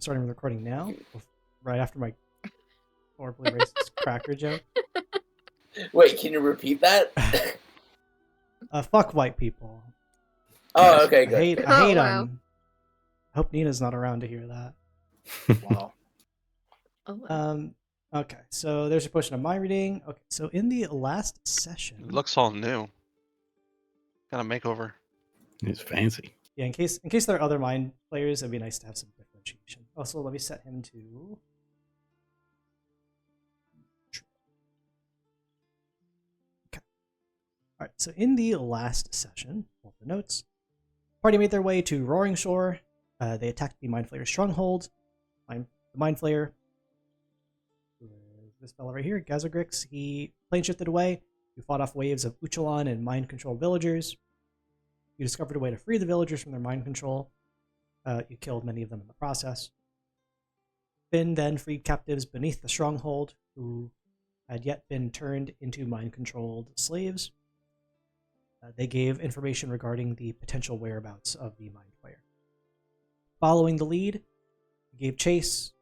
starting recording now, right after my horribly racist cracker joke. Wait, can you repeat that? Fuck white people. Oh, okay, I good. hate good. I hate wow. on. I hope Nina's not around to hear that. Wow. Oh, wow. Okay, so there's your portion of my reading. Okay, so in the last session, It looks all new. Kind of makeover. He's fancy. yeah, in case there are other mind players, it'd be nice to have some differentiation. Also, let me set him to. Okay. All right. So in the last session, pull up the notes. Party made their way to Roaring Shore. They attacked the Mind Flayer's stronghold. The Mind Flayer, who is this fella right here, Gazagrix, he plane shifted away. You fought off waves of Uchalan and mind-controlled villagers. You discovered a way to free the villagers from their mind control. You killed many of them in the process. Finn then freed captives beneath the stronghold who had yet been turned into mind-controlled slaves. They gave information regarding the potential whereabouts of the Mind Flayer. Following the lead, you gave chase,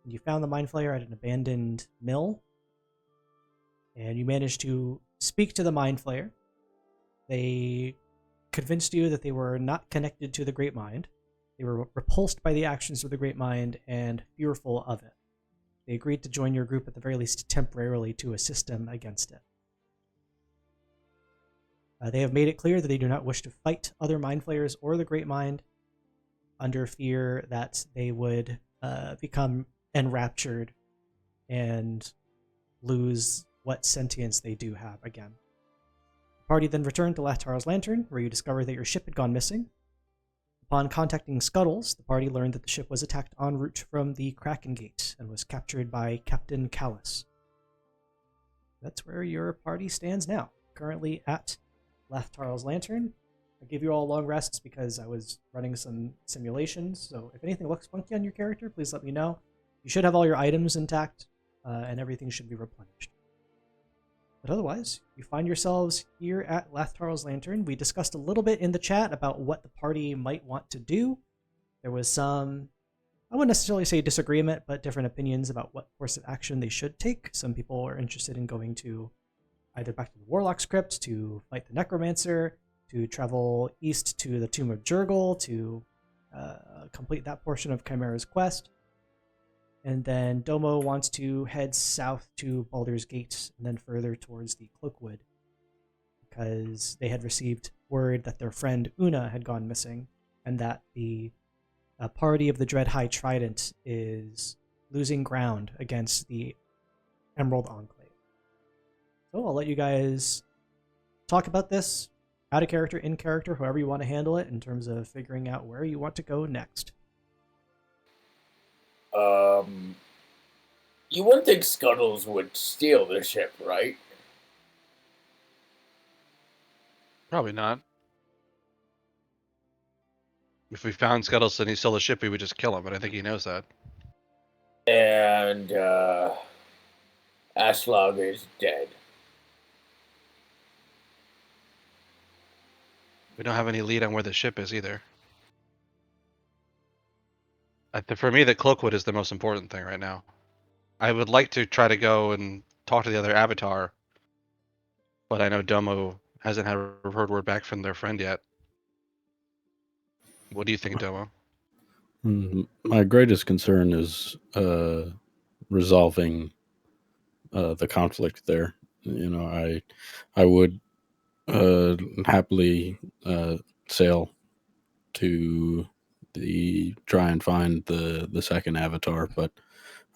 and you found the Mind Flayer at an abandoned mill, and you managed to speak to the Mind Flayer. They convinced you that they were not connected to the Great Mind. They were repulsed by the actions of the Great Mind and fearful of it. They agreed to join your group at the very least temporarily to assist them against it. They have made it clear that they do not wish to fight other Mind Flayers or the Great Mind under fear that they would become enraptured and lose what sentience they do have again. The party then returned to Lathar's Lantern, where you discovered that your ship had gone missing. Upon contacting Scuttles, the party learned that the ship was attacked en route from the Kraken Gate and was captured by Captain Callus. That's where your party stands now, currently at Lathar's Lantern. I gave you all long rests because I was running some simulations, so if anything looks funky on your character, please let me know. You should have all your items intact, and everything should be replenished. But otherwise, you find yourselves here at Lathar's Lantern. We discussed a little bit in the chat about what the party might want to do. There was some, I wouldn't necessarily say disagreement, but different opinions about what course of action they should take. Some people are interested in going to either back to the Warlock's Crypt to fight the Necromancer, to travel east to the Tomb of Jurgle to complete that portion of Chimera's quest. And then Domo wants to head south to Baldur's Gate and then further towards the Cloakwood because they had received word that their friend Una had gone missing and that the party of the Dread High Trident is losing ground against the Emerald Enclave. So I'll let you guys talk about this out of character, in character, however you want to handle it in terms of figuring out where you want to go next. You wouldn't think Scuttles would steal the ship, right? Probably not. If we found Scuttles and he stole the ship, we would just kill him, but I think he knows that. And, Aslog is dead. We don't have any lead on where the ship is either. For me, the Cloakwood is the most important thing right now. I would like to try to go and talk to the other Avatar, but I know Domo hasn't heard word back from their friend yet. What do you think, Domo? My greatest concern is resolving the conflict there. You know, I would happily sail to try and find the second Avatar, but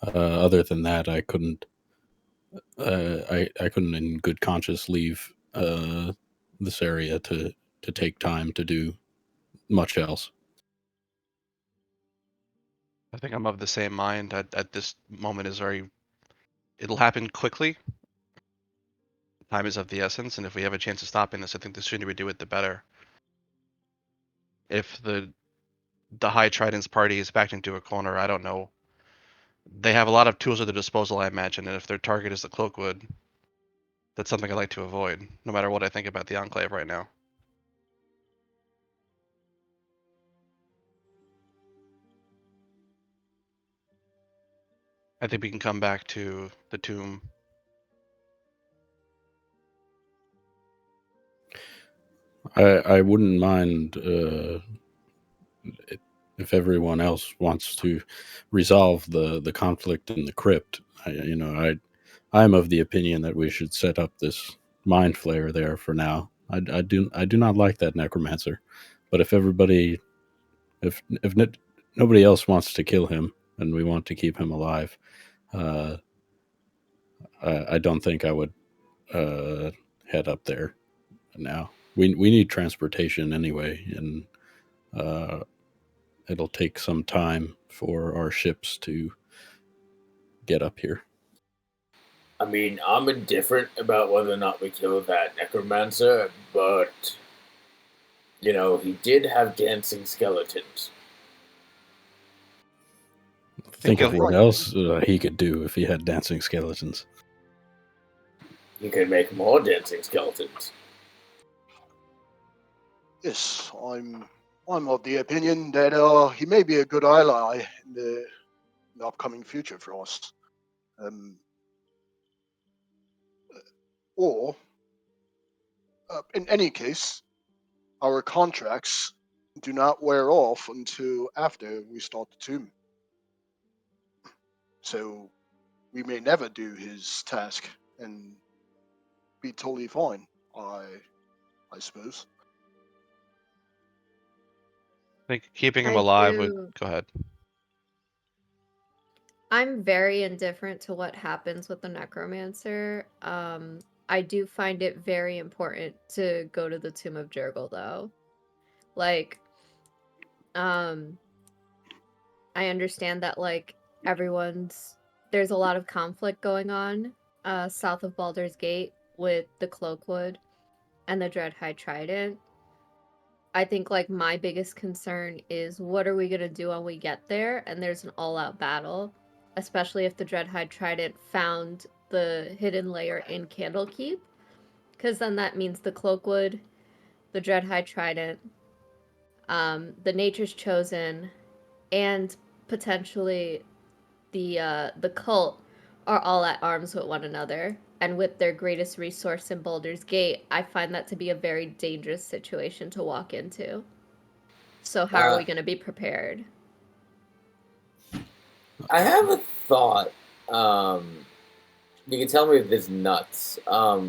other than that, I couldn't. I couldn't, in good conscience, leave this area to take time to do much else. I think I'm of the same mind. At this moment is it'll happen quickly. Time is of the essence, and if we have a chance of stopping this, I think the sooner we do it, the better. If the High Trident's party is backed into a corner, I don't know. They have a lot of tools at their disposal, I imagine, and if their target is the Cloakwood, that's something I like to avoid, no matter what I think about the Enclave right now. I think we can come back to the tomb. I wouldn't mind if everyone else wants to resolve the conflict in the crypt. I'm of the opinion that we should set up this mind flayer there for now. I do not like that necromancer, but if nobody else wants to kill him and we want to keep him alive, I don't think I would head up there now. We need transportation anyway, and it'll take some time for our ships to get up here. I mean, I'm indifferent about whether or not we kill that necromancer, but he did have dancing skeletons. Think of what else he could do if he had dancing skeletons. He could make more dancing skeletons. Yes, I'm of the opinion that he may be a good ally in the upcoming future for us. Or, in any case, our contracts do not wear off until after we start the tomb. So we may never do his task and be totally fine, I suppose. I think keeping him I alive do- would... Go ahead. I'm very indifferent to what happens with the necromancer. I do find it very important to go to the Tomb of Jurgle, though. Like, I understand that, like, there's a lot of conflict going on south of Baldur's Gate with the Cloakwood and the Dread High Trident. I think, like, my biggest concern is what are we going to do when we get there and there's an all-out battle, especially if the Dread High Trident found the hidden layer in Candlekeep, because then that means the Cloakwood, the Dread High Trident, the Nature's Chosen, and potentially the cult are all at arms with one another. And with their greatest resource in Baldur's Gate, I find that to be a very dangerous situation to walk into. So how are we going to be prepared? I have a thought. You can tell me if this is nuts. Would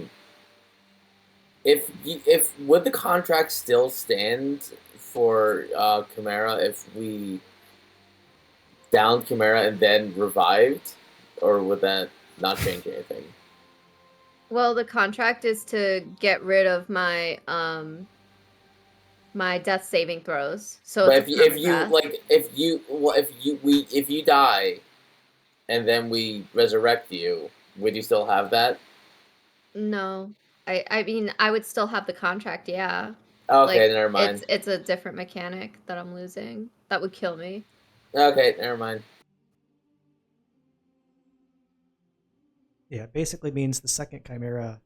the contract still stand for Chimera if we downed Chimera and then revived, or would that not change anything? Well, the contract is to get rid of my my death saving throws. So but if you die, and then we resurrect you, would you still have that? No, I mean I would still have the contract. Yeah. Okay, like, never mind. It's a different mechanic that I'm losing. That would kill me. Okay, never mind. Yeah, it basically means the second Chimera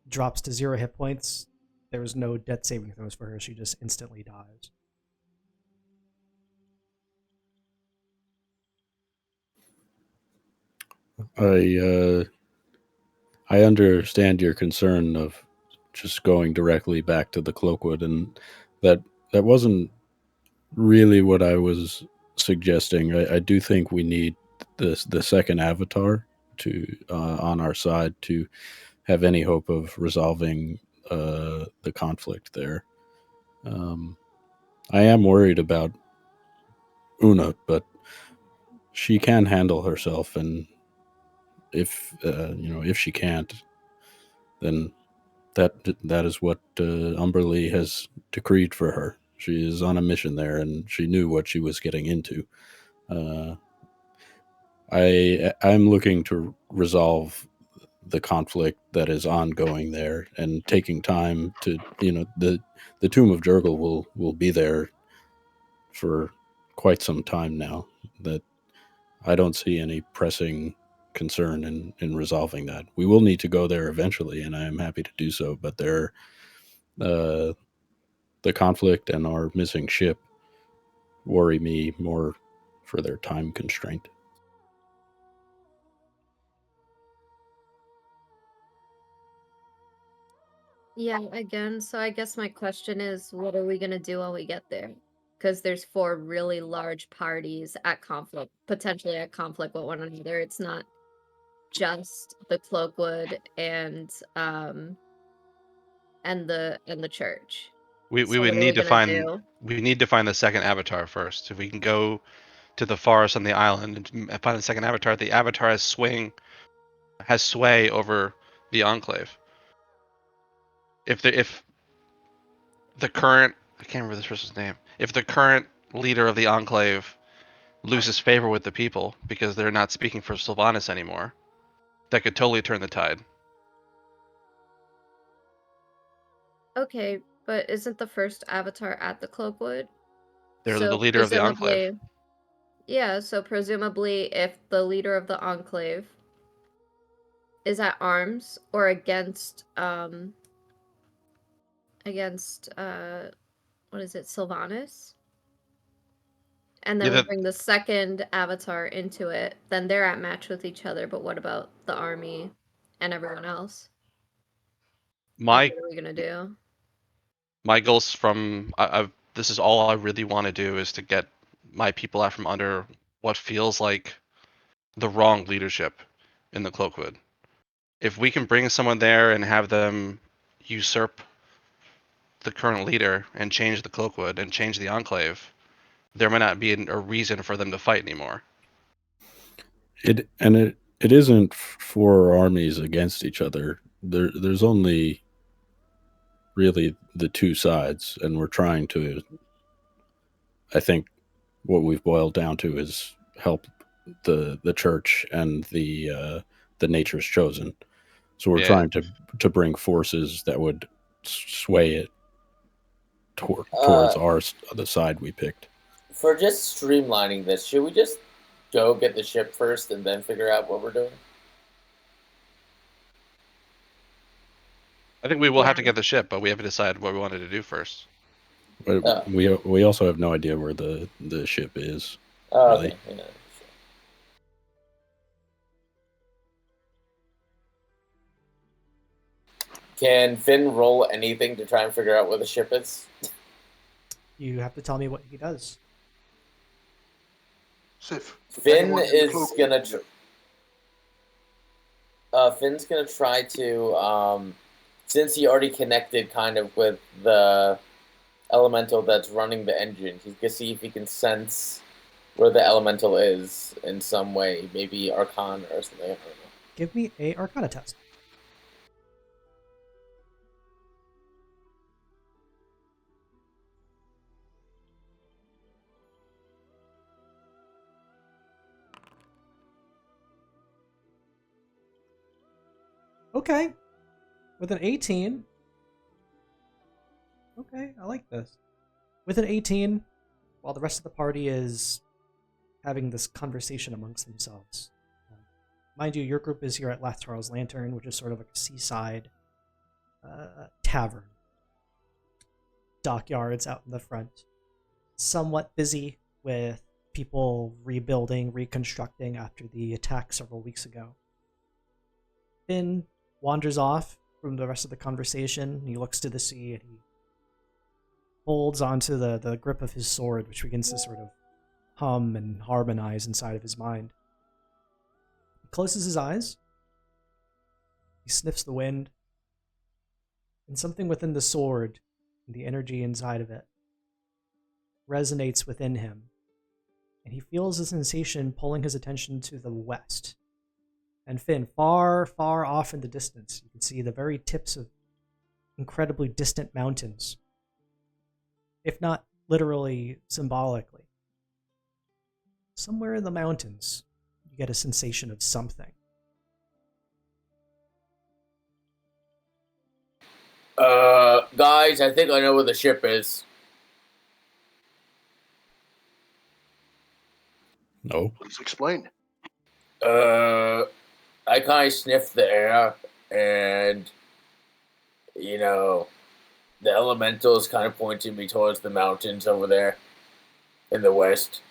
drops to 0 hit points. There was no death saving throws for her. She just instantly dies. I understand your concern of just going directly back to the Cloakwood, and that wasn't really what I was suggesting. I do think we need the second avatar to on our side to have any hope of resolving the conflict there. I am worried about Una, but she can handle herself, and if if she can't, then that is what Umberlee has decreed for her. She is on a mission there, and she knew what she was getting into. I'm looking to resolve the conflict that is ongoing there, and taking time to the Tomb of Jurgle will be there for quite some time now. That I don't see any pressing concern in resolving that. We will need to go there eventually, and I am happy to do so, but the conflict and our missing ship worry me more for their time constraint. Yeah, again, so I guess my question is, what are we gonna do when we get there? Because there's 4 really large parties at conflict, potentially at conflict with one another. It's not just the Cloakwood and the church. We So would what are we need to gonna find do? the second avatar first. If we can go to the forest on the island and find the second avatar, the avatar has sway over the enclave. If the current, I can't remember this person's name. If the current leader of the enclave loses favor with the people because they're not speaking for Sylvanas anymore, that could totally turn the tide. Okay, but isn't the first avatar at the Cloakwood? They're the So leader of the enclave. presumably, yeah, so presumably if the leader of the enclave is at arms or against what is it, Sylvanas? And Yeah, then we bring the second avatar into it, then they're at match with each other, but what about the army and everyone else? Like, my what are we gonna do? my goals from this is all I really want to do is to get my people out from under what feels like the wrong leadership in the Cloakwood. If we can bring someone there and have them usurp the current leader and change the Cloakwood and change the Enclave, there might not be a reason for them to fight anymore. It isn't 4 armies against each other. There's only really the 2 sides, and we're trying to. I think what we've boiled down to is help the church and the Nature's Chosen. So we're Yeah. trying to bring forces that would sway it towards the side we picked. For just streamlining this, should we just go get the ship first and then figure out what we're doing? I think we will have to Yeah. get the ship, but we have to decide what we wanted to do first. But we also have no idea where the ship is. Oh, Really? okay. Yeah, sure. Can Finn roll anything to try and figure out where the ship is? You have to tell me what he does. Sif, Finn anyone in the is cloak- gonna. Finn's gonna try to, since he already connected kind of with the elemental that's running the engine, he's gonna see if he can sense where the elemental is in some way, maybe Arcana or something. I don't know. Give me a Arcana test. Okay. With an 18. Okay, I like this. With an 18, while the rest of the party is having this conversation amongst themselves. Mind you, your group is here at Lathral's Lantern, which is sort of like a seaside tavern. Dockyards out in the front. Somewhat busy with people rebuilding, reconstructing after the attack several weeks ago. Finn wanders off from the rest of the conversation. He looks to the sea and he holds onto the grip of his sword, which begins to sort of hum and harmonize inside of his mind. He closes his eyes. He sniffs the wind. And something within the sword, the energy inside of it, resonates within him. And he feels a sensation pulling his attention to the west. And Finn, far, far off in the distance, you can see the very tips of incredibly distant mountains. If not literally, symbolically. Somewhere in the mountains, you get a sensation of something. Guys, I think I know where the ship is. No. Please explain. I kind of sniffed the air, and, you know, the elemental is kind of pointing me towards the mountains over there in the west.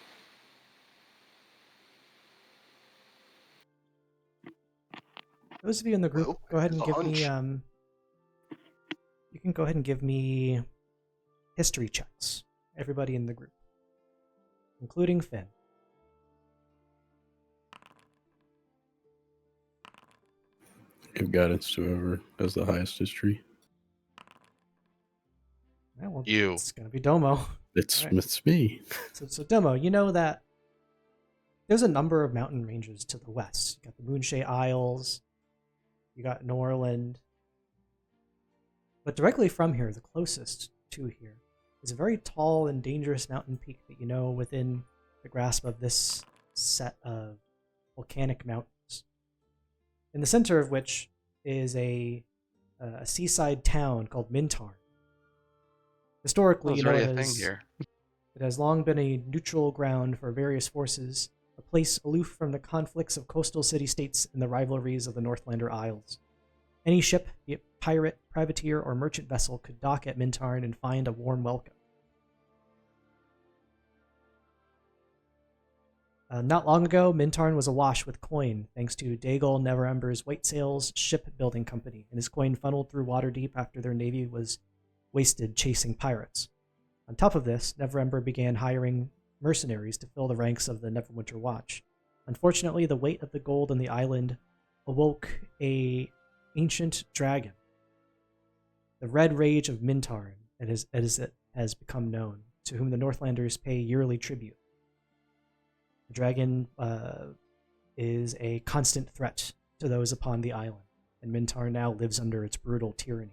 Those of you in the group, Well, go ahead and it's a give me hunch. can go ahead and give me history checks. Everybody in the group, including Finn. Give guidance to whoever has the highest history. Yeah, well, You. It's gonna be Domo. It's Alright. it's me. So Domo, you know that there's a number of mountain ranges to the west. You got the Moonshae Isles, you got Norland. But directly from here, the closest to here, is a very tall and dangerous mountain peak that you know within the grasp of this set of volcanic mountains. In the center of which is a seaside town called Mintarn. Historically, There's you know, already it a thing has, here. it has long been a neutral ground for various forces, a place aloof from the conflicts of coastal city-states and the rivalries of the Northlander Isles. Any ship, be it pirate, privateer, or merchant vessel, could dock at Mintarn and find a warm welcome. Not long ago, Mintarn was awash with coin, thanks to Dagal Neverember's White Sails shipbuilding company, and his coin funneled through Waterdeep after their navy was wasted chasing pirates. On top of this, Neverember began hiring mercenaries to fill the ranks of the Neverwinter Watch. Unfortunately, the weight of the gold on the island awoke a ancient dragon, the Red Rage of Mintarn, as it has become known, to whom the Northlanders pay yearly tribute. The dragon is a constant threat to those upon the island, and Mintarn now lives under its brutal tyranny.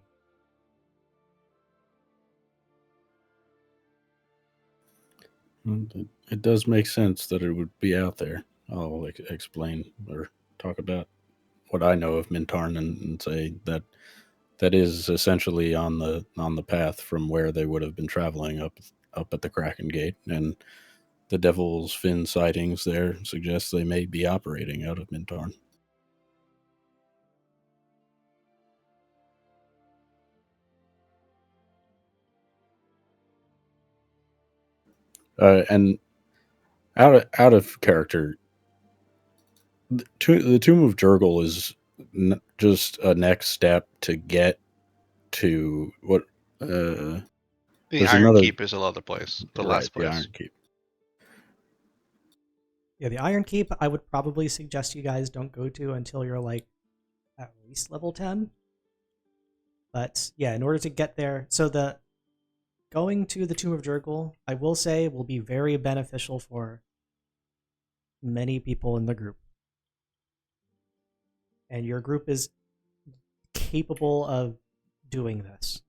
It does make sense that it would be out there. I'll explain or talk about what I know of Mintarn and say that that is essentially on the path from where they would have been traveling up at the Kraken Gate, and the Devil's Fin sightings there suggest they may be operating out of Mintarn. And out of character, the Tomb of Jurgle is just a next step to get to what The there's Iron another- Keep is another place. The last place. the Iron Keep. Yeah, the Iron Keep, I would probably suggest you guys don't go to until you're like at least level 10. But yeah, in order to get there, so the going to the Tomb of Jurgle, I will say, will be very beneficial for many people in the group. And your group is capable of doing this.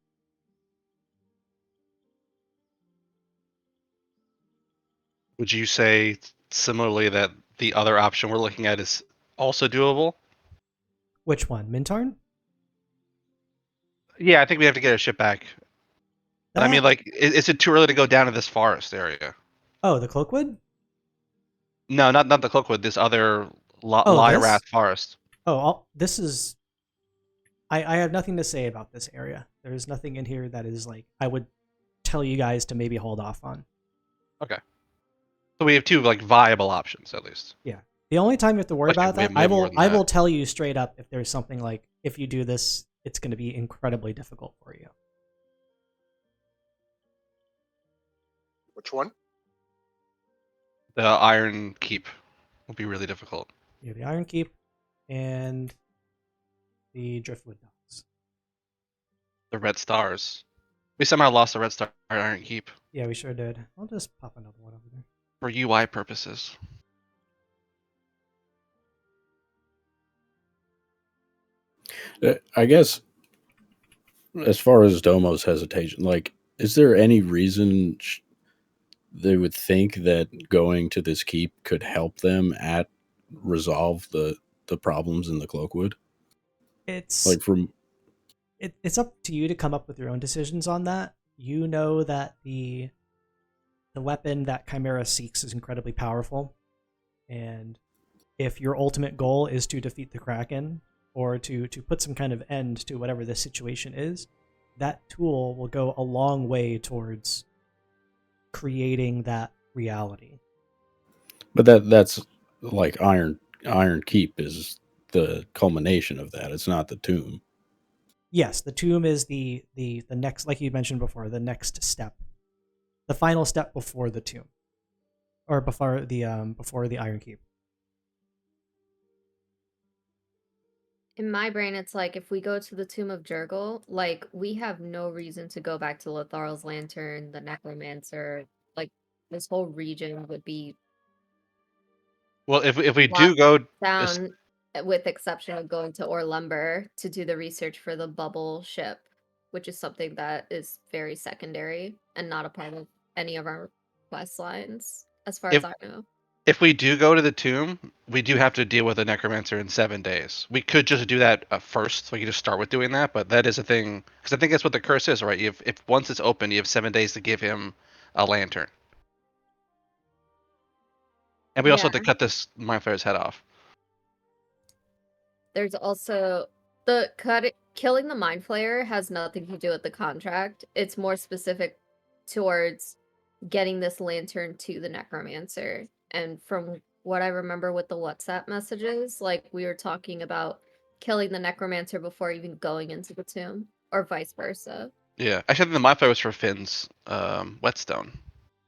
Would you say similarly that the other option we're looking at is also doable? Which one? Mintarn? Yeah, I think we have to get a ship back. But I mean, That- like, is it too early to go down to this forest area? Oh, the Cloakwood? No, not the Cloakwood. This other Oh, Lyrath this? forest. Oh, this is... I have nothing to say about this area. There's nothing in here that is like, I would tell you guys to maybe hold off on. So we have two like viable options at least. The only time you have to worry Actually, about we that, have more than I that. will tell you straight up if there's something like, if you do this, it's going to be incredibly difficult for you. Which one? The Iron Keep will be really difficult. You have the Iron Keep and the Driftwood Docks. The Red Stars. We somehow lost the Red Star Iron Keep Yeah, we sure did. I'll just pop another one over there. for UI purposes. I guess as far as Domo's hesitation, like, is there any reason they would think that going to this keep could help them resolve the problems in the Cloakwood? It's Like from it's up to you to come up with your own decisions on that. You know that the weapon that Chimera seeks is incredibly powerful, and if your ultimate goal is to defeat the Kraken or to put some kind of end to whatever this situation is, that tool will go a long way towards creating that reality. But that's like Iron Keep is the culmination of that. It's not the tomb. Yes, the tomb is the next, like you mentioned before, the next step, the final step before the tomb, or before the Iron Keep. In my brain, it's like if we go to the Tomb of Jurgle, like we have no reason to go back to Lothar's Lantern, the Necromancer. Like this whole region would be Well, if we do locked go, down, with exception of going to Orlumber to do the research for the bubble ship, which is something that is very secondary and not a part of any of our quest lines, as far as I know. if we do go to the tomb, we do have to deal with the necromancer in 7 days. We could just do that first. We could just start with doing that, but that is a thing because I think that's what the curse is, right? If once it's open, you have 7 days to give him a lantern, and we also have to cut this Mindflayer's head off. There's also killing the Mind Flayer has nothing to do with the contract. It's more specific towards getting this lantern to the Necromancer. And from what I remember with the WhatsApp messages, like we were talking about killing the Necromancer before even going into the tomb, or vice versa. Yeah, actually, I think the Mindflayer was for Finn's whetstone.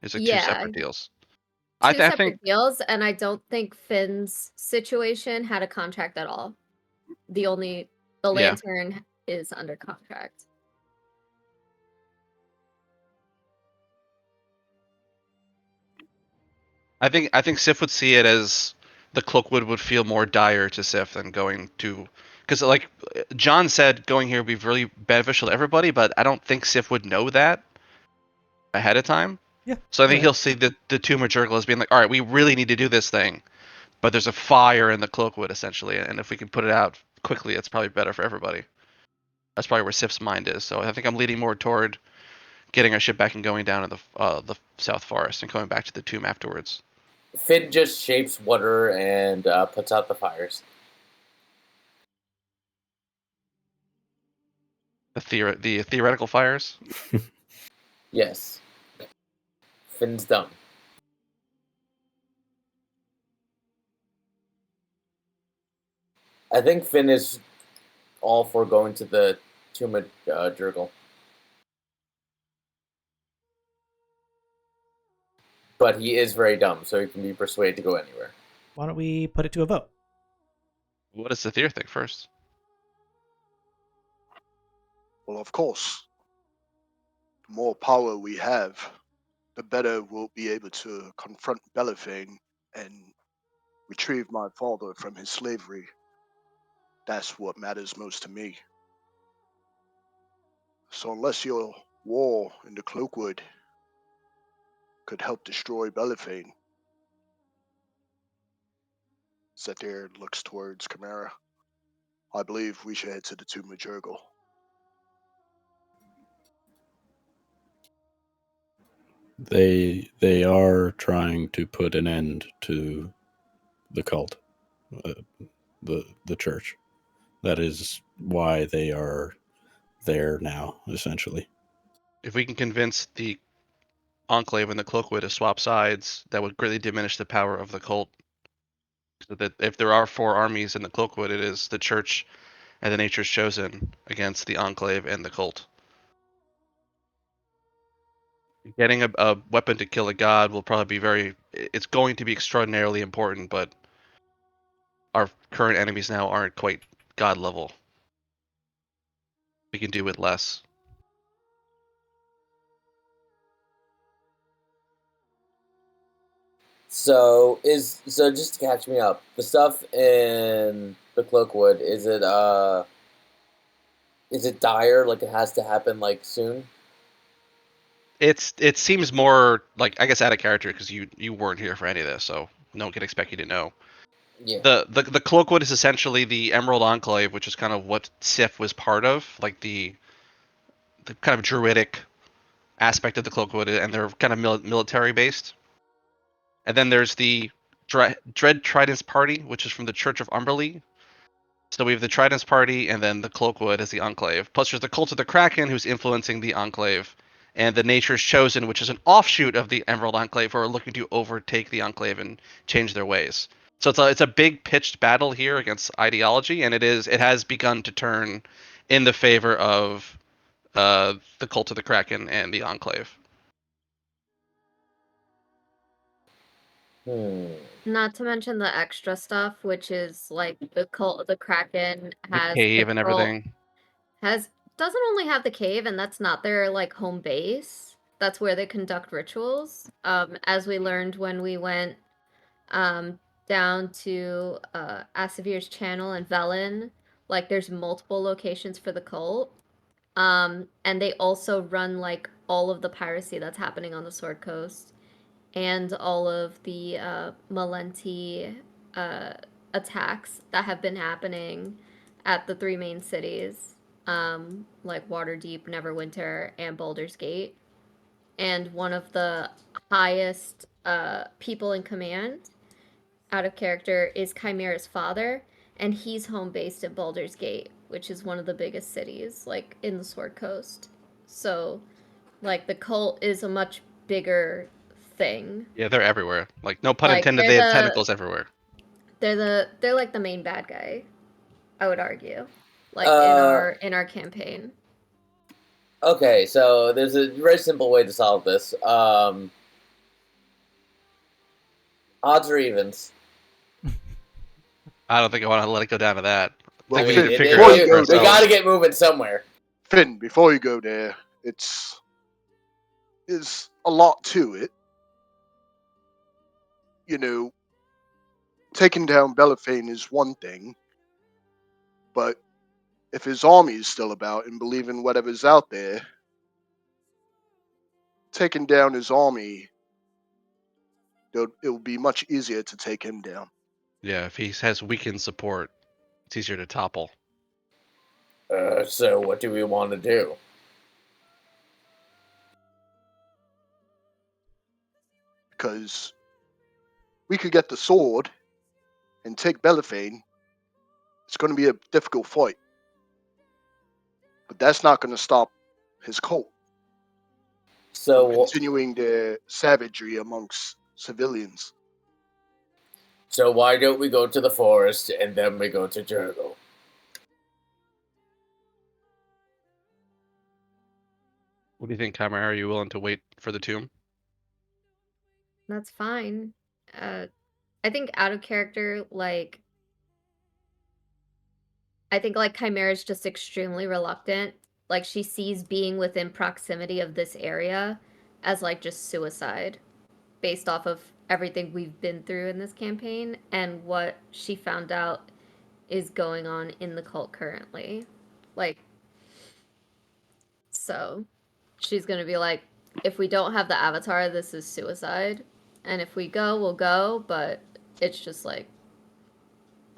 It's like 2 Yeah. separate deals. Two separate deals, and I don't think Finn's situation had a contract at all. The lantern is under contract. I think Sif would see it as the Cloakwood would feel more dire to Sif than going to, because like John said, going here would be really beneficial to everybody, but I don't think Sif would know that ahead of time. Yeah. So I think he'll see the Tomb of Jurgle as being like, all right, we really need to do this thing, but there's a fire in the Cloakwood essentially, and if we can put it out quickly, it's probably better for everybody. That's probably where Sif's mind is. So I think I'm leading more toward getting our ship back and going down to the South Forest and coming back to the tomb afterwards. Finn just shapes water and puts out the fires. The theoretical fires? Yes. Finn's dumb. I think Finn is all for going to the Tomb of Jurgle. But he is very dumb, so he can be persuaded to go anywhere. Why don't we put it to a vote? What does the Theer think first? Well, of course, the more power we have, the better we'll be able to confront Bellefain and retrieve my father from his slavery. That's what matters most to me. So unless your war in the Cloakwood could help destroy Bellefain, Zathir looks towards Chimera. I believe we should head to the Tomb of Jurgle. They are trying to put an end to the cult, the church. That is why they are there now, essentially. If we can convince the Enclave and the Cloakwood to swap sides, that would greatly diminish the power of the cult. So that if there are 4 armies in the Cloakwood, it is the Church and the Nature's Chosen against the Enclave and the cult. Getting a weapon to kill a god will probably be it's going to be extraordinarily important, but our current enemies now aren't quite god level. We can do with less. So just to catch me up, the stuff in the Cloakwood, is it dire, like it has to happen like soon? It seems more like, I guess, out of character because you weren't here for any of this, so no one can expect you to know. Yeah. The Cloakwood is essentially the Emerald Enclave, which is kind of what Sif was part of, like the kind of druidic aspect of the Cloakwood, and they're kind of military based. And then there's the Dread Trident's Party, which is from the Church of Umberlee. So we have the Trident's Party, and then the Cloakwood as the Enclave. Plus there's the Cult of the Kraken, who's influencing the Enclave, and the Nature's Chosen, which is an offshoot of the Emerald Enclave, who are looking to overtake the Enclave and change their ways. So it's a big pitched battle here against ideology, and it has begun to turn in the favor of the Cult of the Kraken and the Enclave. Not to mention the extra stuff, which is like the cult of the Kraken The has cave and control- everything. doesn't only have the cave, and that's not their like home base. That's where they conduct rituals. As we learned when we went down to Asavir's channel and Velen, like there's multiple locations for the cult. And they also run like all of the piracy that's happening on the Sword Coast and all of the Malenti attacks that have been happening at the three main cities, like Waterdeep, Neverwinter, and Baldur's Gate. And one of the highest people in command, out of character, is Chimera's father, and he's home based at Baldur's Gate, which is one of the biggest cities, like in the Sword Coast. So, like, the cult is a much bigger thing. Yeah, they're everywhere. Like, no pun Like, intended, they're they have the- tentacles everywhere. They're like the main bad guy, I would argue, like in our campaign. Okay, so there's a very simple way to solve this. Odds or evens? I don't think I want to let it go down to that. I Well, think we Finn, need to figure before it you out go for there- We ourselves. gotta get moving somewhere. Finn, before you go there, there's a lot to it. You know, taking down Belafane is one thing, but if his army is still about and believing whatever's out there, taking down his army, it will be much easier to take him down. Yeah, if he has weakened support, it's easier to topple. So what do we want to do? Because we could get the sword and take Belafane. It's going to be a difficult fight. But that's not going to stop his cult So from continuing their savagery amongst civilians. So why don't we go to the forest and then we go to Jurgle? What do you think, Chimera? Are you willing to wait for the tomb? That's fine. I think out of character, like, I think like Chimera's just extremely reluctant. Like, she sees being within proximity of this area as like just suicide, based off of everything we've been through in this campaign and what she found out is going on in the cult currently. Like, so she's gonna be like, if we don't have the avatar, this is suicide. And if we go, we'll go, but it's just like,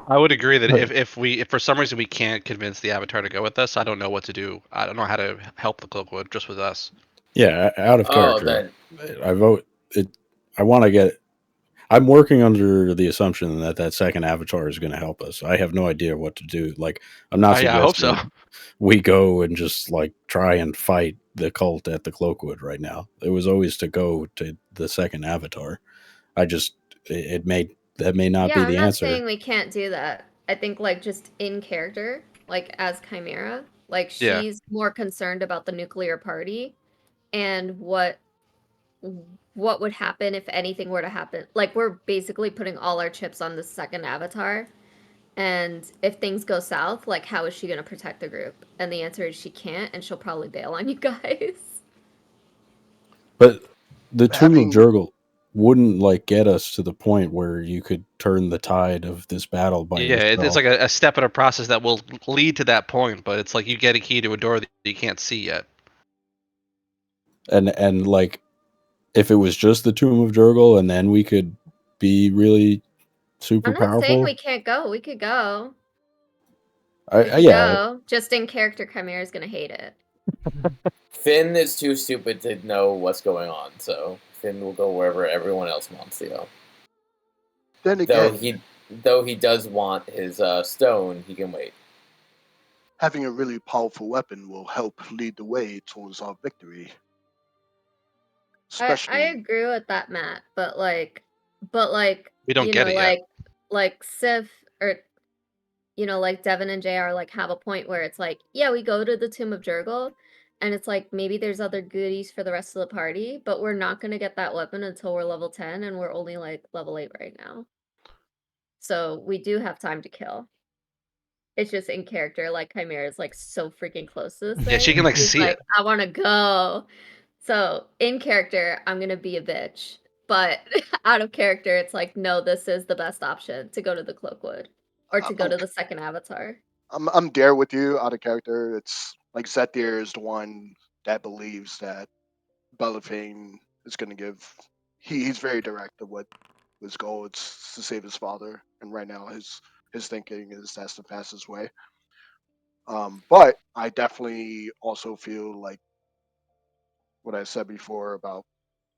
I would agree that Right. if for some reason we can't convince the Avatar to go with us, I don't know what to do. I don't know how to help the Cloakwood just with us. Yeah, out of Oh, character. then I vote it. I want to get. I'm working under the assumption that that second avatar is going to help us. I have no idea what to do. Like, I'm not Yeah, I hope suggesting so. we go and just like try and fight the cult at the Cloakwood right now. It was always to go to the second avatar. It may not yeah, be I'm the not answer. saying we can't do that. I think like just in character, like as Chimera, like Yeah. she's more concerned about the nuclear party and what would happen if anything were to happen. Like, we're basically putting all our chips on the second avatar. And if things go south, like, how is she going to protect the group? And the answer is she can't, and she'll probably bail on you guys. But the Tomb of Having- Jurgle wouldn't like get us to the point where you could turn the tide of this battle by Yeah, yourself. it's like a step in a process that will lead to that point, but it's like you get a key to a door that you can't see yet. And like if it was just the Tomb of Jurgle and then we could be really super I'm not saying powerful. we can't go. We could go. Yeah, Go. Just in character, Chimera's going to hate it. Finn is too stupid to know what's going on, so Finn will go wherever everyone else wants to go. Then again, Though he does want his stone, he can wait. having a really powerful weapon will help lead the way towards our victory. Especially, I agree with that, Matt. But like, We don't you get know, it yet. like Sif or like Devin and JR like have a point where it's like, yeah, we go to the Tomb of Jurgle, and it's like maybe there's other goodies for the rest of the party, but we're not gonna get that weapon until we're level 10, and we're only like level 8 right now. So we do have time to kill. It's just in character, like Chimera is like so freaking close to this thing. Yeah, she can like She's see like, it. I want to go. So in character, I'm gonna be a bitch, but out of character, it's like, no, this is the best option to go to the Cloakwood or to go to the second avatar. I'm there with you. Out of character, it's like Zethir is the one that believes that Belafane is going to give. He's very direct of what his goal is to save his father, and right now his thinking is that's the fastest way. But I definitely also feel like what I said before about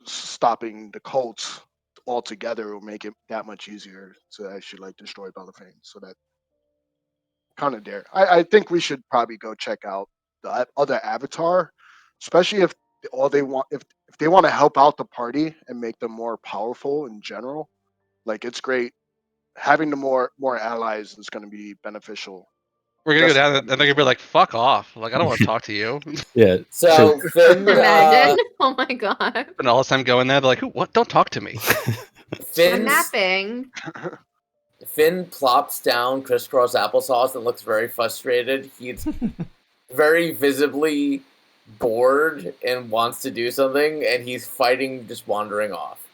stopping the cults altogether will make it that much easier to actually like destroy Belafane. So that kind of there. I think we should probably go check out the other avatar, especially if all they want if they want to help out the party and make them more powerful in general. Like it's great having the more allies is going to be beneficial. We're gonna go Just down and they're gonna be like, "Fuck off!" Like, I don't want to talk to you. Yeah. So Finn, Imagine. Oh my god. And all this time going there, they're like, "Who? What? Don't talk to me." I'm Finn's, napping. Finn plops down crisscross applesauce and looks very frustrated. He's very visibly bored and wants to do something, and he's fighting, just wandering off.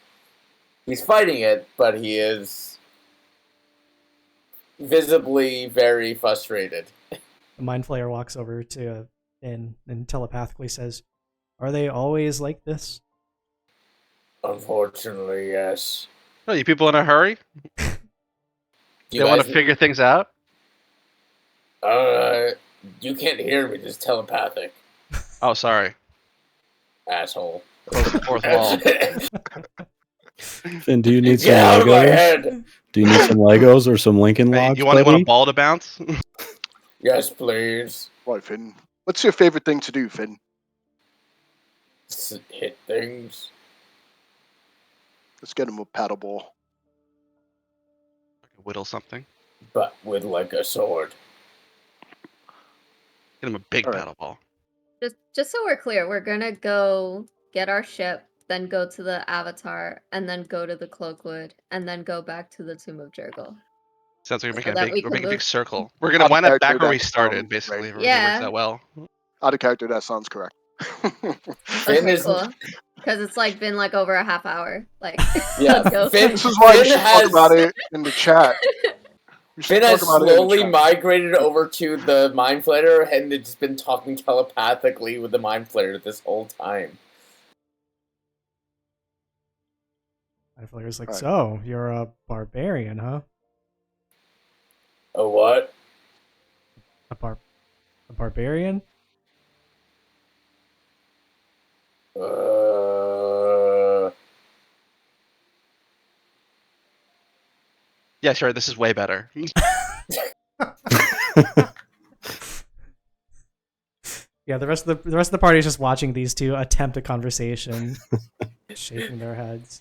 He's fighting it, but he is visibly very frustrated. The Mind Flayer walks over to Finn and telepathically says, "Are they always like this?" Unfortunately, yes. Oh, you people in a hurry? You They want guys- to figure things out. You can't hear me, just telepathic, Oh, sorry. asshole. Close the fourth wall. Finn, do you need some Get out of my Legos? head! Do you need some Legos or some Lincoln Hey, Logs, you want a buddy? ball to bounce? Yes, please. Right, Finn. What's your favorite thing to do, Finn? Hit things. Let's get him a paddle ball. Whittle something. But with like a sword. Get him a big All right. paddle ball. Just so we're clear, we're gonna go get our ship, then go to the Avatar, and then go to the Cloakwood, and then go back to the Tomb of Jurgle. Sounds like we're So making that a we big, we're can making a big move- circle. We're gonna Out of wind up character, back where we that started, sounds basically. right. If everything works Yeah. out well. Out of character, that sounds correct. Finn Okay, is cool. Because it's like been like over a half hour. Like, Yeah, let's go. Finn- This is why we Finn should has- talk about it in the chat. We should Finn talk has about it in the slowly chat. migrated over to the Mind Flayer and has just been talking telepathically with the Mind Flayer this whole time. Mind Flayer's like, Alright. "So, you're a barbarian, huh? A what? A barbarian?" Yeah, sure. This is way better. Yeah, the rest of the party is just watching these two attempt a conversation, shaking their heads.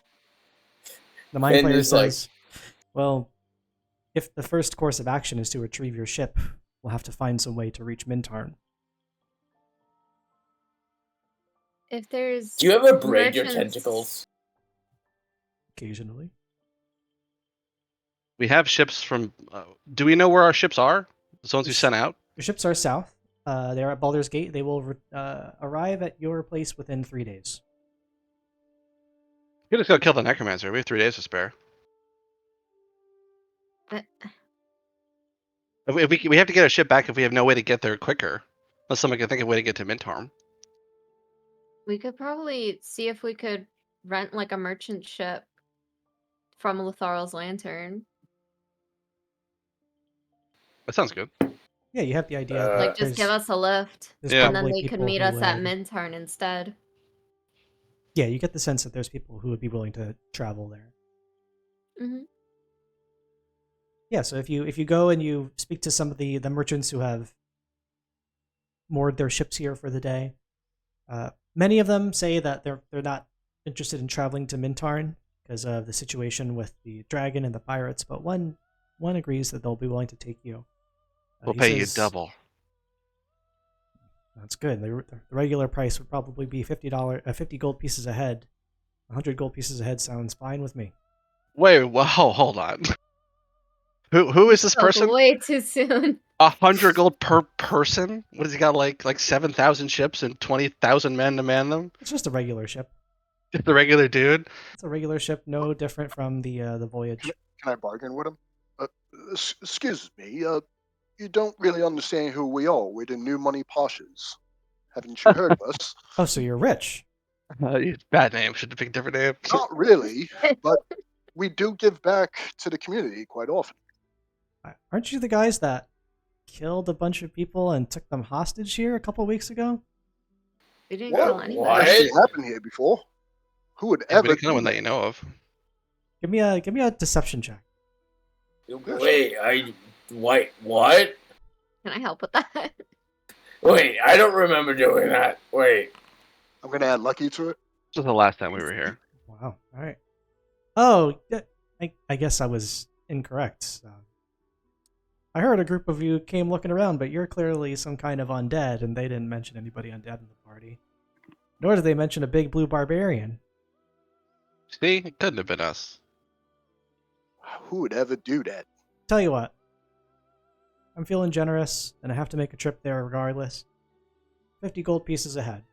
The Mind Finn Flayer is like- says, "Well, if the first course of action is to retrieve your ship, we'll have to find some way to reach Mintarn." If there's Do you ever braid your merchants- tentacles? Occasionally, We have ships from. Do we know where our ships are? The ones we sent out. your ships are south. They're at Baldur's Gate. They will arrive at your place within 3 days. We just go kill the necromancer. We have 3 days to spare. Uh, If we have to get our ship back if we have no way to get there quicker, unless someone can think of a way to get to Mintarm. we could probably see if we could rent like a merchant ship from Letharal's Lantern. That sounds good. Yeah, you have the idea. Like, Like, just give there's- us a lift, there's Yeah. and then probably they could people meet who us at would- Mintarn instead. Yeah, you get the sense that there's people who would be willing to travel there. Hmm. Yeah, so if you go and you speak to some of the merchants who have moored their ships here for the day, many of them say that they're not interested in traveling to Mintarn because of the situation with the dragon and the pirates, but one agrees that they'll be willing to take you We'll He pay you says- double. That's good. The regular price would probably be $50, 50 gold pieces a head. 100 gold pieces a head sounds fine with me. Wait, whoa, hold on. Who is this Spoke person? way too soon. 100 gold per person? What has he got? Like 7,000 ships and 20,000 men to man them? It's just a regular ship. Just the regular dude. It's a regular ship, no different from the voyage. Can I bargain with him? Excuse me, you don't really understand who we are. We're the New Money Pashas. Haven't you heard of us? Oh, so you're rich. Bad name. Should have picked a different name. Not really, but we do give back to the community quite often. Aren't you the guys that killed a bunch of people and took them hostage here a couple weeks ago? We didn't What? kill anybody. What? Actually happened here before. Who would Yeah, ever but kind of one do that you know of. Give me a deception check. Wait, what? Can I help with that? Wait, I don't remember doing that. Wait. I'm gonna add lucky to it. This was the last time we were here. Wow. All right. Oh, yeah, I guess I was incorrect. I heard a group of you came looking around, but you're clearly some kind of undead, and they didn't mention anybody undead in the party. Nor did they mention a big blue barbarian. See, it couldn't have been us. Who would ever do that? Tell you what, I'm feeling generous, and I have to make a trip there regardless. 50 gold pieces a head.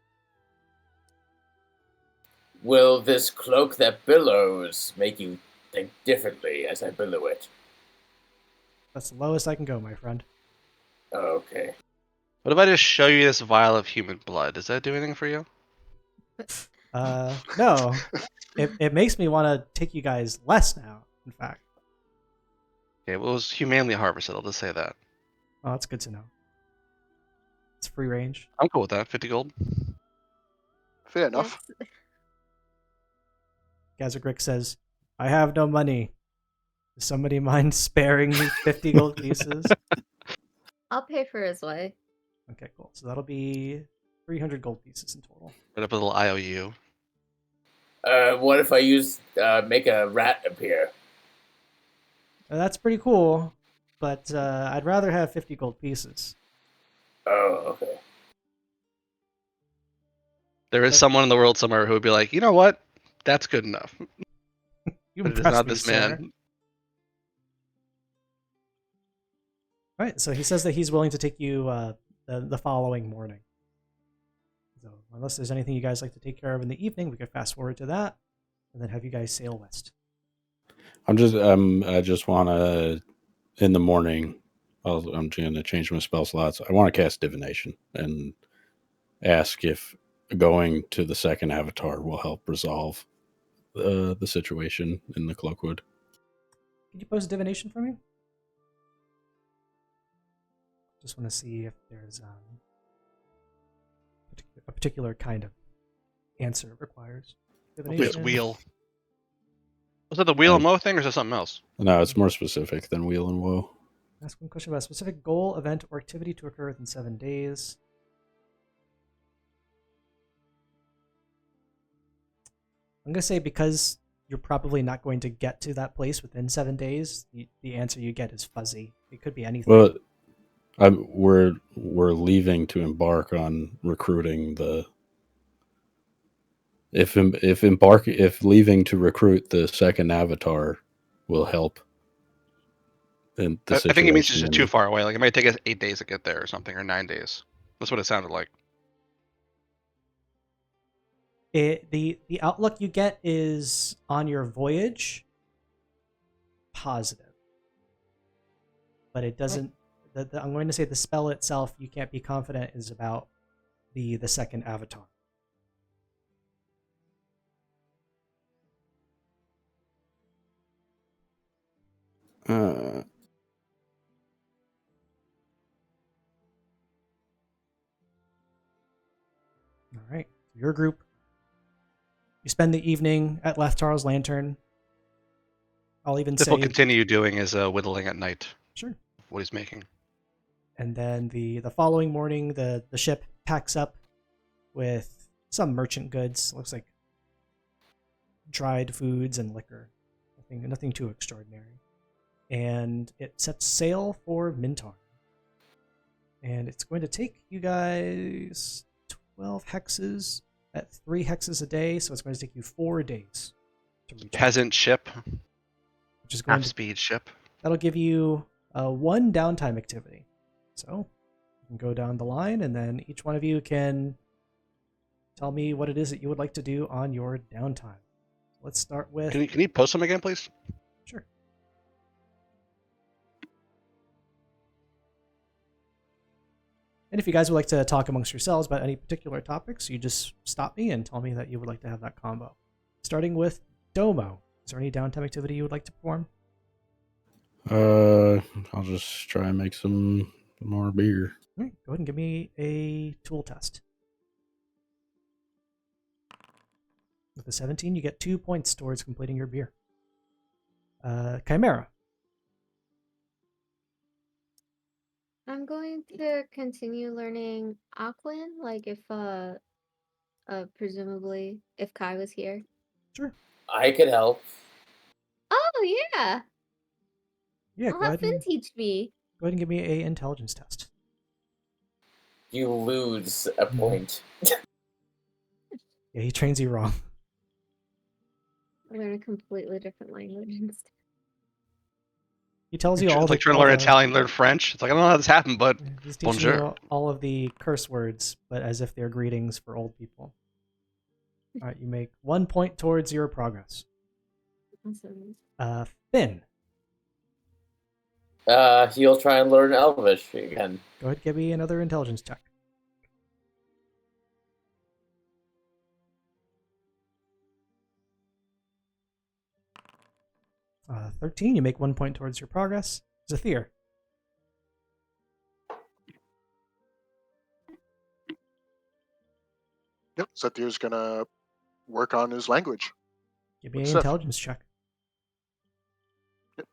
Will this cloak that billows make you think differently as I billow it? That's the lowest I can go, my friend. Okay. What if I just show you this vial of human blood? Does that do anything for you? No. It makes me want to take you guys less now, in fact. Okay, well, it was humanely harvested. I'll just say that. Oh, that's good to know. It's free range. I'm cool with that. 50 gold. Fair enough. Gazagrick says, I have no money. Does somebody mind sparing me 50 gold pieces? I'll pay for his way. Okay, cool. So that'll be 300 gold pieces in total. Put up a little IOU. What if I make a rat appear? That's pretty cool, but I'd rather have 50 gold pieces. Oh, okay. There is someone in the world somewhere who would be like, you know what? That's good enough. You But it is impress not me, this sir. man. All right, so he says that he's willing to take you the following morning. So unless there's anything you guys like to take care of in the evening, we could fast forward to that, and then have you guys sail west. I just want to, in the morning, I'm going to change my spell slots. I want to cast divination and ask if going to the second avatar will help resolve the situation in the Cloakwood. Can you pose divination for me? Just want to see if there's a particular kind of answer it requires. This Divination. wheel. Was that the wheel and woe thing, or is that something else? No, it's more specific than Wheel and Woe. Ask one question about a specific goal, event, or activity to occur within 7 days. I'm going to say because you're probably not going to get to that place within 7 days, the answer you get is fuzzy. It could be anything. Well, we're leaving to embark on recruiting the. If leaving to recruit the second avatar will help. In the I think it means it's situation just too far away. Like it might take us 8 days to get there or something, or 9 days. That's what it sounded like. The outlook you get is on your voyage positive, but it doesn't. I'm going to say the spell itself you can't be confident is about the second avatar. Uh, All right, your group. You spend the evening at Leftar's Lantern. I'll even This say will continue doing is whittling at night. sure. What he's making. And then the following morning, the ship packs up with some merchant goods. Looks like dried foods and liquor. Nothing too extraordinary. And it sets sail for Mintar. And it's going to take you guys 12 hexes at 3 hexes a day, so it's going to take you 4 days to reach it, Peasant ship, which is going half to, speed ship. that'll give you 1 downtime activity. So you can go down the line, and then each one of you can tell me what it is that you would like to do on your downtime. Let's start with... Can you post them again, please? Sure. And if you guys would like to talk amongst yourselves about any particular topics, you just stop me and tell me that you would like to have that combo. Starting with Domo. Is there any downtime activity you would like to perform? I'll just try and make some more beer. All right, go ahead and give me a tool test. With a 17, you get 2 points towards completing your beer. Chimera. I'm going to continue learning Aquan, like if presumably if Kai was here. Sure. I could help. Oh yeah. Yeah, I'll have Finn teach me. go ahead and give me a intelligence test. You lose a point. Yeah, he trains you wrong. I learn a completely different language instead. He tells you all It's like the, trying to all learn the- Italian, learn French. It's like, I don't know how this happened, but He's teaching bonjour. you all of the curse words, but as if they're greetings for old people. All right, you make 1 point towards your progress. Awesome. Finn, He'll try and learn Elvish again. go ahead and give me another intelligence check. Uh, 13, you make 1 point towards your progress. Zathir, Yep, Zathir's gonna work on his language. give me an What's up? intelligence check. Yep.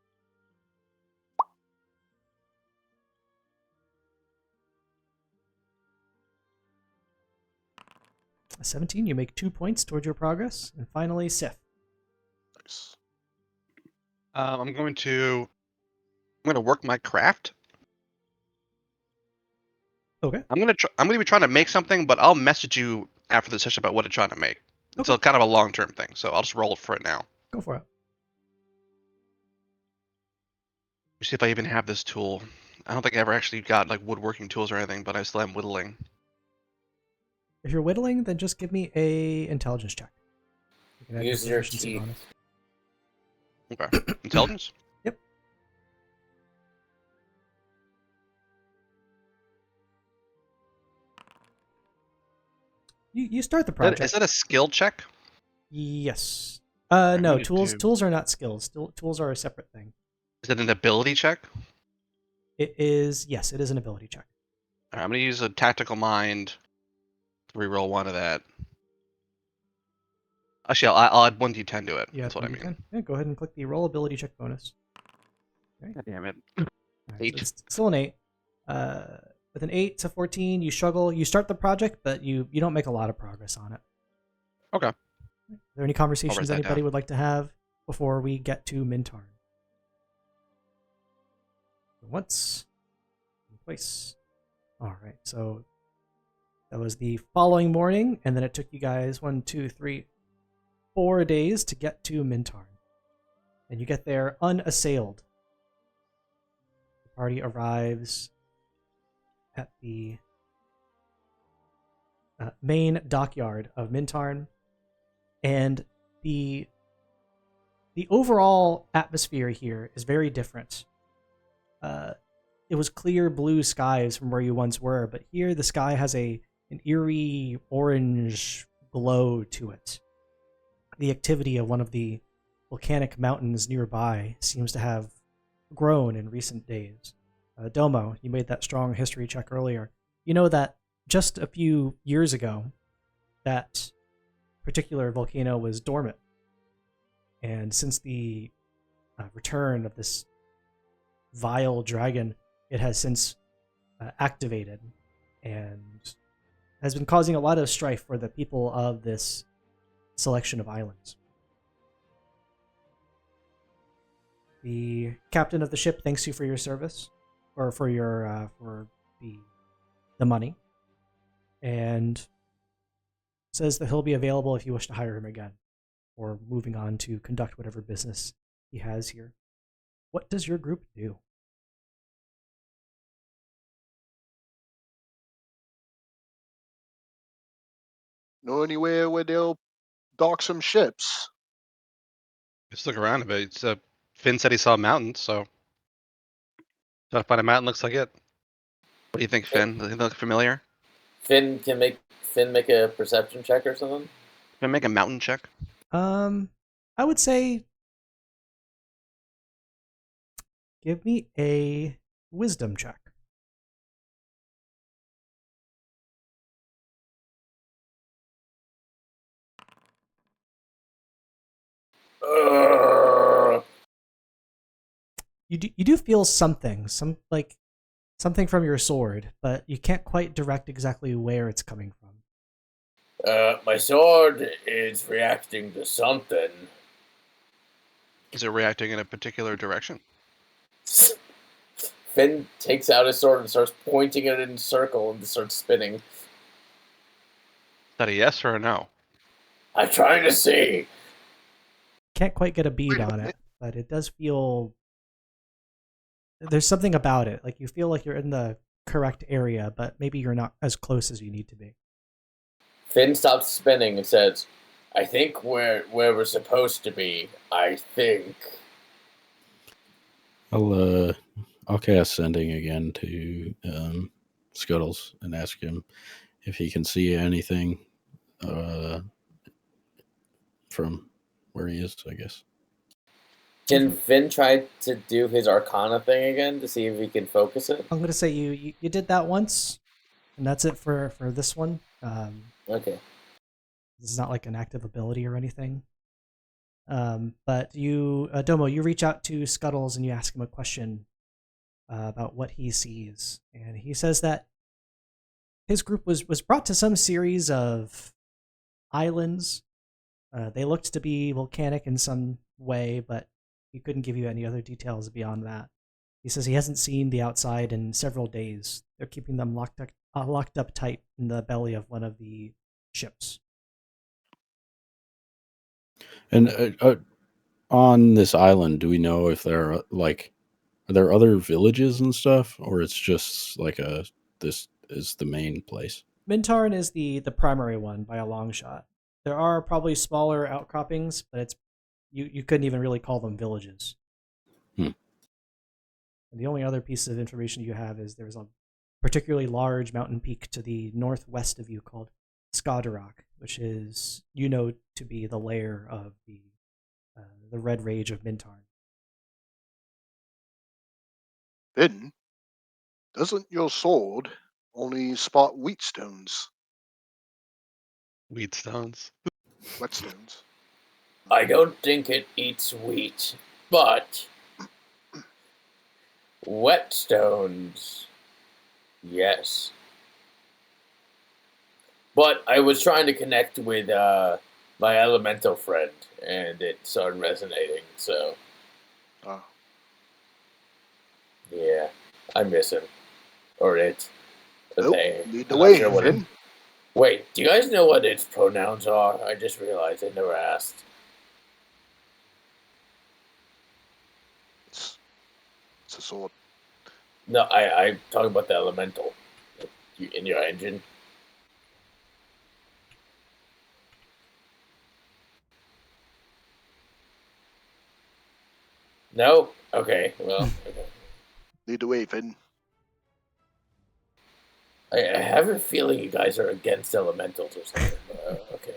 A 17, you make 2 points towards your progress. And finally, Sif. Nice. I'm going to work my craft. Okay. I'm gonna be trying to make something, but I'll message you after the session about what I'm trying to make. It's Okay. a kind of a long-term thing, so I'll just roll for it now. Go for it. See if I even have this tool. I don't think I ever actually got like woodworking tools or anything, but I still am whittling. If you're whittling, then just give me a intelligence check. You can add Use your proficiency teeth. bonus. Okay. Intelligence? Yep. You start the project. Is that a skill check? Yes. I No, need tools to- tools are not skills. Tools are a separate thing. Is it an ability check? It is, yes, it is an ability check. Alright, I'm gonna use a tactical mind to reroll one of that. Actually, I'll add 1d10 to it. Yeah, That's what I mean. Yeah, go ahead and click the roll ability check bonus. God damn it. All right, so 8. it's still an 8. With an 8 to 14, you struggle. You start the project, but you don't make a lot of progress on it. Okay. Are there any conversations that anybody down. would like to have before we get to Mintarn? Once, in place. All right, so that was the following morning, and then it took you guys 1, 2, 3, 4 days to get to Mintarn. And you get there unassailed. The party arrives at the main dockyard of Mintarn, and the overall atmosphere here is very different. It was clear blue skies from where you once were, but here the sky has an eerie orange glow to it. The activity of one of the volcanic mountains nearby seems to have grown in recent days. Domo, you made that strong history check earlier. You know that just a few years ago, that particular volcano was dormant. And since the return of this vile dragon, it has since activated and has been causing a lot of strife for the people of this selection of islands. The captain of the ship thanks you for your service, or for your for the the money and says that he'll be available if you wish to hire him again, or moving on to conduct whatever business he has here. What does your group do? Know anywhere where they'll dock some ships? Just look around a bit. Finn said he saw mountains, so gotta find a mountain looks like it. What do you think, Finn? Does it look familiar? Finn make a perception check or something? Can I make a mountain check? I would say give me a wisdom check. You do feel something, something from your sword, but you can't quite direct exactly where it's coming from. My sword is reacting to something. Is it reacting in a particular direction? Finn takes out his sword and starts pointing it in a circle and starts spinning. Is that a yes or a no? I'm trying to see. Can't quite get a bead Wait a on it, minute. but it does feel there's something about it. Like you feel like you're in the correct area, but maybe you're not as close as you need to be. Finn stops spinning and says, I think where we're supposed to be, I think. I'll cast Sending again to Scuttles and ask him if he can see anything from where he is, I guess. Can Finn try to do his Arcana thing again to see if he can focus it? I'm going to say you did that once, and that's it for this one. Okay. This is not like an active ability or anything. But you, Domo, you reach out to Scuttles and you ask him a question about what he sees. And he says that his group was brought to some series of islands. They looked to be volcanic in some way, but he couldn't give you any other details beyond that. He says he hasn't seen the outside in several days. They're keeping them locked up tight in the belly of one of the ships. And on this island, do we know if there are are there other villages and stuff, or it's just like this is the main place? Mintarn is the primary one by a long shot. There are probably smaller outcroppings, but it's you couldn't even really call them villages. Hmm. And the only other piece of information you have is there's a particularly large mountain peak to the northwest of you called Skaderrak, which is to be the lair of the Red Rage of Mintarn. Then, doesn't your sword only spot wheatstones? Wheatstones. Whetstones. I don't think it eats wheat, but whetstones, yes. But I was trying to connect with my elemental friend, and it started resonating, so Ah, yeah, I miss him. Or it. nope, They. lead the I'm not way, sure what Finn. Wait, do you guys know what its pronouns are? I just realized I never asked. It's a sword. No, I'm talking about the elemental in your engine. No? Okay, well, okay. Lead the way, Finn. I have a feeling you guys are against elementals or something. Okay.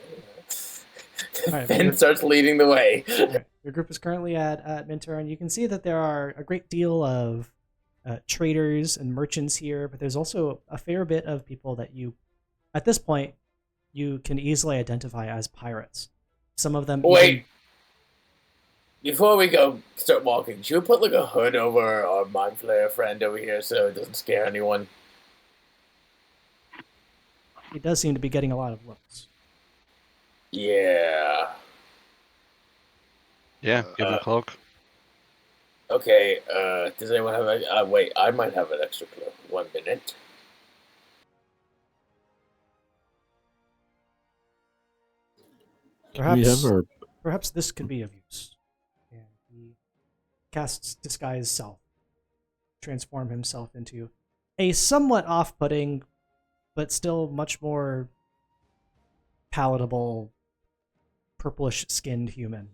Alright, Finn starts leading the way. Alright, your group is currently at Mintarn. You can see that there are a great deal of traders and merchants here, but there's also a fair bit of people that at this point, you can easily identify as pirates. Some of them. Wait. Before we start walking, should we put like a hood over our mind flayer friend over here so it doesn't scare anyone? He does seem to be getting a lot of looks. Yeah. Yeah, give him a cloak. Okay, does anyone have wait, I might have an extra cloak. 1 minute. Can we have our Perhaps this could be of use. And he casts Disguise Self, transform himself into a somewhat off-putting, but still much more palatable, purplish-skinned human.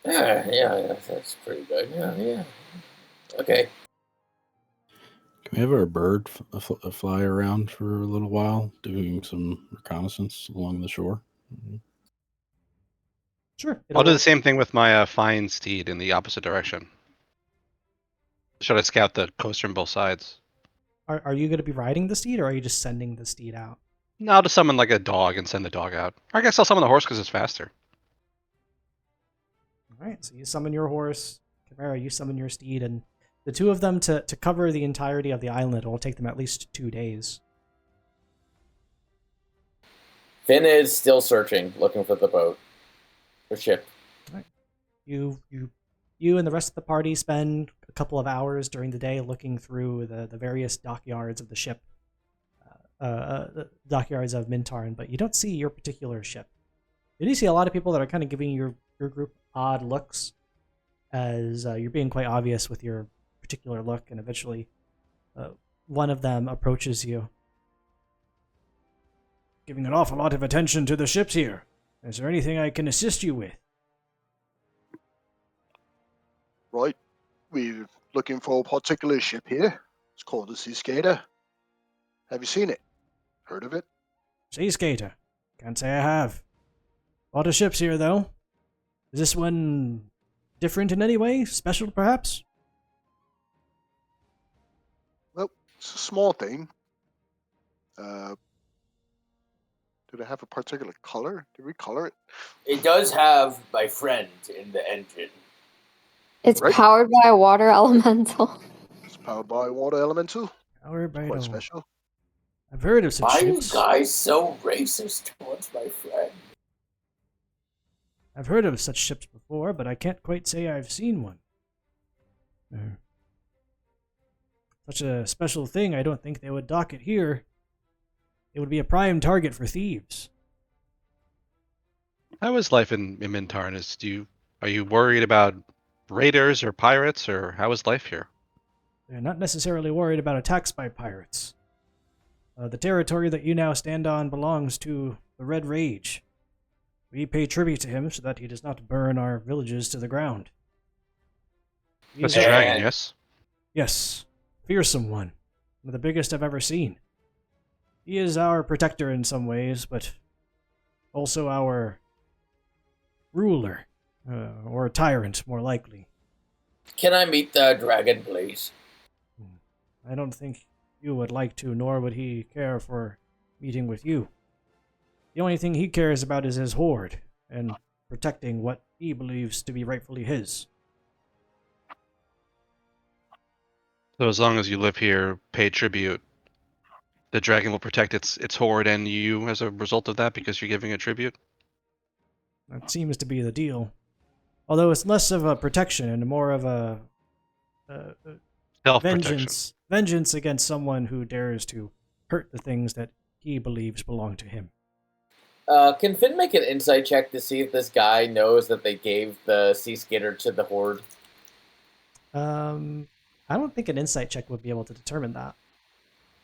Yeah, that's pretty good. Yeah. Okay. Can we have our bird fly around for a little while, doing some reconnaissance along the shore? Sure. I'll do the same thing with my fine steed in the opposite direction. Should I scout the coast from both sides? Are you going to be riding the steed, or are you just sending the steed out? No, I'll just summon like a dog and send the dog out. I guess I'll summon the horse because it's faster. All right, so you summon your horse, Chimera, you summon your steed, and the two of them to cover the entirety of the island, it will take them at least 2 days. Finn is still searching, looking for the boat. The ship. Right. You and the rest of the party spend a couple of hours during the day looking through the various dockyards of the ship, the dockyards of Mintarn, but you don't see your particular ship. You do see a lot of people that are kind of giving your group odd looks, as you're being quite obvious with your particular look, and eventually one of them approaches you. Giving an awful lot of attention to the ships here. Is there anything I can assist you with? Right. We're looking for a particular ship here. It's called the Sea Skater. Have you seen it? Heard of it? Sea Skater. Can't say I have. A lot of ships here, though. Is this one different in any way? Special, perhaps? Well, it's a small thing. Did it have a particular color? Did we color it? It does have my friend in the engine. It's Right. powered by a water elemental. It's powered by water elemental. Powered by Quite no- special. I've heard of such Why are you ships. guys so racist towards my friend? I've heard of such ships before, but I can't quite say I've seen one. Such a special thing, I don't think they would dock it here. It would be a prime target for thieves. How is life in Mintarn? Are you worried about raiders or pirates, or how is life here? They're not necessarily worried about attacks by pirates. The territory that you now stand on belongs to the Red Rage. We pay tribute to him so that he does not burn our villages to the ground. He That's is a a- dragon, yes? Yes, fearsome one of the biggest I've ever seen. He is our protector in some ways, but also our ruler, or tyrant, more likely. Can I meet the dragon, please? I don't think you would like to, nor would he care for meeting with you. The only thing he cares about is his hoard, and protecting what he believes to be rightfully his. So as long as you live here, pay tribute, the dragon will protect its hoard and you as a result of that because you're giving it tribute? That seems to be the deal. Although it's less of a protection and more of a Self-protection. vengeance against someone who dares to hurt the things that he believes belong to him. Can Finn make an insight check to see if this guy knows that they gave the Sea Skater to the Horde? I don't think an insight check would be able to determine that.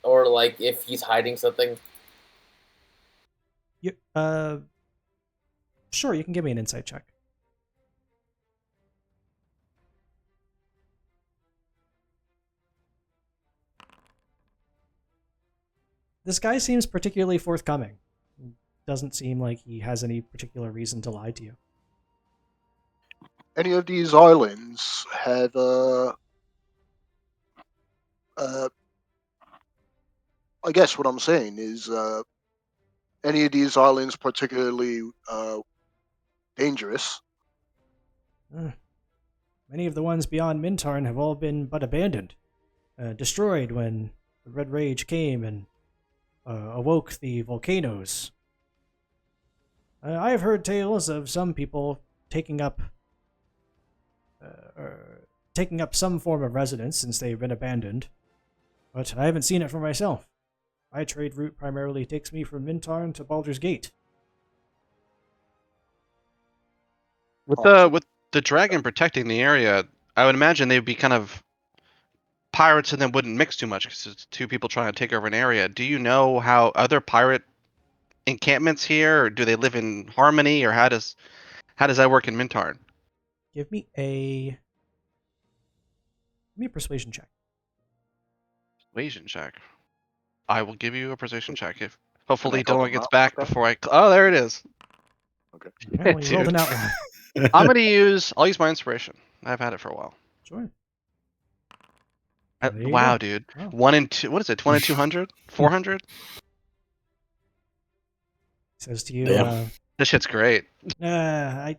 Or, like, if he's hiding something? Sure, you can give me an insight check. This guy seems particularly forthcoming. Doesn't seem like he has any particular reason to lie to you. Any of these islands have I guess what I'm saying is any of these islands particularly dangerous? Many of the ones beyond Mintarn have all been but abandoned, destroyed when the Red Rage came and awoke the volcanoes. I have heard tales of some people taking up some form of residence since they've been abandoned, but I haven't seen it for myself. My trade route primarily takes me from Mintarn to Baldur's Gate. With Awesome. the dragon protecting the area, I would imagine they'd be kind of pirates and then wouldn't mix too much because it's two people trying to take over an area. Do you know how other pirate encampments here, or do they live in harmony, or how does that work in Mintarn? Give me a persuasion check. Persuasion check. I will give you a persuasion check if hopefully help Dylan him gets out back with that? before I. Oh, there it is. Well, you rolled Dude. an out one. I'll use my inspiration. I've had it for a while. Sure. There you Wow, go. dude. Wow. 1 in 2. What is it? 1 in 200? 400? Says to you, Damn. This shit's great. I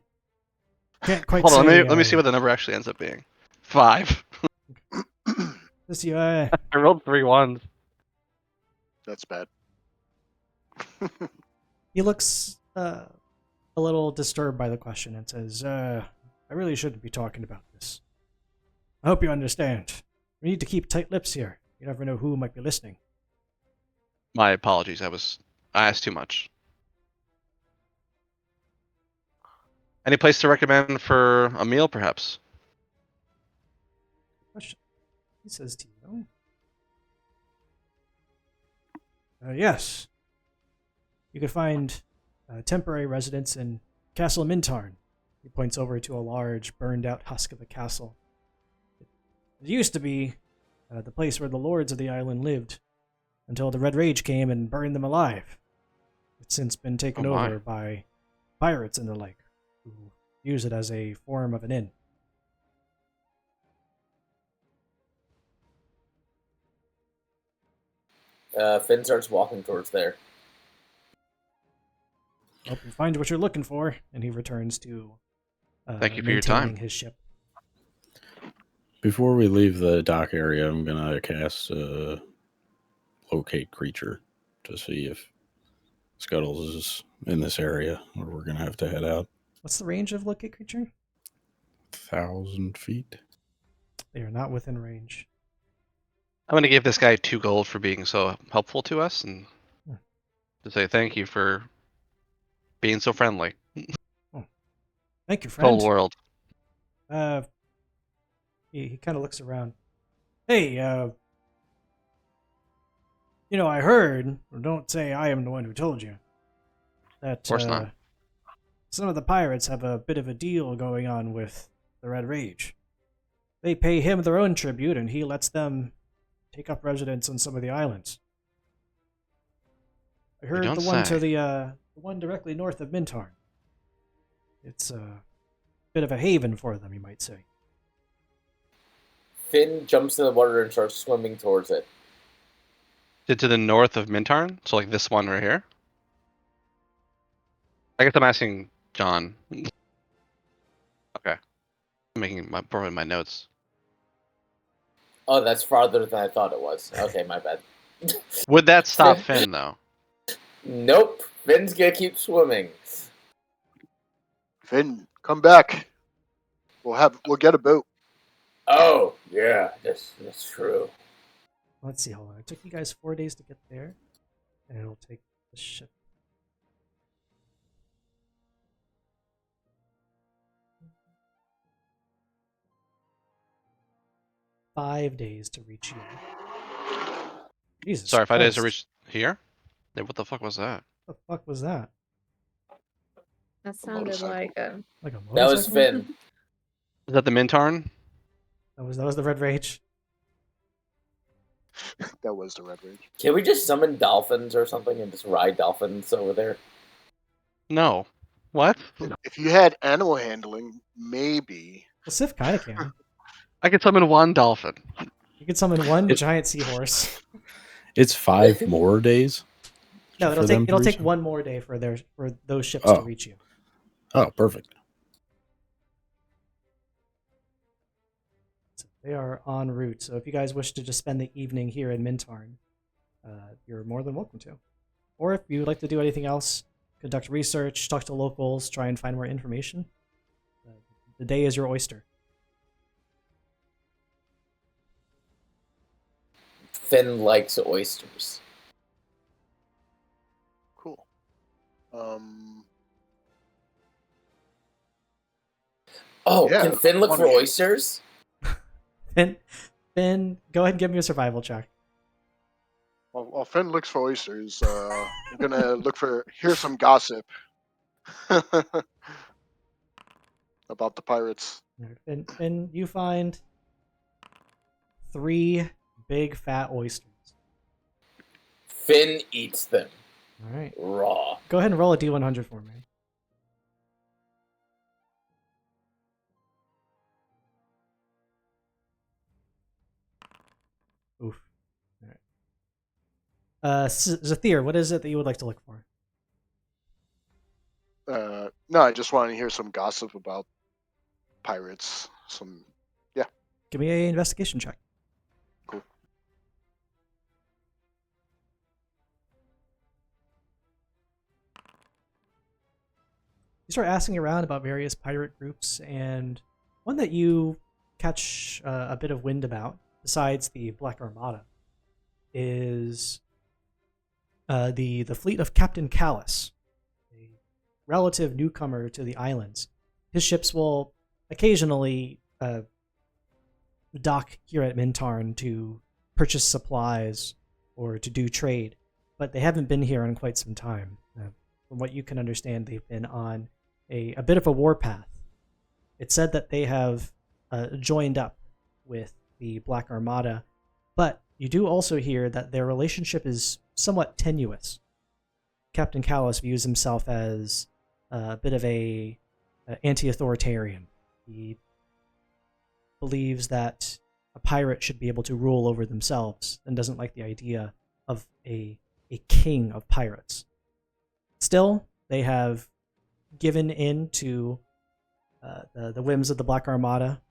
can't quite Hold on. say. Let me see what the number actually ends up being. 5. Says to you, I rolled 3 ones. That's bad. he looks a little disturbed by the question and says, I really shouldn't be talking about this. I hope you understand. We need to keep tight lips here. You never know who might be listening. My apologies. I asked too much. Any place to recommend for a meal, perhaps? Question. He says to you, yes. You could find temporary residence in Castle Mintarn. He points over to a large, burned-out husk of a castle. It used to be the place where the lords of the island lived, until the Red Rage came and burned them alive. It's since been taken Oh my. over by pirates and the like, who use it as a form of an inn. Finn starts walking towards there. Hope you find what you're looking for, and he returns to Thank you for your maintaining time. his ship. Before we leave the dock area, I'm gonna cast locate creature to see if Scuttles is in this area, or we're gonna have to head out. What's the range of locate creature? 1,000 feet. They are not within range. I'm gonna give this guy 2 gold for being so helpful to us, and to say thank you for being so friendly. Thank you, friend. Whole world. He kind of looks around. Hey, I heard, or don't say I am the one who told you, that Of course not. some of the pirates have a bit of a deal going on with the Red Rage. They pay him their own tribute, and he lets them take up residence on some of the islands. I heard don't the one to say. the one directly north of Mintarn. It's a bit of a haven for them, you might say. Finn jumps in the water and starts swimming towards it. To the north of Mintarn? So like this one right here? I guess I'm asking John. Okay. I'm making my notes. Oh, that's farther than I thought it was. Okay, my bad. Would that stop Finn though? Nope. Finn's gonna keep swimming. Finn, come back. We'll get a boat. Oh, yeah, that's true. Let's see, hold on. It took you guys 4 days to get there, and it'll take the ship. $5 days to reach you. Jesus Sorry, 5 days to Christ. reach here? Hey, what the fuck was that? What the fuck was that? That sounded motorcycle. like a Like a That was motorcycle? Finn. Is that the Mintarn? That was the Red Rage. That was the Red Rage. Can we just summon dolphins or something and just ride dolphins over there? No. What? If you had animal handling, maybe. Well, Sif kind of can. I could summon 1 dolphin. You could summon one giant seahorse. It's 5 more days. No, for them to it'll take reach? 1 more day for those ships Oh. to reach you. Oh, perfect. So they are en route. So if you guys wish to just spend the evening here in Mintarn, you're more than welcome to. Or if you would like to do anything else, conduct research, talk to locals, try and find more information, the day is your oyster. Finn likes oysters. Cool. Oh, Yeah, can Finn look for wondering. oysters? Finn, go ahead and give me a survival check. While Finn looks for oysters, I'm gonna hear some gossip about the pirates. Finn, you find 3 big fat oysters. Finn eats them All right. raw. Go ahead and roll a d100 for me. Oof. All right. Zathir, what is it that you would like to look for? No, I just want to hear some gossip about pirates. Give me a investigation check. Cool. You start asking around about various pirate groups, and one that you catch a bit of wind about, besides the Black Armada, is the fleet of Captain Callus, a relative newcomer to the islands. His ships will occasionally dock here at Mintarn to purchase supplies or to do trade, but they haven't been here in quite some time. From what you can understand, they've been on a bit of a warpath. It's said that they have joined up with the Black Armada, but you do also hear that their relationship is somewhat tenuous. Captain Callus views himself as a bit of a anti-authoritarian. He believes that a pirate should be able to rule over themselves and doesn't like the idea of a king of pirates. Still, they have given in to the whims of the Black Armada,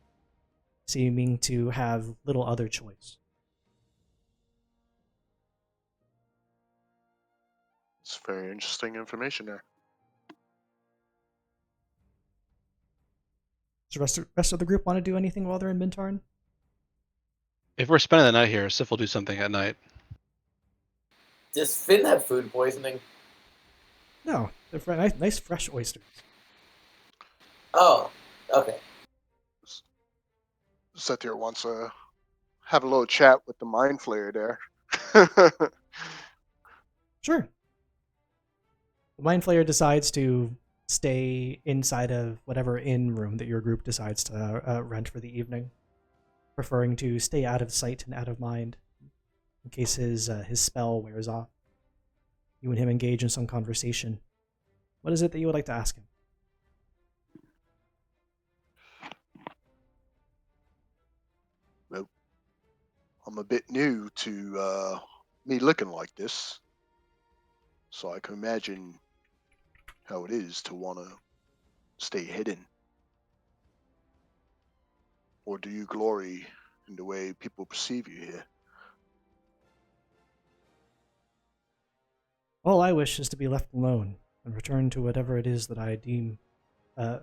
seeming to have little other choice. It's very interesting information there. Does the rest of the group want to do anything while they're in Mintarn? If we're spending the night here, Sif will do something at night. Does Finn have food poisoning? No, they're nice fresh oysters. Oh, okay. Satyr wants to have a little chat with the Mind Flayer there. Sure. The Mind Flayer decides to stay inside of whatever inn room that your group decides to rent for the evening, preferring to stay out of sight and out of mind in case his spell wears off. You and him engage in some conversation. What is it that you would like to ask him? Well, I'm a bit new to me looking like this, so I can imagine how it is to want to stay hidden. Or do you glory in the way people perceive you here? All I wish is to be left alone and return to whatever it is that I deem and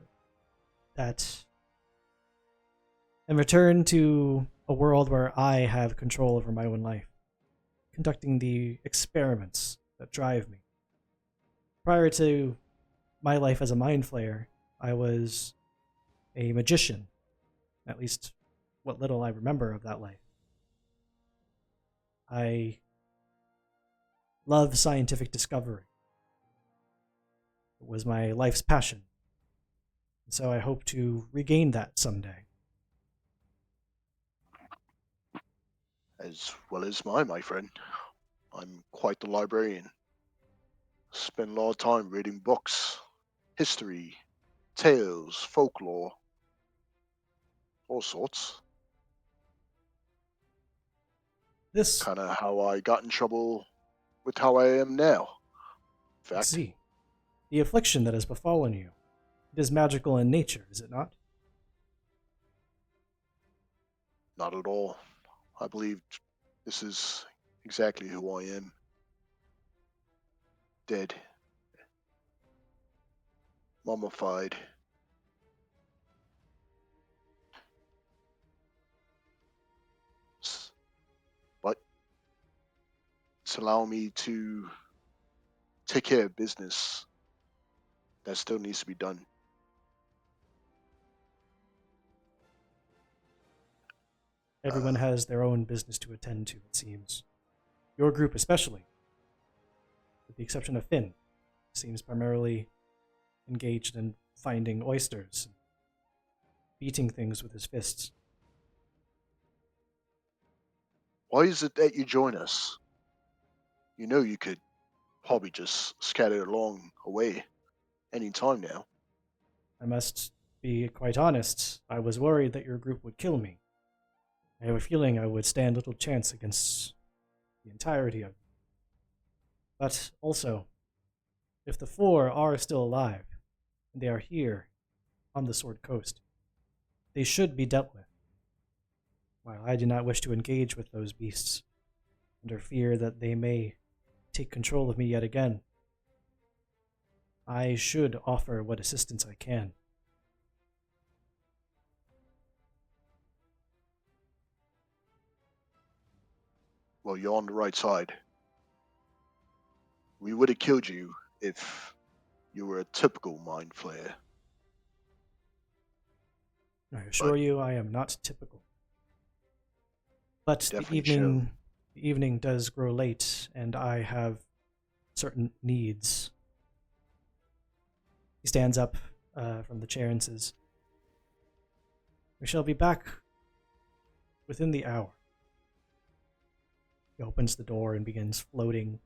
return to a world where I have control over my own life, conducting the experiments that drive me. Prior to my life as a Mind Flayer, I was a magician, at least what little I remember of that life. I love scientific discovery. It was my life's passion. So I hope to regain that someday. As well as mine, my friend. I'm quite the librarian. Spend a lot of time reading books, history, tales, folklore, all sorts. This, Kind of how I got in trouble with how I am now. In I fact, see. The affliction that has befallen you. It is magical in nature, is it not? not at all. I believe this is exactly who I am. Dead. Mummified. But it's allowing me to take care of business that still needs to be done. Everyone has their own business to attend to, it seems. Your group especially, with the exception of Finn, seems primarily engaged in finding oysters, beating things with his fists. Why is it that you join us? You know you could probably just scatter along away any time now. I must be quite honest, I was worried that your group would kill me. I have a feeling I would stand little chance against the entirety of it. But also, if the four are still alive, and they are here on the Sword Coast, they should be dealt with. While I do not wish to engage with those beasts, under fear that they may take control of me yet again, I should offer what assistance I can. Well, you're on the right side. We would have killed you if you were a typical mind flayer. I assure you I am not typical. But Definitely the evening does grow late, and I have certain needs. He stands up from the chair and says, "We shall be back within the hour." He opens the door and begins floating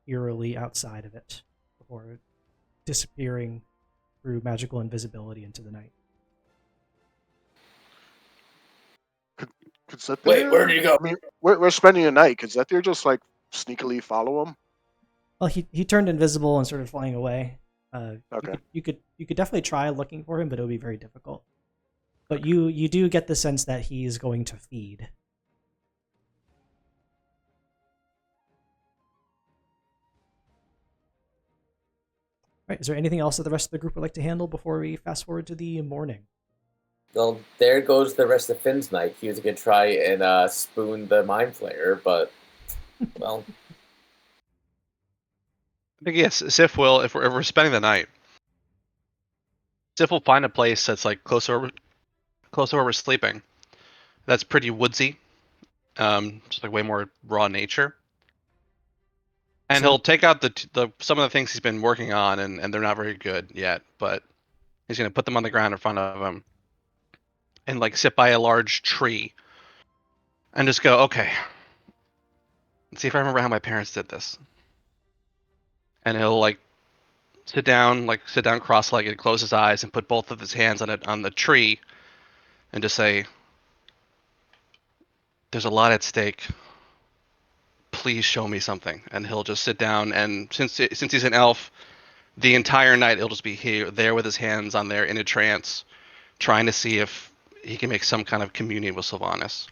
eerily outside of it before disappearing through magical invisibility into the night. Could Zephyr, Wait, where did you go? I mean, we're spending the night. Could Zephyr just like sneakily follow him? Well, he turned invisible and started flying away. Okay. You could definitely try looking for him, but it would be very difficult. But you do get the sense that he is going to feed. Right, is there anything else that the rest of the group would like to handle before we fast forward to the morning? Well, there goes the rest of Finn's night. He was going to try and spoon the Mind Flayer, but, well, I think yes, Sif will, if we're spending the night, Sif will find a place that's like close to where we're sleeping. That's pretty woodsy, just like way more raw nature. And So- he'll take out the some of the things he's been working on, and they're not very good yet, but he's gonna put them on the ground in front of him, and like sit by a large tree, and just go, okay, let's see if I remember how my parents did this. And he'll like sit down cross-legged, close his eyes, and put both of his hands on the tree, and just say, "There's a lot at stake. Please show me something." And he'll just sit down, and since he's an elf, the entire night he'll just be there with his hands on there in a trance, trying to see if he can make some kind of communion with Sylvanas.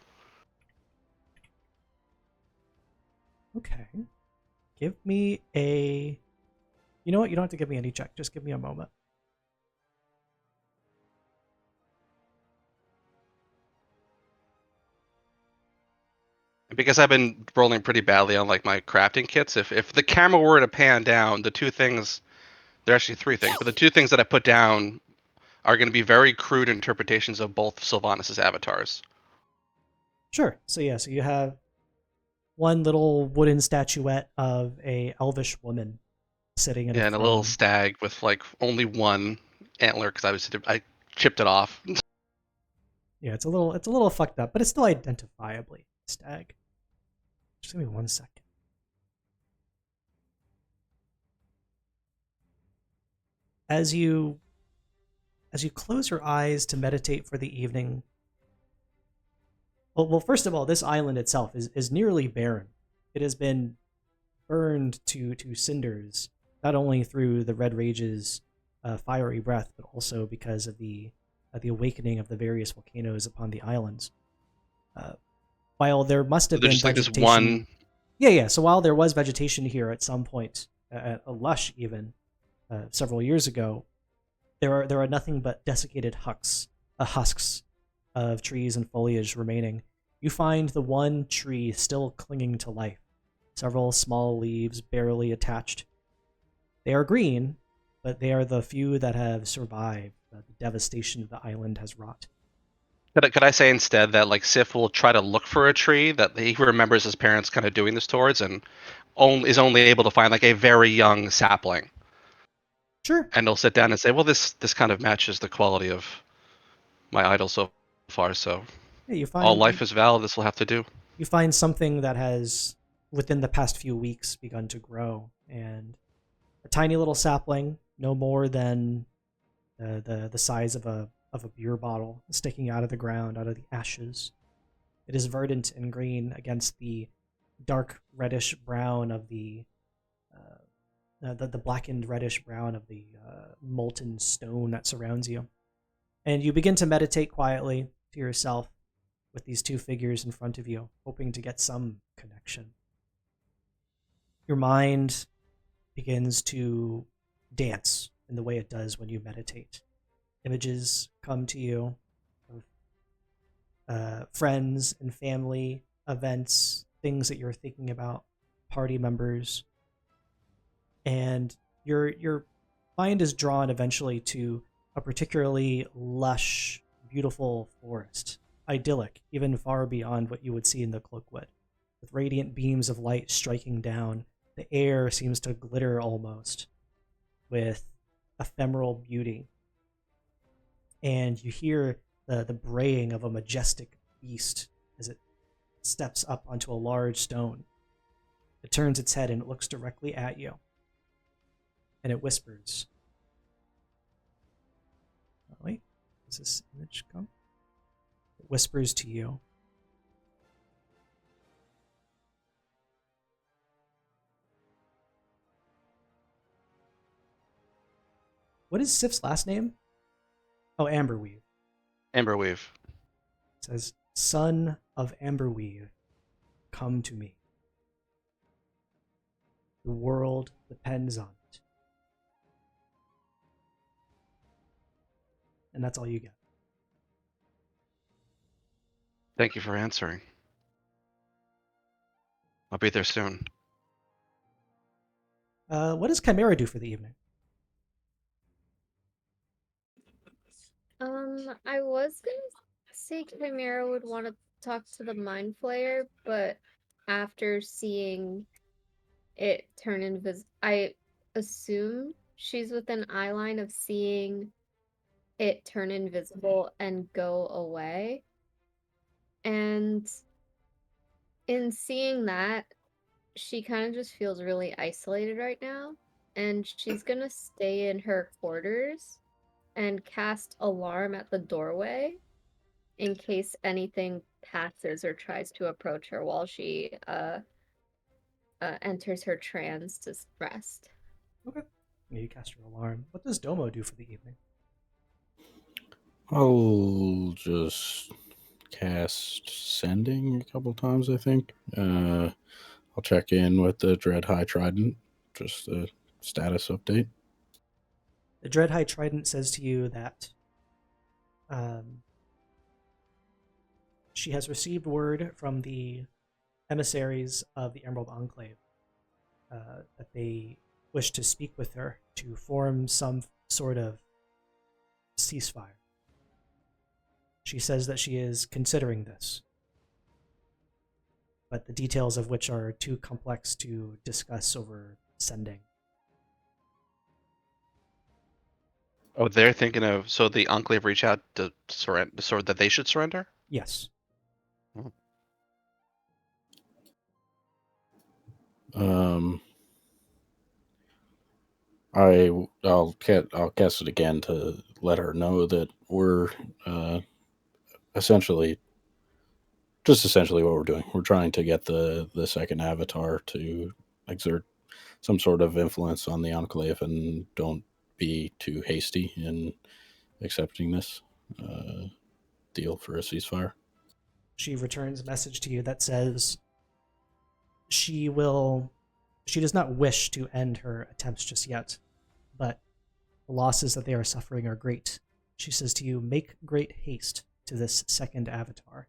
Okay. Give me a... You know what? You don't have to give me any check. Just give me a moment. Because I've been rolling pretty badly on like my crafting kits, if the camera were to pan down, the two things, there are actually three things, but the two things that I put down are going to be very crude interpretations of both Sylvanas' avatars. Sure. So you have one little wooden statuette of a elvish woman sitting in Yeah, and a little throne. stag with like only one antler because I chipped it off. Yeah, it's a little fucked up, but it's still identifiably a stag. Just give me 1 second. As you close your eyes to meditate for the evening, well, first of all, this island itself is nearly barren. It has been burned to cinders, not only through the Red Rage's fiery breath, but also because of the awakening of the various volcanoes upon the islands. While there must have There's been just like this vegetation, one. yeah. So while there was vegetation here at some point, a lush even, several years ago, there are nothing but desiccated husks of trees and foliage remaining. You find the one tree still clinging to life, several small leaves barely attached. They are green, but they are the few that have survived the devastation the island has wrought. Could I say instead that like Sif will try to look for a tree that he remembers his parents kind of doing this towards, and is only able to find like a very young sapling, Sure. and he'll sit down and say, "Well, this kind of matches the quality of my idol so far. So Yeah, all life is valid. This will have to do." you find something that has, within the past few weeks, begun to grow, and a tiny little sapling, no more than the size of a beer bottle, sticking out of the ground, out of the ashes. It is verdant and green against the dark reddish brown of the blackened reddish brown of the molten stone that surrounds you. And you begin to meditate quietly to yourself with these two figures in front of you, hoping to get some connection. Your mind begins to dance in the way it does when you meditate. Images come to you of friends and family, events, things that you're thinking about, party members, and your mind is drawn eventually to a particularly lush, beautiful forest, idyllic, even far beyond what you would see in the Cloakwood. With radiant beams of light striking down, the air seems to glitter almost with ephemeral beauty. And you hear the braying of a majestic beast as it steps up onto a large stone. It turns its head and it looks directly at you. And it whispers. Oh, wait, does this image come? It whispers to you. What is Sif's last name? Oh, Amberweave. Amberweave. It says, "Son of Amberweave, come to me. The world depends on it." And that's all you get. Thank you for answering. I'll be there soon. What does Chimera do for the evening? I was gonna say Chimera would want to talk to the Mind Flayer, but after seeing it turn invisible, I assume she's within eye line of seeing it turn invisible and go away. And in seeing that, she kind of just feels really isolated right now, and she's gonna stay in her quarters and cast alarm at the doorway in case anything passes or tries to approach her while she enters her trance to rest. Okay. Yeah, you cast your alarm. What does Domo do for the evening? I'll just cast sending a couple times, I think. I'll check in with the Dread High Trident, just a status update. The Dread High Trident says to you that she has received word from the emissaries of the Emerald Enclave that they wish to speak with her to form some sort of ceasefire. She says that she is considering this, but the details of which are too complex to discuss over sending. Oh, they're thinking of, so the Enclave reach out to surrender, so that they should surrender? Yes. I'll cast it again to let her know that we're essentially what we're doing. We're trying to get the second avatar to exert some sort of influence on the Enclave, and don't be too hasty in accepting this deal for a ceasefire. She returns a message to you that says she does not wish to end her attempts just yet, but the losses that they are suffering are great. She says to you, make great haste to this second avatar.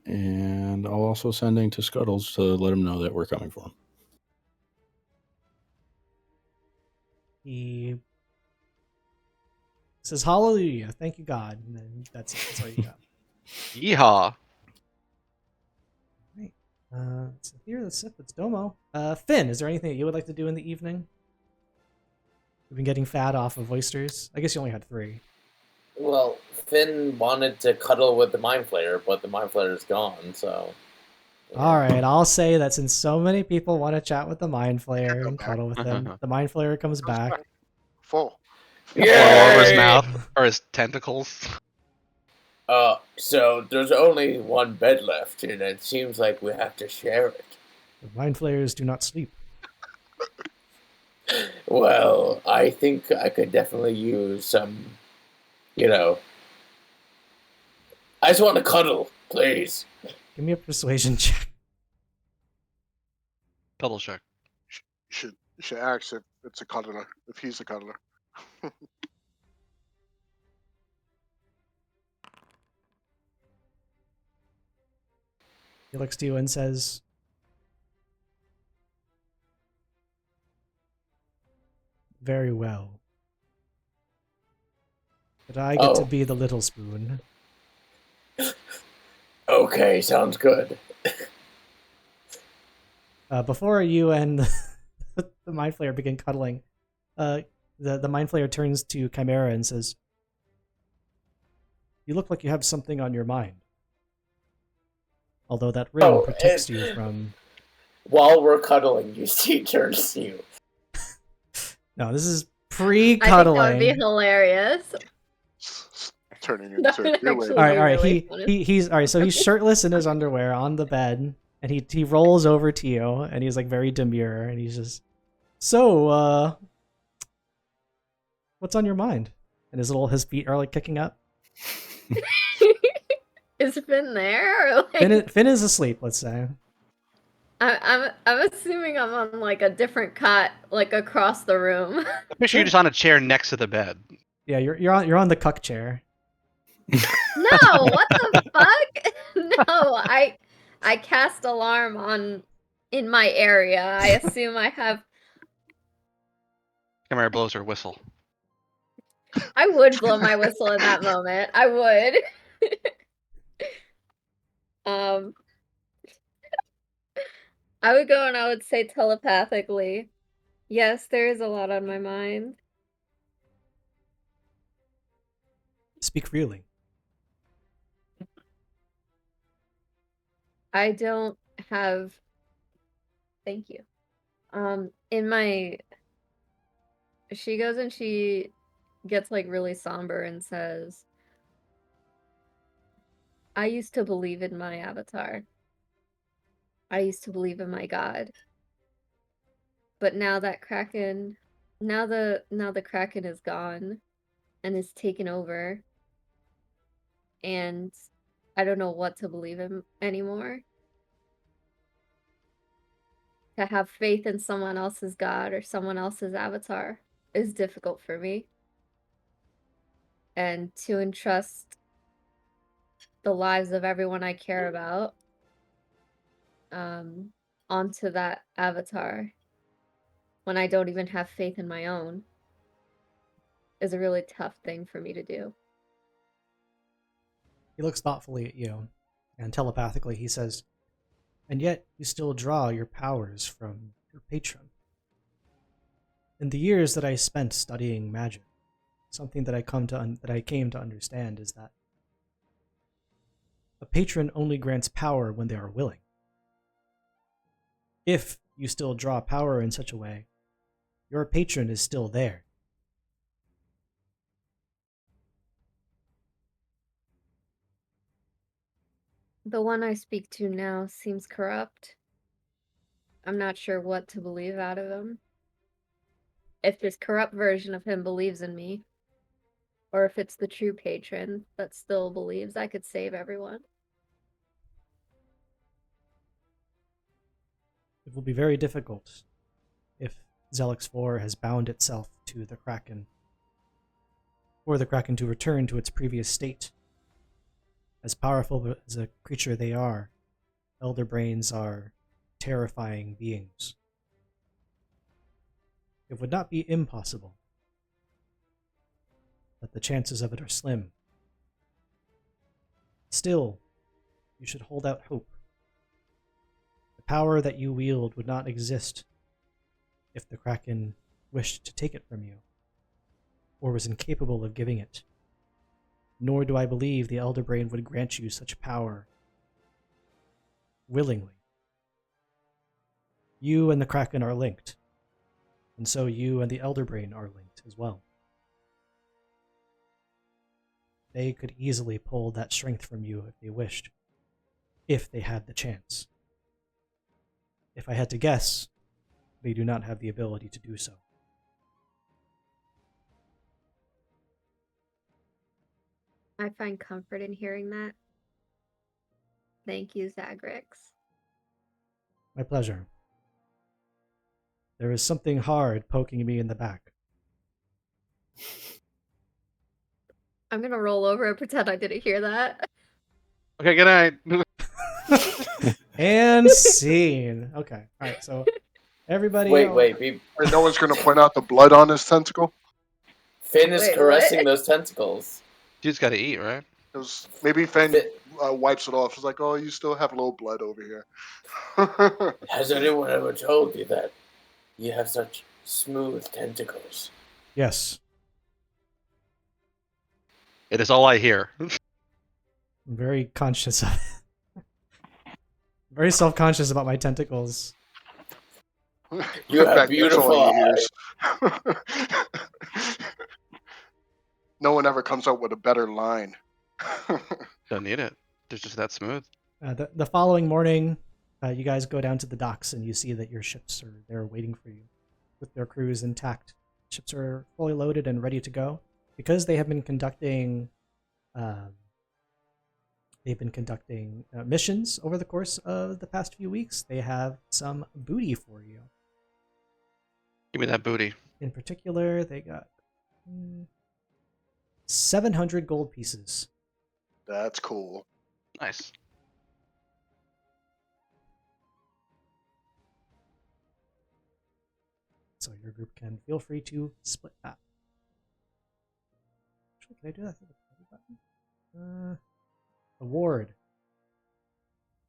And I'll also sending to Scuttles to let him know that we're coming for him. He says hallelujah, thank you God, and then that's it. That's all you got. Yeehaw! Right. So here, that's it. That's Domo. Finn, is there anything that you would like to do in the evening? You've been getting fat off of oysters. I guess you only had 3. Well, Finn wanted to cuddle with the Mind Flayer, but the Mind Flayer is gone, so... All right, I'll say that since so many people want to chat with the Mind Flayer and cuddle with him, the Mind Flayer comes back. 4. Blow over his Yay! mouth or his tentacles. So there's only one bed left, and it seems like we have to share it. The Mind Flayers do not sleep. Well, I think I could definitely use some, I just want to cuddle, please. Give me a persuasion check. Double check. You should ask if it's a cuddler, if he's a cuddler. He looks to you and says, very well. But I get to Oh. be the little spoon. Okay, sounds good. Before you and the Mind Flayer begin cuddling, the Mind Flayer turns to Chimera and says, you look like you have something on your mind. Although that ring protects you from... While we're cuddling, you see turns to you. No, this is I think that pre-cuddling. would be hilarious. Turning That into would your actually- way. All right, all right. really funny. He's all right. So he's shirtless in his underwear on the bed, and he rolls over to you, and he's like very demure, and he's just, so what's on your mind? And his feet are like kicking up. Is Finn there? Or like, Finn is asleep. Let's say. I'm assuming I'm on like a different cot, like across the room. Picture you're just on a chair next to the bed. Yeah, you're on the cuck chair. No, what the fuck? No, I cast alarm in my area. I assume I have. Chimera blows her whistle. I would blow my whistle in that moment. I would. I would go and I would say telepathically, yes, there is a lot on my mind. Speak freely. I don't have. Thank you. In my. She goes and she gets like really somber and says, I used to believe in my avatar. I used to believe in my god. But now that Kraken, now the Kraken is gone and is taken over, and I don't know what to believe in anymore. To have faith in someone else's god or someone else's avatar is difficult for me. And to entrust the lives of everyone I care about onto that avatar when I don't even have faith in my own is a really tough thing for me to do. He looks thoughtfully at you, and telepathically he says, and yet you still draw your powers from your patron. In the years that I spent studying magic, something that I came to understand is that a patron only grants power when they are willing. If you still draw power in such a way, your patron is still there. The one I speak to now seems corrupt. I'm not sure what to believe out of him. If this corrupt version of him believes in me, or if it's the true patron that still believes I could save everyone. It will be very difficult if Zelix 4 has bound itself to the Kraken, for the Kraken to return to its previous state. As powerful as a creature they are, Elder Brains are terrifying beings. It would not be impossible. but the chances of it are slim. Still, you should hold out hope. The power that you wield would not exist if the Kraken wished to take it from you, or was incapable of giving it. Nor do I believe the Elder Brain would grant you such power willingly. You and the Kraken are linked, and so you and the Elder Brain are linked as well. They could easily pull that strength from you if they wished, if they had the chance. If I had to guess, they do not have the ability to do so. I find comfort in hearing that. Thank you, Zagrix. My pleasure. There is something hard poking me in the back. I'm gonna roll over and pretend I didn't hear that. Okay, good night. And scene. Okay, alright, so everybody... Wait. And no one's gonna point out the blood on his tentacle. Finn is Wait, caressing what? those tentacles. You just gotta eat, right? It was maybe Finn wipes it off. It's like, oh, you still have a little blood over here. Has anyone ever told you that you have such smooth tentacles? Yes, It is all I hear. I'm very conscious of it. Very self-conscious about my tentacles. You have That's beautiful all he eyes. hears. No one ever comes up with a better line. Don't need it. They're just that smooth. The following morning, you guys go down to the docks and you see that your ships are there waiting for you with their crews intact. Ships are fully loaded and ready to go. Because they have been conducting missions over the course of the past few weeks, they have some booty for you. Give me that booty. In particular, they got 700 gold pieces. That's cool. Nice. So your group can feel free to split that. Actually, can I do that through the button? Award.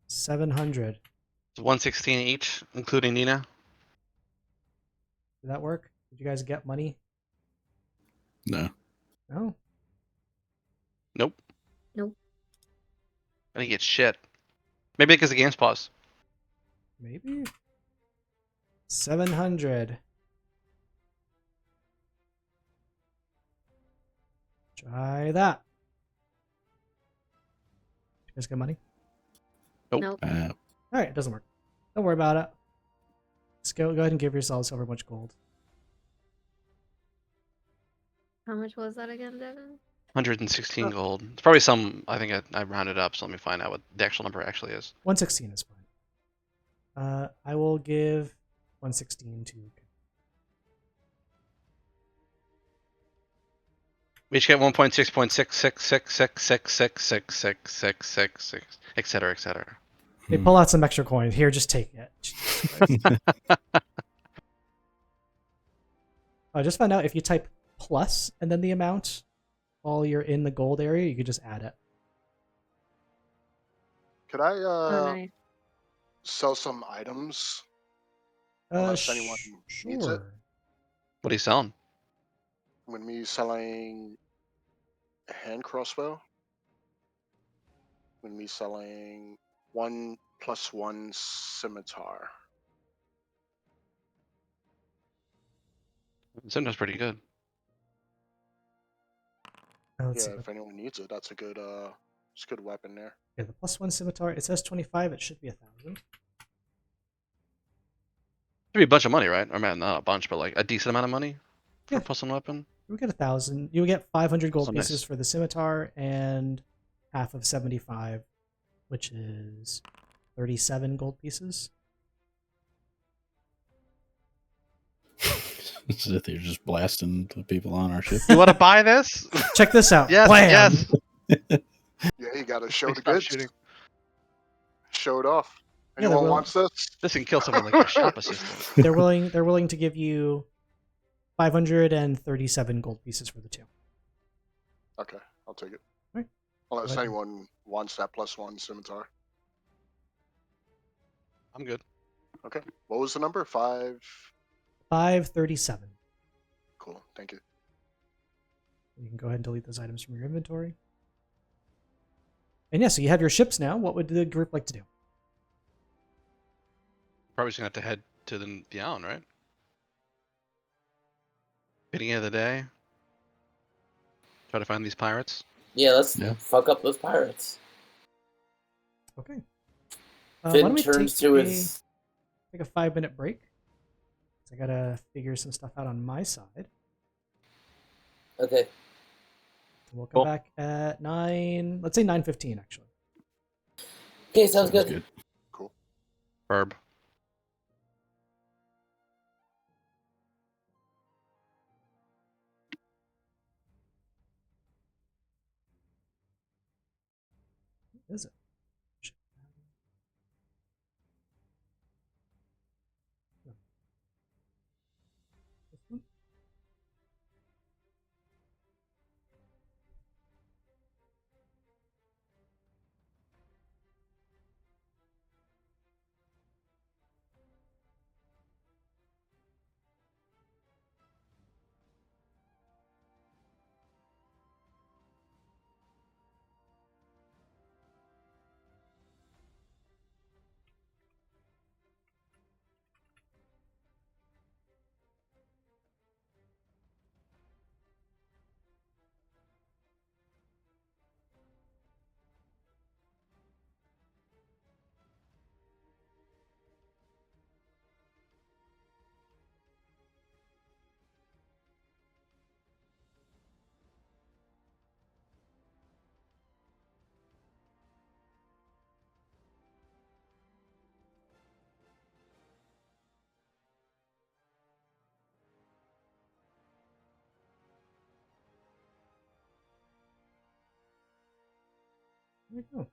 700. It's 116 each, including Nina. Did that work? Did you guys get money? No. No? Nope. Nope. I didn't get shit. Maybe because the game's paused. Maybe? 700. Try that. You guys get money? Nope. Alright, it doesn't work. Don't worry about it. Just go ahead and give yourselves however much gold. How much was that again, Devin? 116 Oh. gold. It's probably some, I think I rounded up, so let me find out what the actual number actually is. 116 is fine. I will give 116 to... We each get 1.6.66666666666, etc., etc. They pull out some extra coins. Here, just take it. Jesus Christ. I just found out if you type plus and then the amount while you're in the gold area, you could just add it. Could I Oh, nice. sell some items? Unless anyone needs it. Sure. What are you selling? When me selling a hand crossbow. When me selling 1+1 scimitar. Sometimes pretty good. Let's Yeah, see. if anyone needs it, that's a good it's a good weapon there. Yeah, the +1 scimitar, it says 25, it should be 1,000. Should be a bunch of money, right? Or man, not a bunch, but like a decent amount of money for Yeah. a +1 weapon. You would get 1,000. You would get 500 gold So nice. pieces for the scimitar and half of 75, which is 37 gold pieces. So they're just blasting the people on our ship. You want to buy this? Check this out. Yes, Blam! yes. Yeah, you gotta show the Stop goods. shooting. Show it off. Yeah, they Anyone will. wants this? This can kill someone like a shop assistant. They're willing to give you 537 gold pieces for the two. Okay, I'll take it. Right. Unless ahead. anyone wants that +1 scimitar. I'm good. Okay. What was the number? 5. 537. Cool. Thank you. You can go ahead and delete those items from your inventory. And yeah, so you have your ships now. What would the group like to do? Probably just gonna have to head to the island, right? Beginning of the day. Try to find these pirates. Yeah, let's Yeah. fuck up those pirates. Okay. Why Finn don't we turns take to a his. 5-minute break? I gotta figure some stuff out on my side. Okay. And we'll come Cool. back at 9. Let's say 9:15 actually. Okay, sounds Sounds good. good. Cool. Verb. What is it? No. This one? There we go.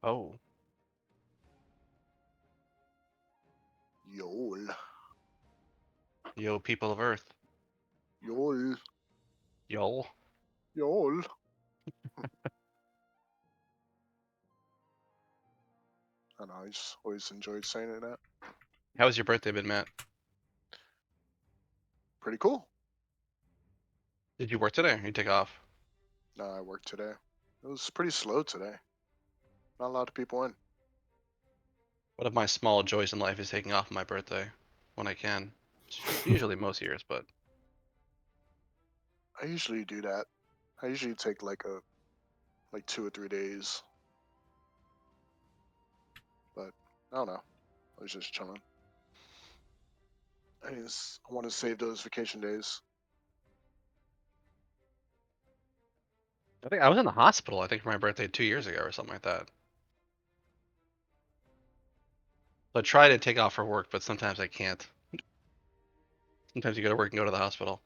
Oh. Yol. Yo, people of Earth. Yol. Yo. Yol. I don't know, I just always enjoyed saying it that. How was your birthday been, Matt? Pretty cool. Did you work today or you take off? No, I worked today. It was pretty slow today. Not a lot of people in. One of my small joys in life is taking off on my birthday when I can. It's usually most years, but I usually do that. I usually take like 2 or 3 days. But I don't know. I was just chilling. I want to save those vacation days. I think I was in the hospital, I think, for my birthday 2 years ago or something like that. So I try to take off for work, but sometimes I can't. Sometimes you go to work and go to the hospital.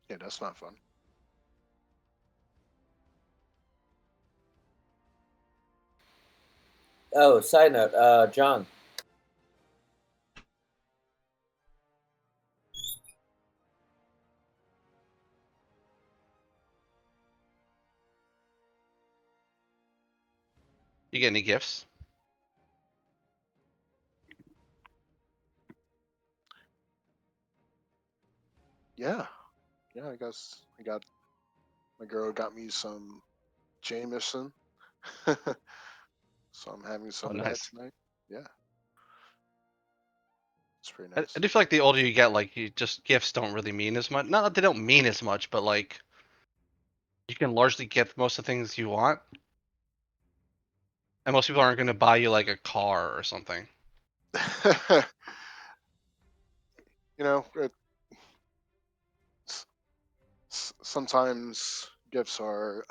Yeah, that's not fun. Oh, side note, John. You get any gifts? Yeah. Yeah, I guess my girl got me some Jameson. So I'm having some of that Nice. tonight. Yeah. It's pretty I nice. do feel like the older you get, like, gifts don't really mean as much. Not that they don't mean as much, but like, you can largely get most of the things you want. And most people aren't going to buy you like a car or something. You know, sometimes gifts are,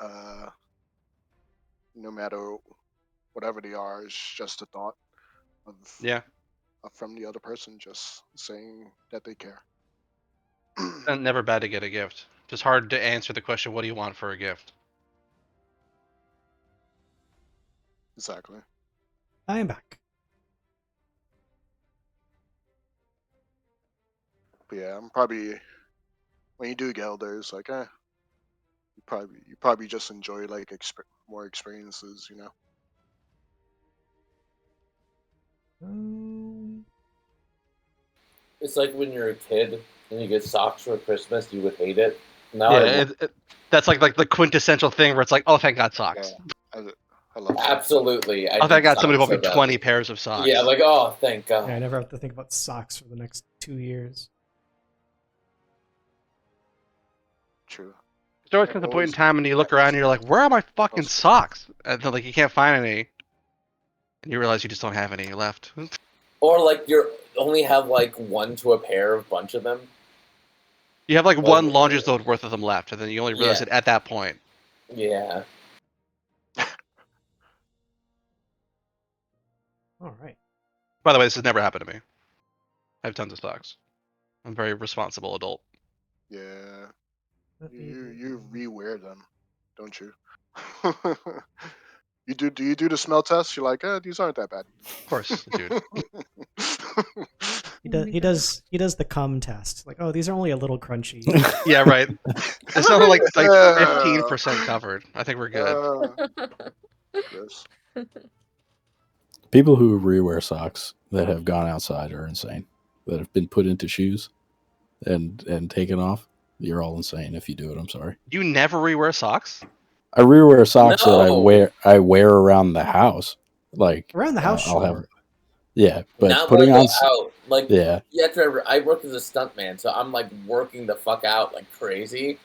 no matter whatever they are, it's just a thought of Yeah. from the other person, just saying that they care. And never bad to get a gift. Just hard to answer the question, what do you want for a gift? Exactly. I am back. But yeah, I'm probably, when you do get older, it's like, you probably just enjoy like more experiences, you know. It's like when you're a kid and you get socks for Christmas, you would hate it. Now Yeah, that's like the quintessential thing where it's like, oh, thank God, socks. Yeah, I love socks. absolutely. Oh, thank need God, somebody socks bought me so 20 badly. pairs of socks. Yeah, like, oh, thank God. Yeah, I never have to think about socks for the next 2 years. True. There always comes a point in time when you look around and you're like, where are my fucking socks? And then, like, you can't find any. And you realize you just don't have any left. Or like you only have like one to a pair of bunch of them. You have like Like, one laundry load worth of them left, and then you only realize Yeah. it at that point. Yeah. All right. By the way, this has never happened to me. I have tons of socks. I'm a very responsible adult. Yeah. Let me You rewear them, don't you? Do you do the smell test? You're like, these aren't that bad. Of course, dude. He does the cum test. Like, oh, these are only a little crunchy. Yeah, right. It's only like 15% covered. I think we're good. Yes. People who rewear socks that have gone outside are insane. That have been put into shoes and taken off. You're all insane if you do it. I'm sorry. You never rewear socks? I rewear socks that No. I wear around the house. Like Around the house, I'll sure. have, yeah, but Not putting when I on, go out. Like, yeah, you have to remember, I work as a stuntman, so I'm like working the fuck out like crazy.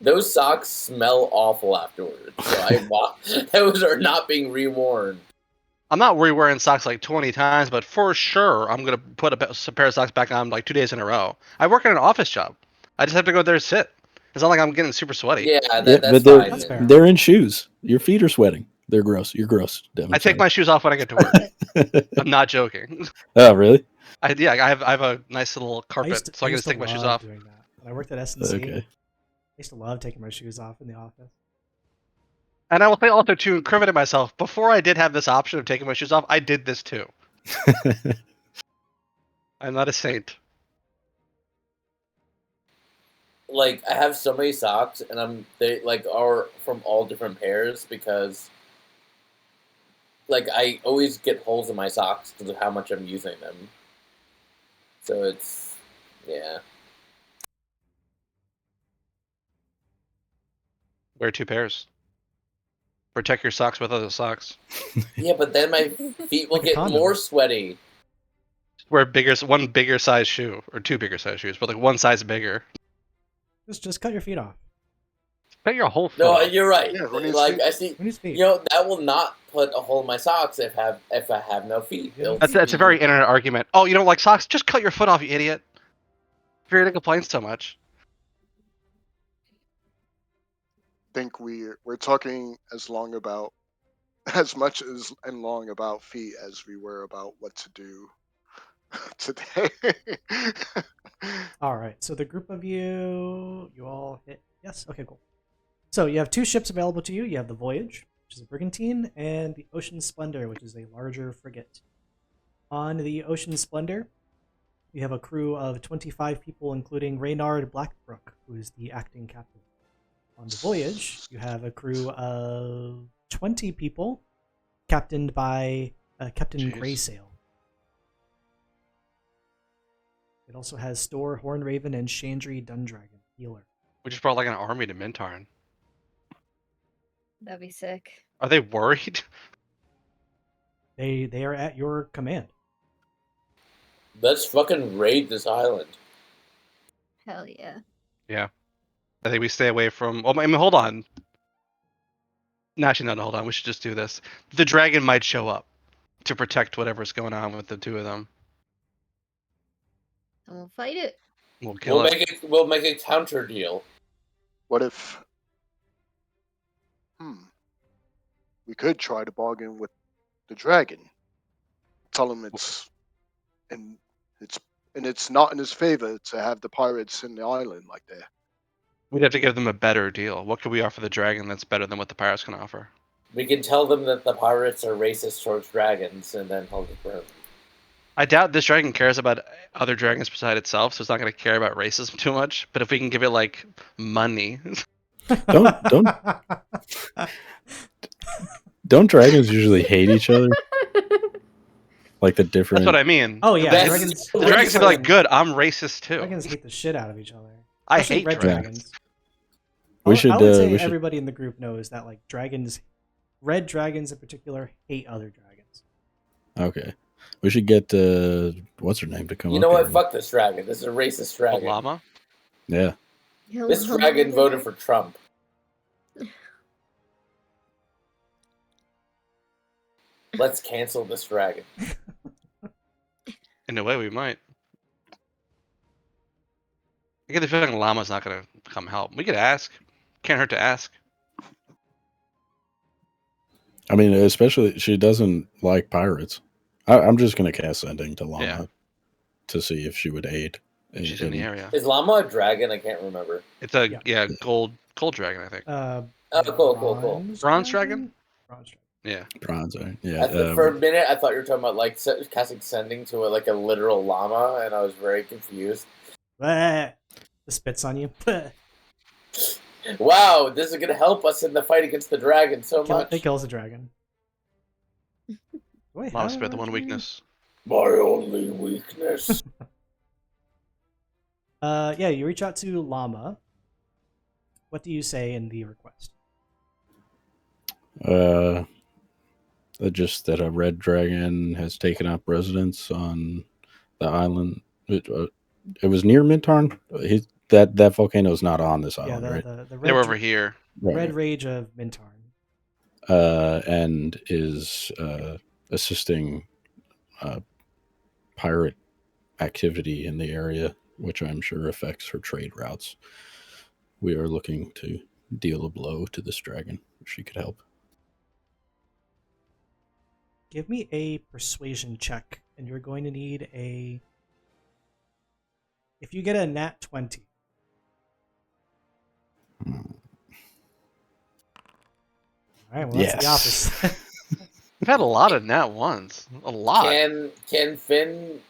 Those socks smell awful afterwards. So those are not being reworn. I'm not rewearing socks like 20 times, but for sure, I'm going to put a pair of socks back on like 2 days in a row. I work in an office job. I just have to go there and sit. It's not like I'm getting super sweaty. Yeah, but that's they're That's fair. fine. they're in shoes. Your feet are sweating. They're gross. You're gross, Devin. I take my shoes off when I get to work. I'm not joking. Oh, really? I have a nice little carpet, so I can just take my shoes off. doing that. When I worked at SNC, Okay. used to love taking my shoes off in the office. And I will say also to incriminate myself, before I did have this option of taking my shoes off, I did this too. I'm not a saint. Like, I have so many socks, and they like are from all different pairs because, like, I always get holes in my socks because of how much I'm using them. So it's, yeah. Wear 2 pairs. Protect your socks with other socks. Yeah, but then my feet will Like a get condom. more sweaty. Wear one bigger size shoe, or 2 bigger size shoes, but like one size bigger. Just cut your feet off. Put your whole foot. No, off. you're right. Yeah, who needs Like, feet? I see. Who needs feet? You know, that will not put a hole in my socks if I have no feet. Yeah. That's a very internet argument. Oh, you don't like socks? Just cut your foot off, you idiot. If you're gonna complain so much. Think we're talking as much and long about feet as we were about what to do today. All right. So the group of you all hit yes. Okay, cool. So you have 2 ships available to you. You have the Voyage, which is a brigantine, and the Ocean Splendor, which is a larger frigate. On the Ocean Splendor, you have a crew of 25 people, including Reynard Blackbrook, who is the acting captain. On the Voyage, you have a crew of 20 people, captained by Captain Jeez. Greysail. It also has Store, Hornraven, and Chandri Dundragon, healer. We just brought like an army to Mintarn. That'd be sick. Are they worried? They are at your command. Let's fucking raid this island. Hell yeah. Yeah. I think we stay away from. Well, I mean, hold on. No, actually, no, hold on. We should just do this. The dragon might show up to protect whatever's going on with the 2 of them. And we'll fight it. We'll kill it. We'll make a counter deal. What if? We could try to bargain with the dragon. Tell him it's not in his favor to have the pirates in the island like that. We'd have to give them a better deal. What could we offer the dragon that's better than what the pirates can offer? We can tell them that the pirates are racist towards dragons, and then hold it for them. I doubt this dragon cares about other dragons beside itself, so it's not going to care about racism too much. But if we can give it like money, Don't dragons usually hate each other? Like the different. that's what I mean. Oh yeah, That's- dragons. The dragons can be like, good, I'm racist too. Dragons hate the shit out of each other. I Especially hate red dragons. We I should. would say We should. everybody in the group knows that like red dragons in particular, hate other dragons. Okay. We should get what's her name to come You up. know what? here. Fuck this dragon. This is a racist A dragon. llama? Yeah. This dragon voted for Trump. Let's cancel this dragon. In a way, we might. I get the feeling llama's not going to come help. We could ask. Can't hurt to ask. I mean, especially she doesn't like pirates. I'm just gonna cast sending to Llama Yeah. to see if she would aid. She's in the area. Is llama a dragon? I can't remember. It's a Yeah. gold dragon, I think. Oh, cool. Bronze dragon? Bronze dragon. Yeah. Bronze. Yeah. For a minute, I thought you were talking about like casting sending to a literal llama, and I was very confused. Bleh. The spits on you. Bleh. Wow, this is gonna help us in the fight against the dragon so much. It kills the dragon. Wait, Llama how spit the one do- weakness. My only weakness. Yeah, you reach out to Llama. What do you say in the request? Just that a red dragon has taken up residence on the island. It was near Mintarn. That volcano is not on this Yeah, island, right? the They were over here. Right. Red Rage of Mintarn. And is assisting pirate activity in the area, which I'm sure affects her trade routes. We are looking to deal a blow to this dragon. If she could help. Give me a persuasion check, and you're going to need a. If you get a nat 20, All right, well, that's the Yes. opposite. We've had a lot of nat ones. A lot. Can Finn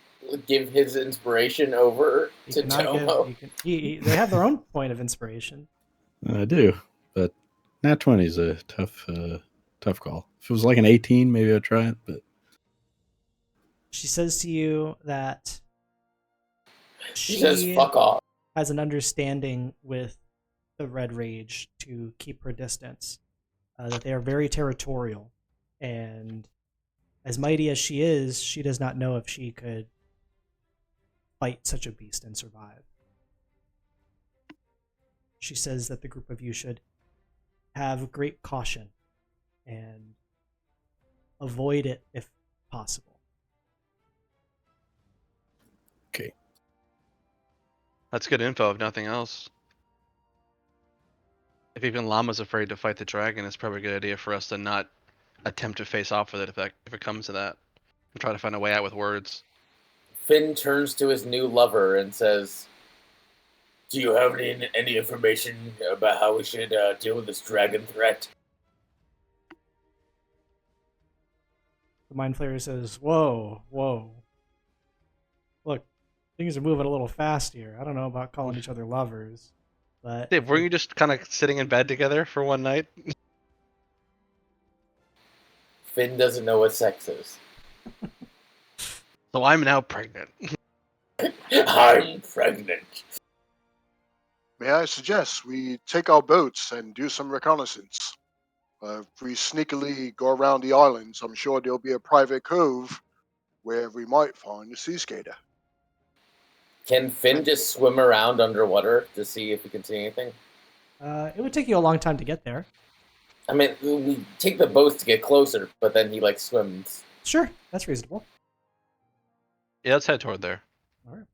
give his inspiration over You to cannot give. Tomo? You can. They have their own point of inspiration. I do, but nat 20 is a tough call. If it was like an 18, maybe I'd try it. But She says to you that She says, "Fuck off." has an understanding with the Red Rage to keep her distance. That they are very territorial, and as mighty as she is, she does not know if she could fight such a beast and survive. She says that the group of you should have great caution and avoid it if possible. okay, That's good info, if nothing else. If even Llama's afraid to fight the dragon, it's probably a good idea for us to not attempt to face off with it if it comes to that. And try to find a way out with words. Finn turns to his new lover and says, "Do you have any information about how we should deal with this dragon threat?" The Mind Flayer says, "Whoa, whoa. Look, things are moving a little fast here. I don't know about calling each other lovers, but Dave, weren't you just kind of sitting in bed together for one night? Finn doesn't know what sex is. So I'm now pregnant. I'm pregnant. May I suggest we take our boats and do some reconnaissance? If we sneakily go around the islands, I'm sure there'll be a private cove where we might find a sea skater. Can Finn just swim around underwater to see if he can see anything? it would take you a long time to get there. I mean, we take the boats to get closer, but then he swims. Sure, that's reasonable. Yeah, let's head toward there. All right.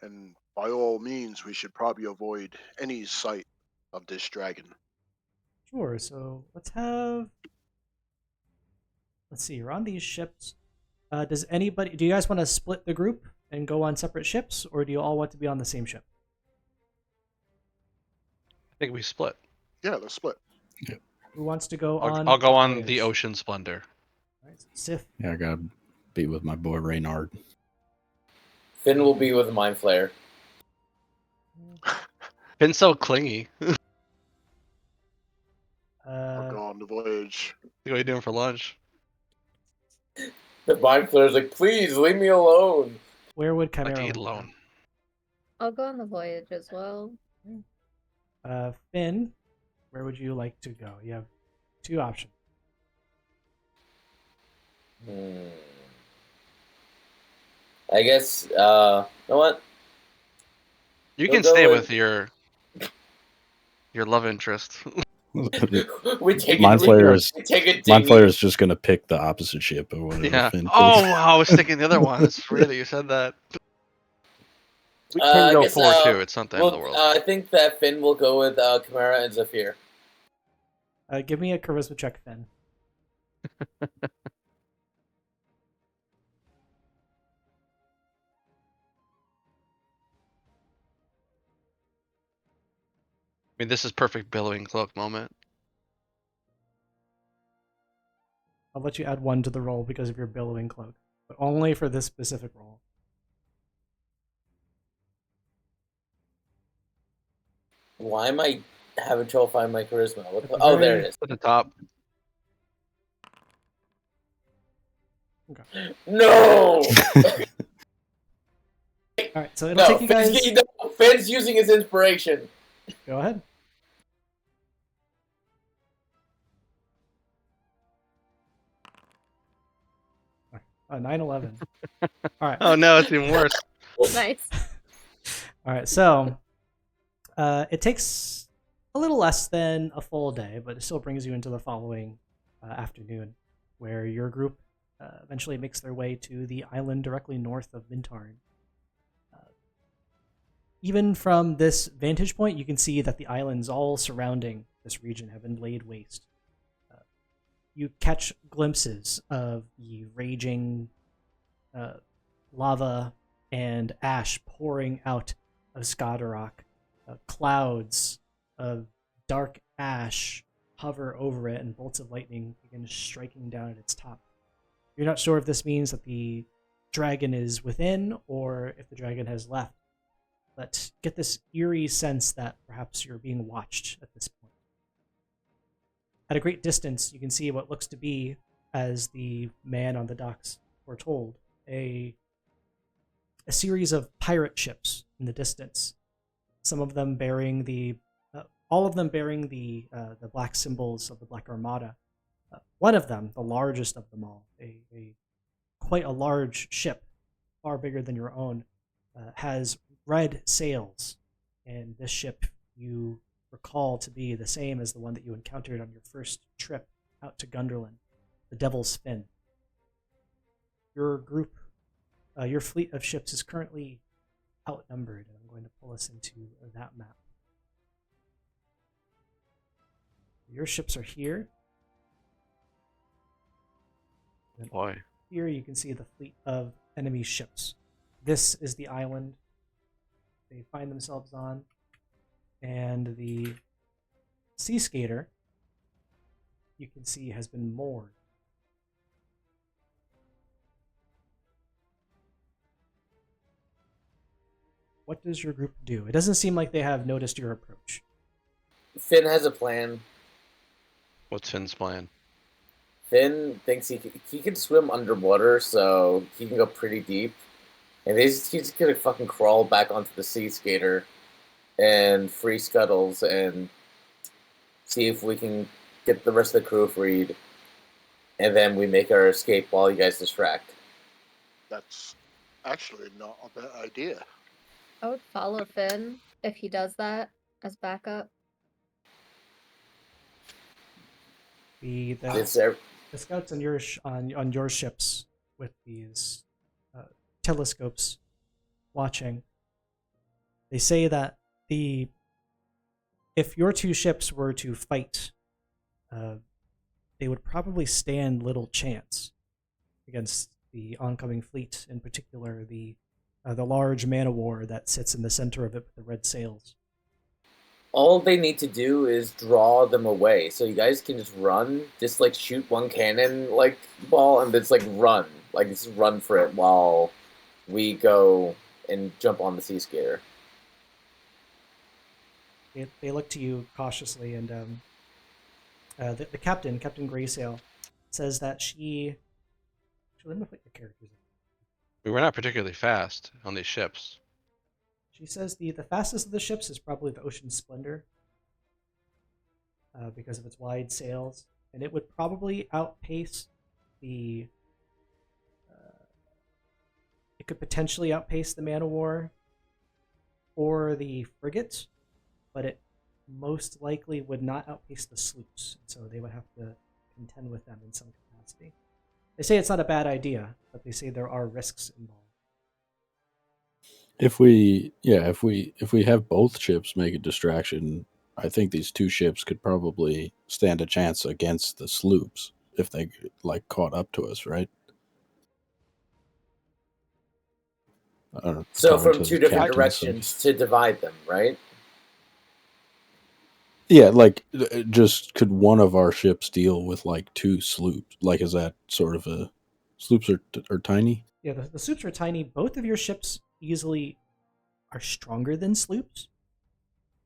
And by all means, we should probably avoid any sight of this dragon. Sure, so let's see, you're on these ships. Do you guys want to split the group and go on separate ships, or do you all want to be on the same ship? I think we split. Yeah, let's split. Who wants to go on? I'll go on voyage? the Ocean Splendor. All right, so Sif. yeah, I gotta be with my boy Reynard. Finn will be with the Mind Flayer. Been so clingy. I'll go on the voyage. What are you doing for lunch? The Mind Flayer's like, "Please leave me alone." Where would I like Chimera to eat want to go? alone. I'll go on the voyage as well. Finn, where would you like to go? You have two options. I guess, you know what? You We'll can go stay with- with your love interest. We take Mind it. Flayer We take it. Mind Flayer is just gonna pick the opposite ship or whatever. Yeah. Finn Oh, picks. wow, I was thinking the other one. It's really you said that. We I can go guess, 4-2. It's not the end of the world. I think that Finn will go with Chimera and Zephyr. Give me a charisma check, Finn. I mean, this is perfect billowing cloak moment. I'll let you add 1 to the roll because of your billowing cloak, but only for this specific roll. Why am I having trouble finding my charisma? What the- At the oh, there very- it is. At the top. Okay. No! All right, so it'll No, take you guys. Finn's using his inspiration. Go ahead. Oh, 9/11. All right. Oh no, it's even worse. Nice. All right, so it takes a little less than a full day, but it still brings you into the following afternoon, where your group eventually makes their way to the island directly north of Mintarn. Even from this vantage point, you can see that the islands all surrounding this region have been laid waste. You catch glimpses of the raging lava and ash pouring out of Skadarok, clouds of dark ash hover over it, and bolts of lightning begin striking down at its top. You're not sure if this means that the dragon is within or if the dragon has left, but get this eerie sense that perhaps you're being watched at this point. At a great distance, you can see what looks to be, as the man on the docks foretold, a series of pirate ships in the distance. Some of them bearing all of them bearing the black symbols of the Black Armada. One of them, the largest of them all, quite a large ship, far bigger than your own, has red sails, and this ship you recall to be the same as the one that you encountered on your first trip out to Gunderland, the Devil's Fin. Your group, your fleet of ships is currently outnumbered, and I'm going to pull us into that map. Your ships are here. Boy. Here you can see the fleet of enemy ships. This is the island they find themselves on, and the Sea Skater, you can see, has been moored. What does your group do? It doesn't seem like they have noticed your approach. Finn has a plan. What's Finn's plan? Finn thinks he can swim underwater, so he can go pretty deep. And he's just gonna fucking crawl back onto the Sea Skater and free Scuttles and see if we can get the rest of the crew freed. And then we make our escape while you guys distract. That's actually not a bad idea. I would follow Finn if he does that as backup. The scouts on your on your ships with these telescopes watching, they say that if your two ships were to fight, they would probably stand little chance against the oncoming fleet, in particular the large man-o-war that sits in the center of it with the red sails. All they need to do is draw them away, so you guys can just run, just like shoot one cannon like ball, and just like run, like just run for it while we go and jump on the Sea Skater. They look to you cautiously, and the captain, Captain Graysail, says that she. Actually, let me put your characters in. We were not particularly fast on these ships. She says the fastest of the ships is probably the Ocean Splendor, because of its wide sails, and it would probably outpace the. It could potentially outpace the Man-o-War or the frigate, but it most likely would not outpace the sloops, so they would have to contend with them in some capacity. They say it's not a bad idea, but they say there are risks involved. If we have both ships make a distraction, I think these two ships could probably stand a chance against the sloops if they caught up to us, right? So Talking from to two the different captains, directions to divide them, right? Yeah, just could one of our ships deal with two sloops? Is that sort of a sloops are tiny? Yeah, the sloops are tiny. Both of your ships easily are stronger than sloops,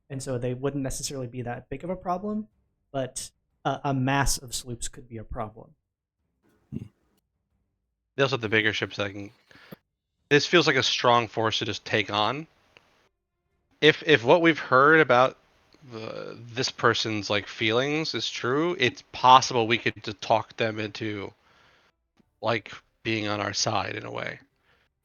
and so they wouldn't necessarily be that big of a problem, but a mass of sloops could be a problem. They also have the bigger ships that can. This feels like a strong force to just take on. If what we've heard about this person's feelings is true, it's possible we could just talk them into being on our side in a way.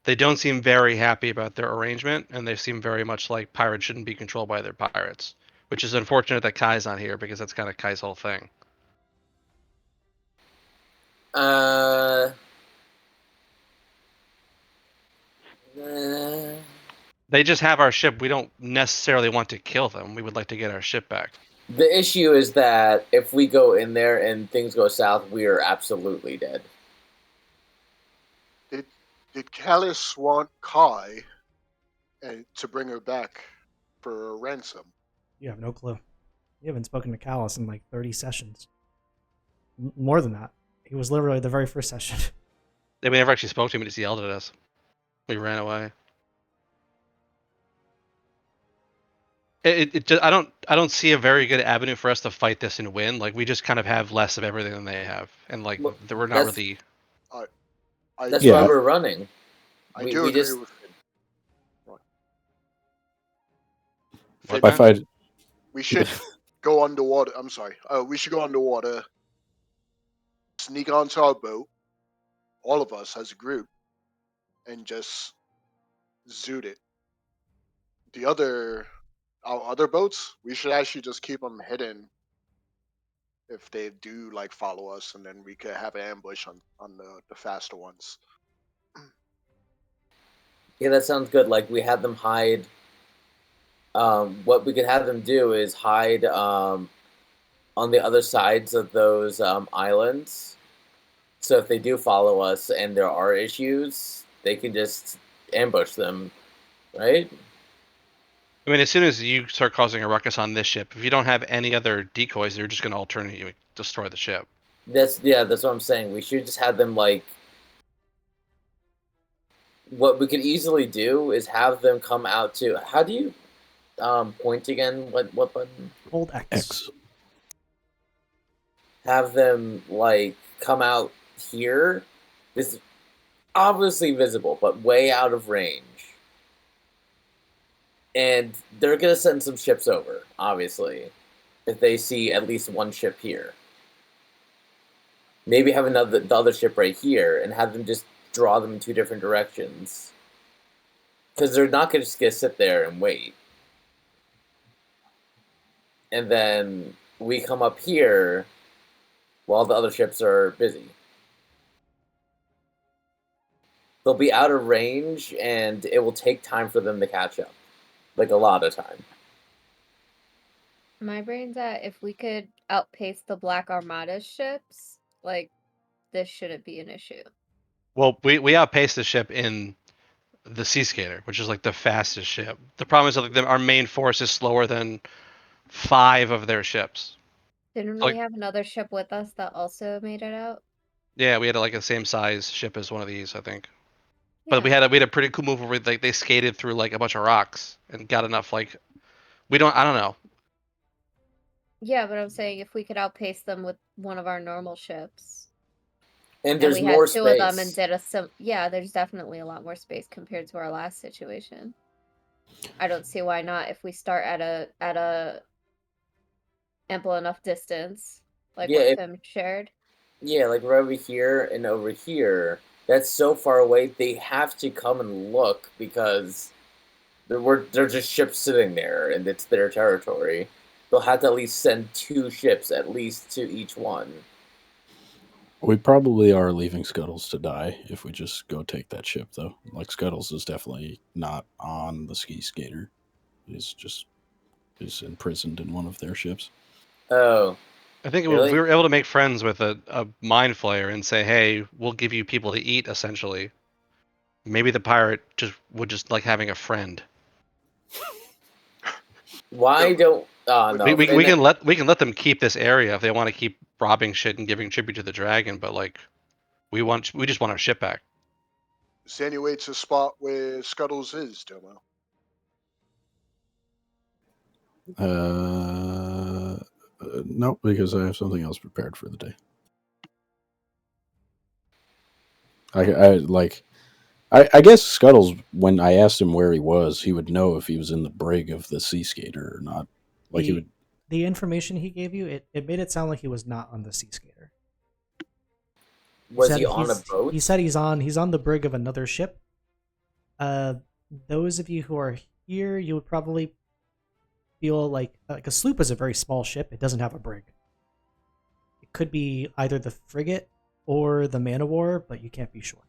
They don't seem very happy about their arrangement, and they seem very much like pirates shouldn't be controlled by their pirates, which is unfortunate that Kai's not here because that's kind of Kai's whole thing. They just have our ship. We don't necessarily want to kill them. We would like to get our ship back. The issue is that if we go in there and things go south, we are absolutely dead. Did Callus want Kai to bring her back for a ransom? You have no clue. You haven't spoken to Callus in like 30 sessions. More than that. He was literally the very first session. We never actually spoke to him. He just yelled at us. We ran away. It just, I don't see a very good avenue for us to fight this and win. Like we just kind of have less of everything than they have, and like Well, we're not that's- really. That's Yeah. why we're running. I We- do we agree just- with What, Fid- By Matt? fight, We should go underwater. I'm sorry. We should go underwater, sneak onto our boat, all of us as a group, and just zoot it. Our other boats, we should actually just keep them hidden if they do like follow us, and then we could have an ambush on the faster ones. Yeah, that sounds good. Like we had them hide. What we could have them do is hide on the other sides of those islands. So if they do follow us and there are issues, they can just ambush them, right? I mean, as soon as you start causing a ruckus on this ship, if you don't have any other decoys, they're just going to alternate you, destroy the ship. That's what I'm saying. We should just have them like. What we could easily do is have them come out to. How do you point again? What button? Hold X. X. Have them like come out here. This is obviously visible, but way out of range. And they're gonna send some ships over, obviously, if they see at least one ship here. Maybe have the other ship right here, and have them just draw them in two different directions. Because they're not just gonna sit there and wait. And then we come up here while the other ships are busy. They'll be out of range, and it will take time for them to catch up. Like a lot of time. My brain's at if we could outpace the Black Armada's ships, like this shouldn't be an issue. Well, we outpaced the ship in the Sea Skater, which is like the fastest ship. The problem is that like, our main force is slower than 5 of their ships. Didn't Like- we have another ship with us that also made it out? Yeah, we had like the same size ship as one of these, I think. But Yeah. we had a pretty cool move where like they skated through like a bunch of rocks and got enough like I don't know. Yeah, but I'm saying if we could outpace them with one of our normal ships, And and there's we more had two space. of them and did yeah, there's definitely a lot more space compared to our last situation. I don't see why not if we start at a ample enough distance, like Yeah, what if- Tim shared. Yeah, like right over here and over here. That's so far away. They have to come and look because they're just ships sitting there, and it's their territory. They'll have to at least send 2 ships at least to each one. We probably are leaving Scuttles to die if we just go take that ship, though. Like, Scuttles is definitely not on the Ski Skater. He's imprisoned in one of their ships. Oh, I think Really? we were able to make friends with a mind flayer and say, "Hey, we'll give you people to eat." Essentially, maybe the pirate would just like having a friend. why Yeah, don't? No. we can let them keep this area if they want to keep robbing shit and giving tribute to the dragon. But like, we just want our ship back. Is there any way to spot where Scuttles is, Domo? No, because I have something else prepared for the day. I guess Scuttles, when I asked him where he was, he would know if he was in the brig of the Sea Skater or not. Like, he would. The information he gave you, it made it sound like he was not on the Sea Skater. Was said he on a boat? He said he's on the brig of another ship. Those of you who are here, you would probably feel like a sloop is a very small ship. It doesn't have a brig. It could be either the frigate or the man of war, but you can't be sure.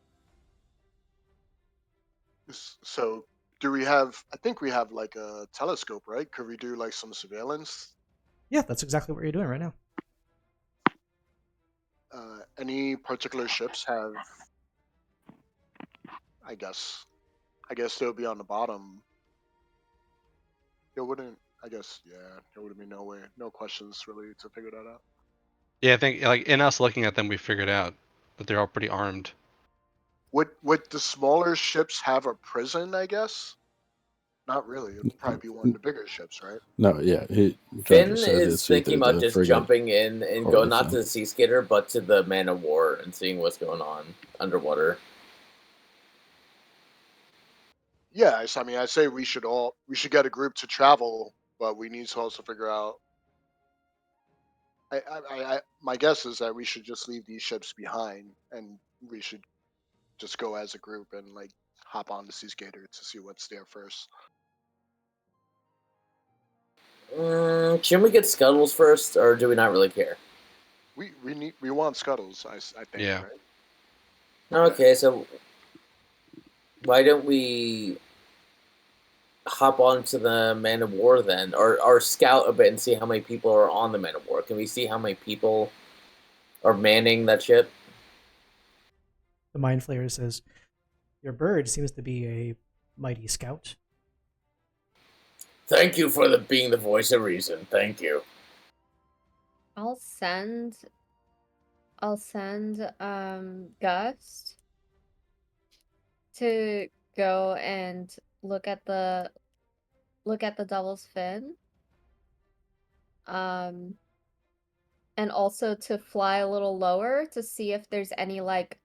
So, do we have? I think we have like a telescope, right? Could we do like some surveillance? Yeah, that's exactly what you're doing right now. Any particular ships have? I guess they'll be on the bottom. It wouldn't. I guess, yeah, there would be no way, no questions really to figure that out. Yeah, I think like in us looking at them, we figured out that they're all pretty armed. Would the smaller ships have a prison? I guess. Not really. It'd probably be one of the bigger ships, right? No, yeah. Finn John said is it's thinking either about the just frigate jumping in and or go the not to Finn. the Sea Skater, but to the Man of War and seeing what's going on underwater. Yeah, I mean, I say we should get a group to travel, but we need to also figure out. My guess is that we should just leave these ships behind, and we should just go as a group and like hop on the Sea Skater to see what's there first. Shouldn't we get Scuttles first, or do we not really care? We want Scuttles, I think. Yeah. Right? Okay, so why don't we hop onto the Man of War then, or scout a bit and see how many people are on the Man of War? Can we see how many people are manning that ship? The Mind Flayer says, "Your bird seems to be a mighty scout." Thank you for being the voice of reason. Thank you. I'll send Gust to go and look at the Devil's Fin. And also to fly a little lower to see if there's any like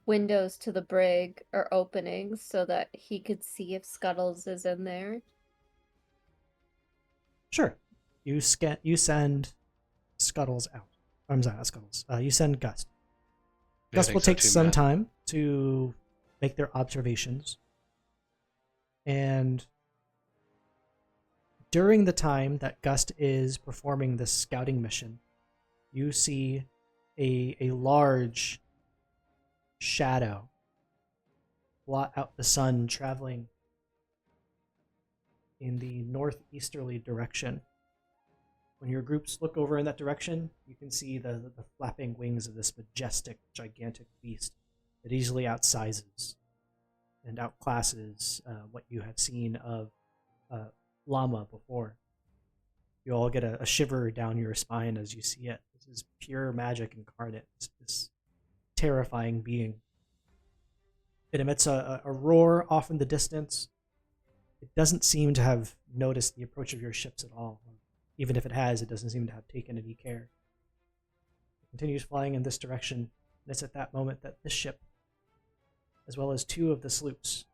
windows to the brig or openings so that he could see if Scuttles is in there. Sure. You send Scuttles out. I'm sorry, not Scuttles. You send Gust. Yeah, I Gust think will so take too, some Matt. time to make their observations. And during the time that Gust is performing this scouting mission, you see a large shadow blot out the sun traveling in the northeasterly direction. When your groups look over in that direction, you can see the flapping wings of this majestic, gigantic beast that easily outsizes and outclasses what you have seen of Llama before. You all get a shiver down your spine as you see it. This is pure magic incarnate, this terrifying being. It emits a roar off in the distance. It doesn't seem to have noticed the approach of your ships at all. Even if it has, it doesn't seem to have taken any care. It continues flying in this direction, and it's at that moment that this ship, as well as two of the sloops,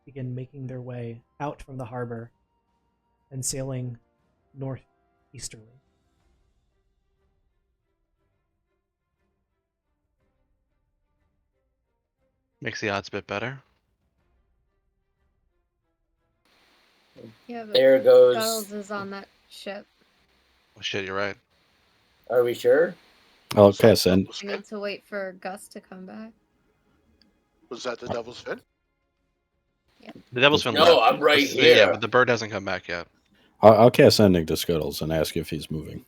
begin making their way out from the harbor and sailing northeasterly. Makes the odds a bit better. Yeah, but There goes. Scuttles is on that ship. Oh shit, you're right. Are we sure? I'll Was that cast send. Devil's We Fin? need to wait for Gus to come back. Was that the Devil's Fin? The Devil's Fin No, left. I'm right Yeah, here. but the bird hasn't come back yet. I'll cast sending to Scuttles and ask if he's moving.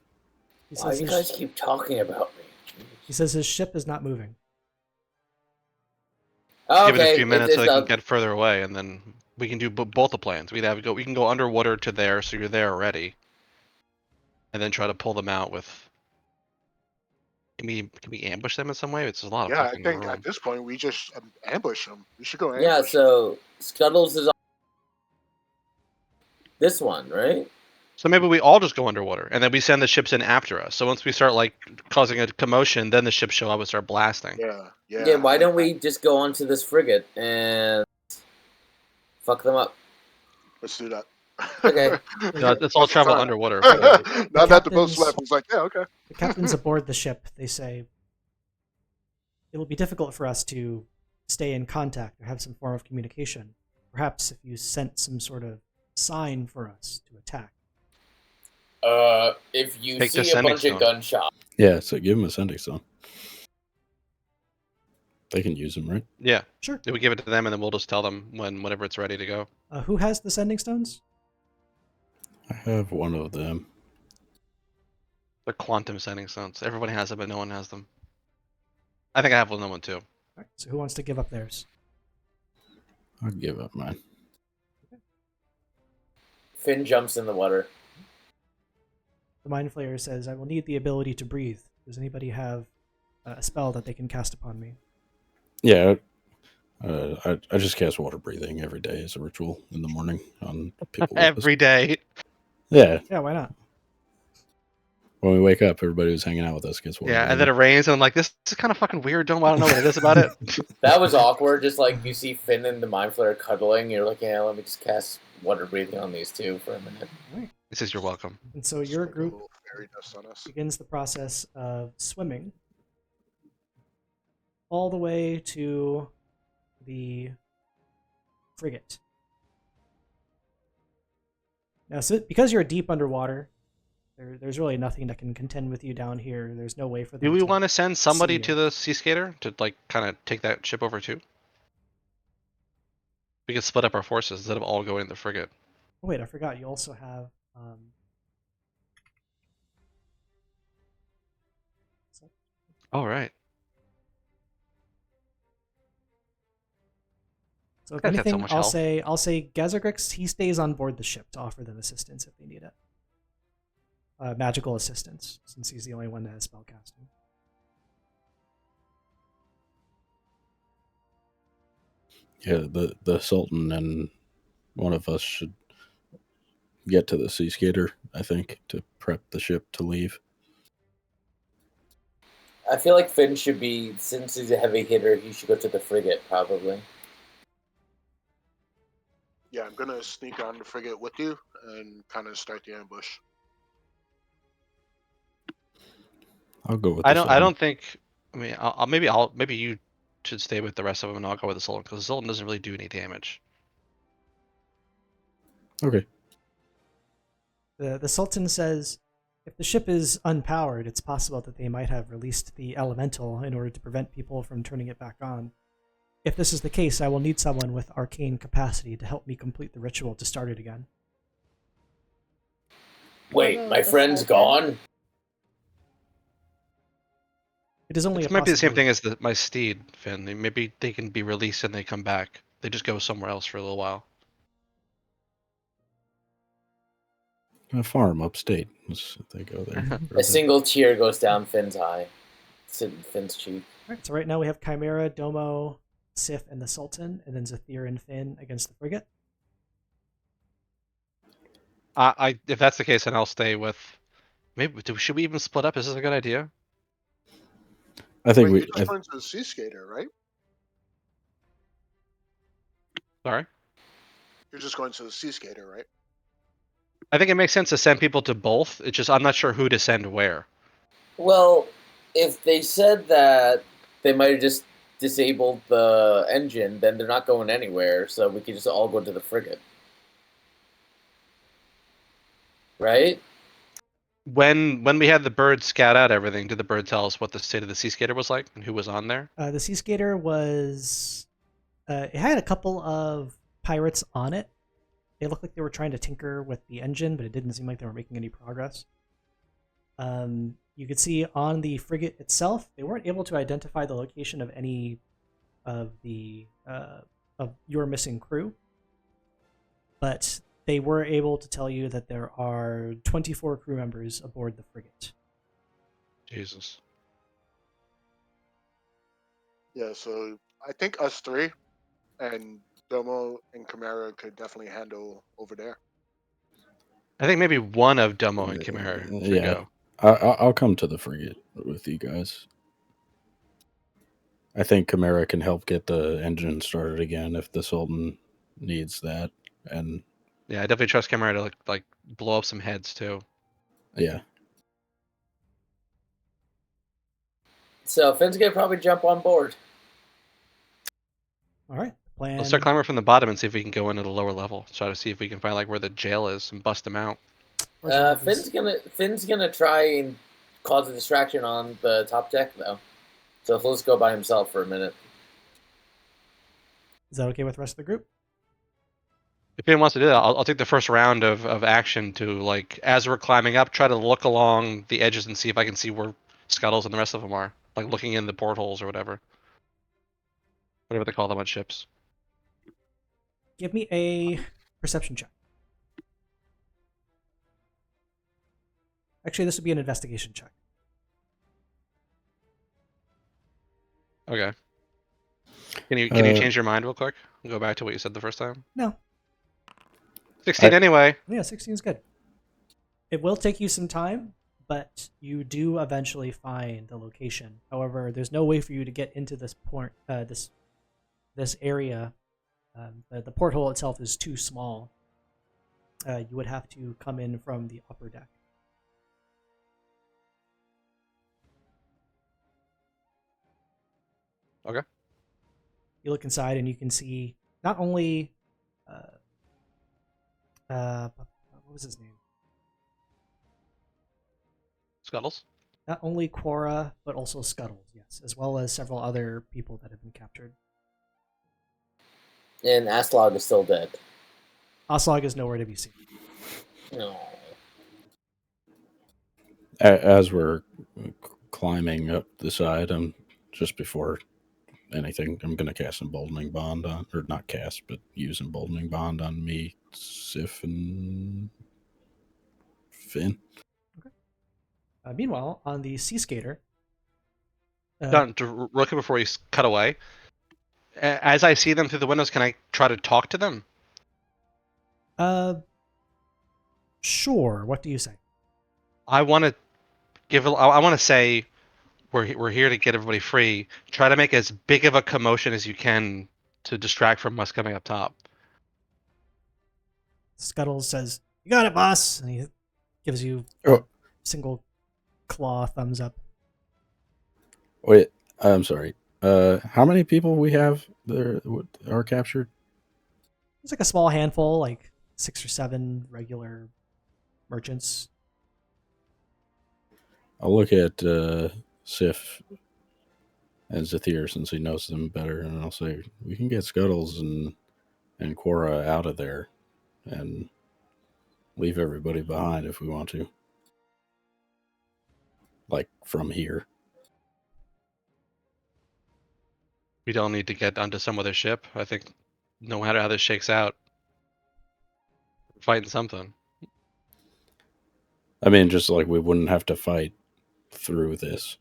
He Why says, do you his, guys keep talking about me? he says his ship is not moving. Okay, Give it a few minutes so it's they can get further away, and then we can do both the plans. We can go underwater to there, so you're there already, and then try to pull them out with. Can we ambush them in some way? It's a lot of Yeah, I fucking think room. at this point we just ambush them. We should go ambush Yeah, them. so Scuttles is on this one, right? So maybe we all just go underwater, and then we send the ships in after us. So once we start like causing a commotion, then the ships show up and start blasting. Yeah. Why I don't like we just go onto this frigate and fuck them up? that. Let's do that. Okay. No, let's all What's the travel time? underwater. Now that the boat's captains- left, it's like, yeah, okay. The captains aboard the ship, they say, it will be difficult for us to stay in contact or have some form of communication. Perhaps if you sent some sort of sign for us to attack. If you Take the see a sending bunch stone. of gunshots, Yeah, so give him a sending stone. They can use them, right? Yeah, Sure. we give it to them, and then we'll just tell them whenever it's ready to go. Who has the sending stones? I have one of them. The quantum sending stones. Everybody has them, but no one has them. I think I have one too. All right, so who wants to give up theirs? I'll give up mine. Finn jumps in the water. The Mind Flayer says, I will need the ability to breathe. Does anybody have a spell that they can cast upon me? Yeah, I just cast water breathing every day as a ritual in the morning on people with Every day. Yeah, Yeah, why not? when we wake up, everybody who's hanging out with us gets water Yeah, breathing. and then it rains, and I'm like, this is kind of fucking weird. I don't know what it is about it. That was awkward. Just like you see Finn and the Mind Flayer cuddling, you're like, yeah, let me just cast water breathing on these two for a minute. All right. This is you're welcome. And so your Sprinkle a group little fairy dust on us. begins the process of swimming all the way to the frigate. Now, so because you're deep underwater, there's really nothing that can contend with you down here. There's no way for them Do we to want to send somebody see to you. the Sea Skater to like kind of take that ship over too? We could split up our forces instead of all going in the frigate. Oh, wait, I forgot. You also have. All right. So if Guys had so anything, much I'll health. say Gazergrix, he stays on board the ship to offer them assistance if they need it. Magical assistance, since he's the only one that has spellcasting. Yeah, the Sultan and one of us should get to the Sea Skater, I think, to prep the ship to leave. I feel like Finn should be, since he's a heavy hitter, he should go to the frigate probably. Yeah, I'm gonna sneak on the frigate with you and kind of start the ambush. I'll go with I the don't. I Sultan. don't think. I mean, maybe you should stay with the rest of them, and I'll go with the Sultan because the Sultan doesn't really do any damage. Okay. The Sultan says, if the ship is unpowered, it's possible that they might have released the elemental in order to prevent people from turning it back on. If this is the case, I will need someone with arcane capacity to help me complete the ritual to start it again. Wait, about my the friend's Sultan? gone? It is only It a might be the same thing possibility. as my steed, Finn. Maybe they can be released and they come back. They just go somewhere else for a little while. A farm upstate. They go there. for a A bit. single tear goes down Finn's eye. Finn's cheek. All right, so right now we have Chimera, Domo, Sif, and the Sultan, and then Zathir and Finn against the frigate. If that's the case, then I'll stay with. Maybe should we even split up? Is this a good idea? I think Wait, we. you're just going to the Sea Skater, right? Sorry. You're just going to the Sea Skater, right? I think it makes sense to send people to both. It's just I'm not sure who to send where. Well, if they said that they might have just disabled the engine, then they're not going anywhere, so we could just all go to the frigate. Right? When we had the bird scout out everything, did the bird tell us what the state of the Sea Skater was like and who was on there? The Sea Skater was. It had a couple of pirates on it. They looked like they were trying to tinker with the engine, but it didn't seem like they were making any progress. You could see on the frigate itself, they weren't able to identify the location of any of the of your missing crew, but they were able to tell you that there are 24 crew members aboard the frigate. Jesus. Yeah, so I think us three and Domo and Chimera could definitely handle over there. I think maybe one of Domo and Chimera should Yeah. go. I'll come to the frigate with you guys. I think Chimera can help get the engine started again if the Sultan needs that. And Yeah, I definitely trust Chimera to like blow up some heads too. yeah, So Finn's gonna probably jump on board. All right, plan. Let's start climbing from the bottom and see if we can go in at a lower level. Try to see if we can find like where the jail is and bust them out. Finn's gonna try and cause a distraction on the top deck though. So he'll just go by himself for a minute. Is that okay with the rest of the group? If anyone wants to do that, I'll take the first round of action to like as we're climbing up, try to look along the edges and see if I can see where Scuttles and the rest of them are. Like looking in the portholes or whatever. Whatever they call them on ships. Give me a perception check. Actually, this would be an investigation check. Okay. Can you Uh, change your mind real quick? And go back to what you said the first time. No. 16 anyway. Yeah, 16 is good. It will take you some time, but you do eventually find the location. However, there's no way for you to get into this port, this area. The porthole itself is too small. You would have to come in from the upper deck. Okay. You look inside and you can see not only what was his name? Scuttles. Not only Quora, but also Scuttles, yes, as well as several other people that have been captured. And Aslog is still dead. Oslog is nowhere to be seen. No. As we're climbing up the side, I'm just before anything, I'm going to cast Emboldening Bond on, or not cast, but use Emboldening Bond on me, Sif, and Finn. Meanwhile, on the Sea Skater, Done. Real quick before you cut away. As I see them through the windows, can I try to talk to them? Sure. What do you say? I want to I want to say we're here to get everybody free. Try to make as big of a commotion as you can to distract from us coming up top. Scuttles says, "You got it, boss," and he gives you Oh. single claw thumbs up. Wait, I'm sorry. How many people we have there are captured? It's like a small handful, like 6 or 7 regular merchants. I'll look at Sif and Zathir since he knows them better, and I'll say we can get Scuttles and Quora out of there and leave everybody behind if we want to. Like from here. We don't need to get onto some other ship. I think no matter how this shakes out, we're fighting something. I mean, just like we wouldn't have to fight through this.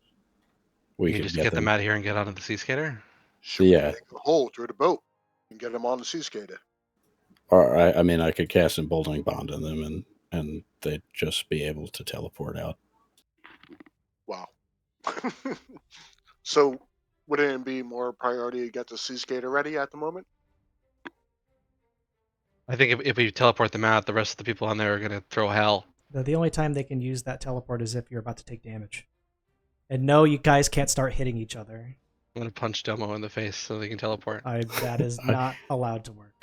We can just get them out of here and get onto the Sea Skater. Should we Yeah. make a hole through the boat and get them on the Sea Skater? Or I mean, I could cast Emboldening Bond on them, and they'd just be able to teleport out. Wow. So, wouldn't it be more priority to get the Sea Skater ready at the moment? I think if we teleport them out, the rest of the people on there are gonna throw hell. The only time they can use that teleport is if you're about to take damage. And no, you guys can't start hitting each other. I'm gonna punch Domo in the face so they can teleport. That is not allowed to work.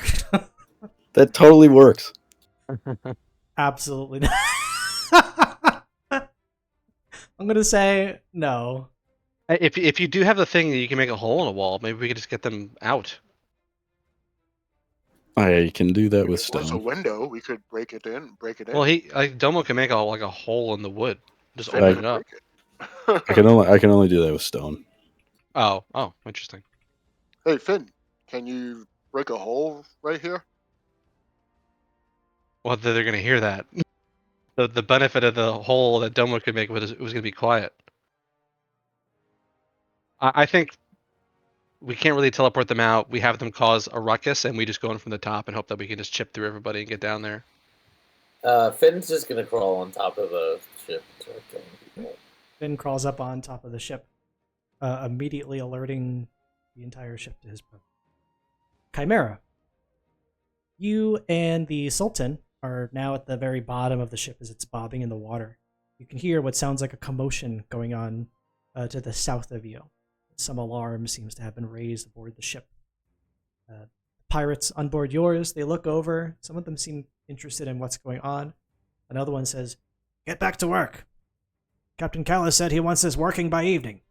That totally works. Absolutely not. I'm gonna say no. If you do have the thing that you can make a hole in a wall, maybe we could just get them out. I can do that with If there's a stone. window, we could break it in. Well, Domo can make a hole in the wood. Just Finn open could it up. break it. I can only do that with stone. Oh, interesting. Hey, Finn, can you break a hole right here? Well, they're gonna hear that. The benefit of the hole that Domo could make was it was gonna be quiet. I think we can't really teleport them out. We have them cause a ruckus, and we just go in from the top and hope that we can just chip through everybody and get down there. Finn's just gonna crawl on top of the ship. Finn crawls up on top of the ship, immediately alerting the entire ship to his presence. Chimera, you and the Sultan are now at the very bottom of the ship as it's bobbing in the water. You can hear what sounds like a commotion going on to the south of you. Some alarm seems to have been raised aboard the ship. Pirates on board yours, they look over. Some of them seem interested in what's going on. Another one says, "Get back to work. Captain Callis said he wants us working by evening."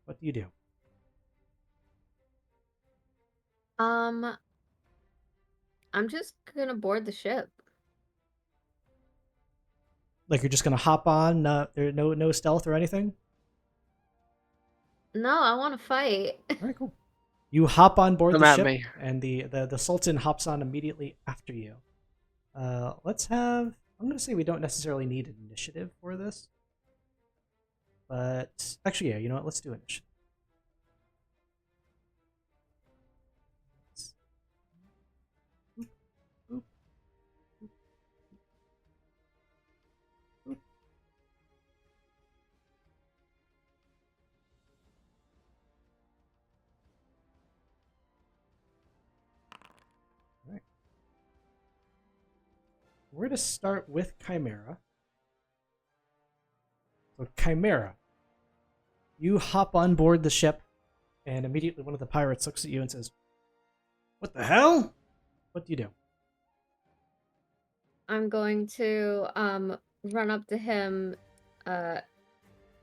What do you do? I'm just gonna board the ship. Like you're just gonna hop on? There no stealth or anything? No, I want to fight. All right, cool. You hop on board Come the at ship, me. and the Sultan hops on immediately after you. Let's have I'm going to say we don't necessarily need initiative for this. But actually, yeah, you know what? Let's do initiative. Oop, oop, oop, oop. All right. We're going to start with Chimera. So Chimera, you hop on board the ship, and immediately one of the pirates looks at you and says, "What the hell? What do you do?" I'm going to run up to him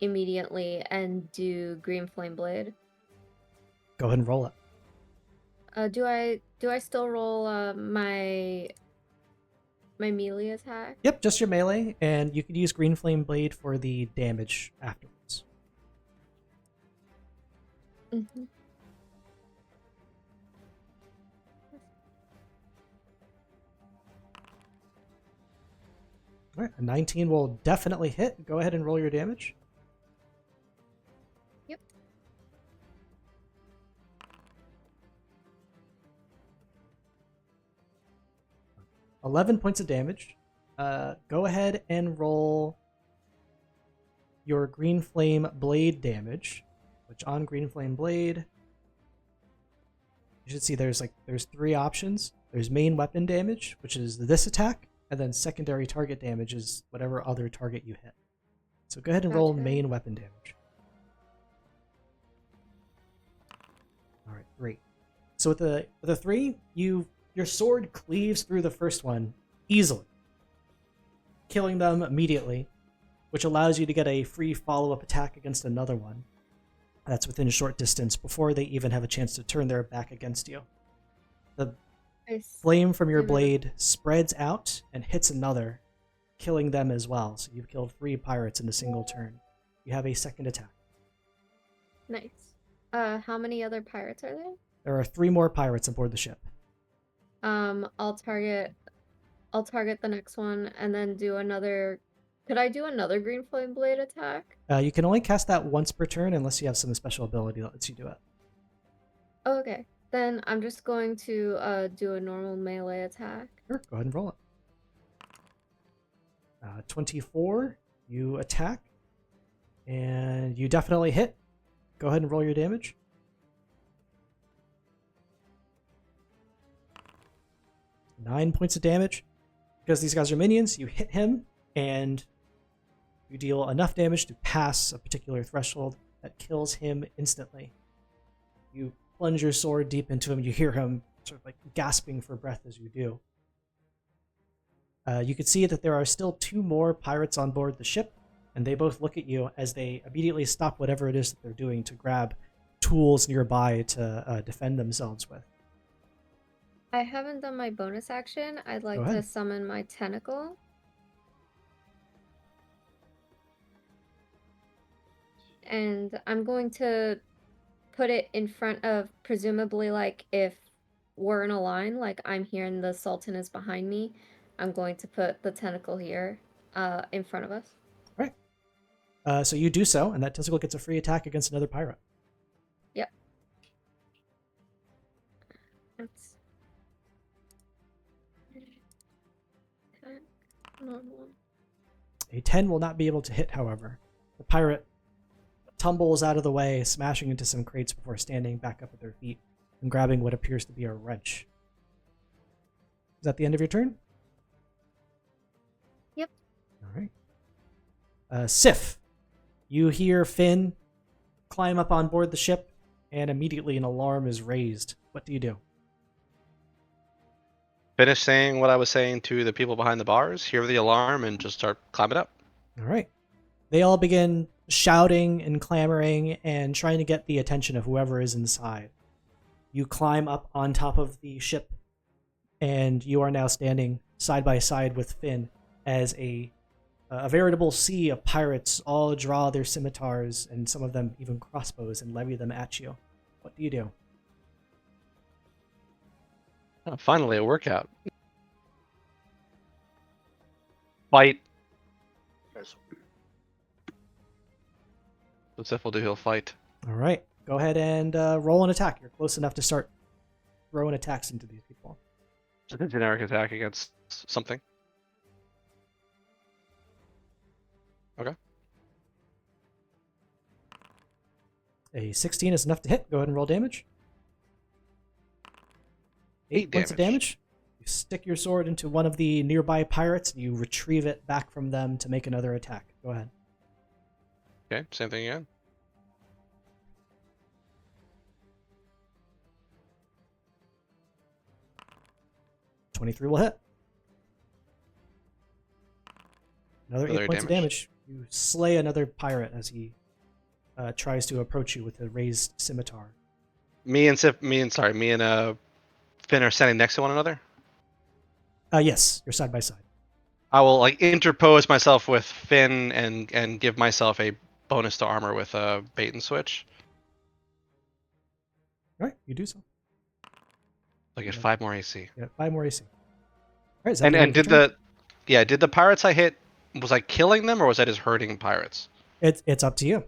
immediately and do Green Flame Blade. Go ahead and roll it. Do I still roll my melee attack? Yep, just your melee, and you could use Green Flame Blade for the damage afterwards. Mm-hmm. All right, a 19 will definitely hit. Go ahead and roll your damage. Yep. – 11 points of damage. Go ahead and roll your Green Flame Blade damage, which on Green Flame Blade, you should see there's 3 options. There's main weapon damage, which is this attack, and then secondary target damage is whatever other target you hit. So go ahead and roll Gotcha. main weapon damage. All right, great. So with the 3, your sword cleaves through the first one easily, killing them immediately, which allows you to get a free follow-up attack against another one that's within a short distance before they even have a chance to turn their back against you. The Nice. flame from your Mhm. blade spreads out and hits another, killing them as well. So you've killed 3 pirates in a single turn. You have a second attack. Nice. How many other pirates are there? There are 3 more pirates aboard the ship. I'll target the next one and then do another. Could I do another Green Flame Blade attack? You can only cast that once per turn unless you have some special ability that lets you do it. Oh, okay. Then I'm just going to do a normal melee attack. Sure, go ahead and roll it. 24, you attack, and you definitely hit. Go ahead and roll your damage. Nine points of damage. Because these guys are minions, you hit him, and you deal enough damage to pass a particular threshold that kills him instantly. You plunge your sword deep into him. You hear him sort of like gasping for breath as you do. You can see that there are still 2 more pirates on board the ship, and they both look at you as they immediately stop whatever it is that they're doing to grab tools nearby to defend themselves with. I haven't done my bonus action. I'd like Go to ahead. summon my tentacle. And I'm going to put it in front of, presumably, like, if we're in a line, like I'm here and the Sultan is behind me, I'm going to put the tentacle here in front of us. Right. So you do so, and that tentacle gets a free attack against another pirate. Yep. That's... Normal. A 10 will not be able to hit, however. The pirate tumbles out of the way, smashing into some crates before standing back up at their feet and grabbing what appears to be a wrench. Is that the end of your turn? Yep. All right. Sif, you hear Finn climb up on board the ship, and immediately an alarm is raised. What do you do? Finish saying what I was saying to the people behind the bars, hear the alarm, and just start climbing up. All right. They all begin shouting and clamoring and trying to get the attention of whoever is inside. You climb up on top of the ship, and you are now standing side by side with Finn as a veritable sea of pirates all draw their scimitars and some of them even crossbows and levy them at you. What do you do? Oh, finally, a workout. fight. Yes. So Sif will do. He'll fight. All right. Go ahead and roll an attack. You're close enough to start throwing attacks into these people. Just a generic attack against something. Okay. A 16 is enough to hit. Go ahead and roll damage. 8 points of damage. You stick your sword into one of the nearby pirates, and you retrieve it back from them to make another attack. Go ahead. Okay, same thing again. $23 will hit. Another 8 points of damage. You slay another pirate as he tries to approach you with a raised scimitar. Me and Finn are standing next to one another. Yes, you're side by side. I will like interpose myself with Finn and give myself a bonus to armor with a bait and switch. All right, you do so. Like get 5 more AC. Yeah, 5 more AC. All right, is that the end And of your turn? did the pirates I hit, was I killing them or was I just hurting pirates? It's up to you.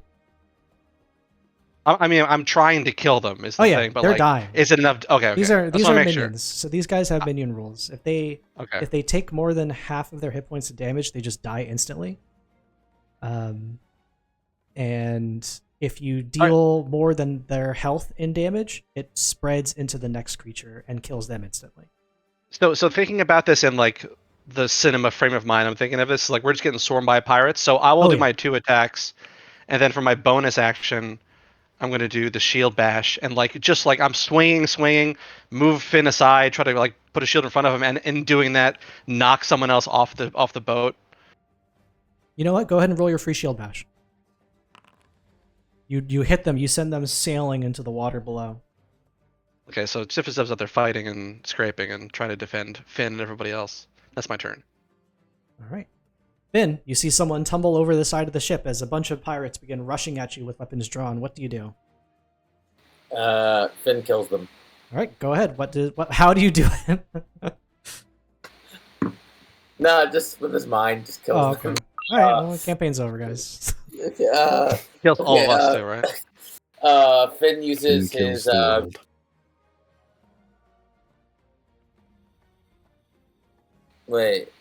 I mean, I'm trying to kill them. Is the thing, but they're like, dying. is it enough? Okay. These are Just wanna make minions. So these guys have minion rules. If they take more than half of their hit points of damage, they just die instantly. And if you deal more than their health in damage, it spreads into the next creature and kills them instantly. So thinking about this in like the cinema frame of mind, I'm thinking of this like we're just getting swarmed by pirates. So I will do my 2 attacks, and then for my bonus action, I'm going to do the shield bash, and like just like I'm swinging, move Finn aside, try to like put a shield in front of him, and in doing that, knock someone else off the boat. You know what? Go ahead and roll your free shield bash. You hit them. You send them sailing into the water below. Okay, so Sif is out there fighting and scraping and trying to defend Finn and everybody else. That's my turn. All right. Finn, you see someone tumble over the side of the ship as a bunch of pirates begin rushing at you with weapons drawn. What do you do? Finn kills them. All right, go ahead. How do you do it? No, just with his mind, just kills them. All right, well, the campaign's over, guys. Kills all of us too, right? Finn uses his Wait,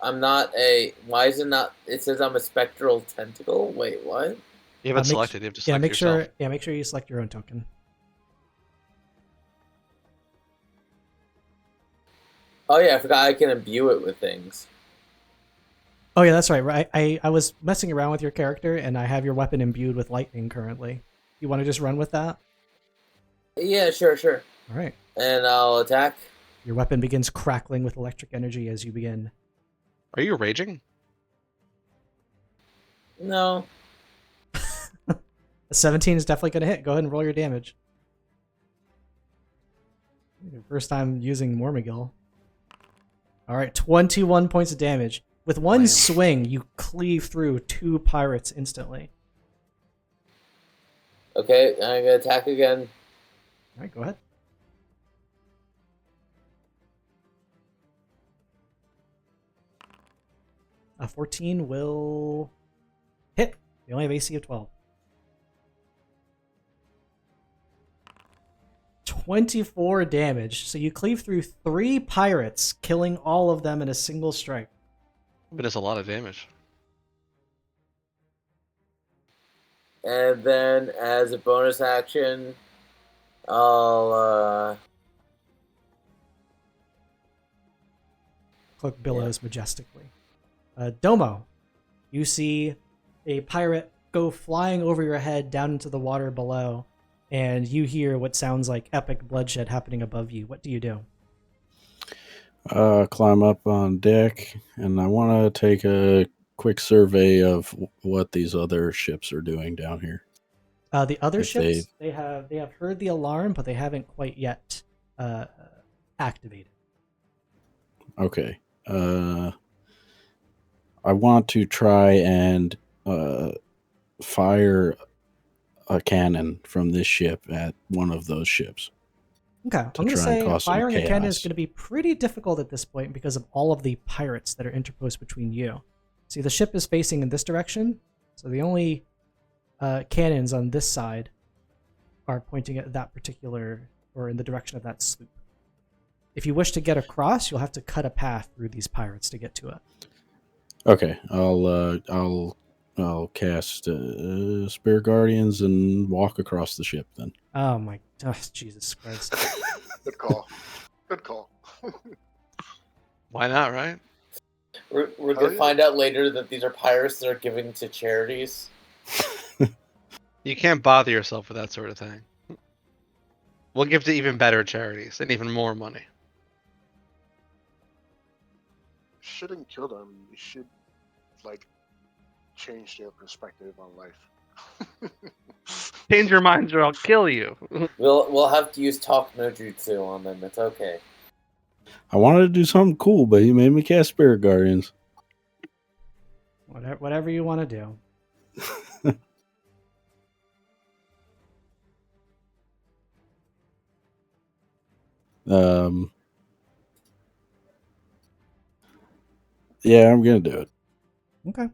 I'm not a. Why is it not? It says I'm a spectral tentacle. Wait, what? You haven't selected. You have to select yourself. Make sure you select your own token. Oh yeah, I forgot I can imbue it with things. Oh yeah, that's right. I was messing around with your character, and I have your weapon imbued with lightning currently. You want to just run with that? Yeah, sure. All right. And I'll attack. Your weapon begins crackling with electric energy as you begin. Are you raging? No. A 17 is definitely going to hit. Go ahead and roll your damage. Your first time using Mormagil. All right, 21 points of damage. With one swing, you cleave through 2 pirates instantly. Okay, I'm going to attack again. All right, go ahead. A 14 will hit. They only have AC of 12. 24 damage. So you cleave through 3 pirates, killing all of them in a single strike. But it's a lot of damage. And then, as a bonus action, I'll Cloak billows majestically. Domo, you see a pirate go flying over your head down into the water below, and you hear what sounds like epic bloodshed happening above you. What do you do? Climb up on deck, and I want to take a quick survey of what these other ships are doing down here. The other ships, they have heard the alarm, but they haven't quite yet activated. Okay. I want to try and fire a cannon from this ship at one of those ships. Okay, I'm going to try and say cause some firing a cannon is chaos. going to be pretty difficult at this point because of all of the pirates that are interposed between you. See, the ship is facing in this direction, so the only cannons on this side are pointing at that particular, or in the direction of that sloop. If you wish to get across, you'll have to cut a path through these pirates to get to it. Okay, I'll cast Spirit Guardians and walk across the ship then. Oh my, Jesus Christ. Good call. Good call. Why not, right? We're Hell gonna yeah. find out later that these are pirates that are giving to charities. You can't bother yourself with that sort of thing. We'll give to even better charities and even more money. Shouldn't kill them. You should, like, change their perspective on life. Change your minds or I'll kill you. We'll have to use talk no jutsu on them. It's okay. I wanted to do something cool, but he made me cast Spirit Guardians. Whatever you want to do. Yeah, I'm gonna do it. Okay.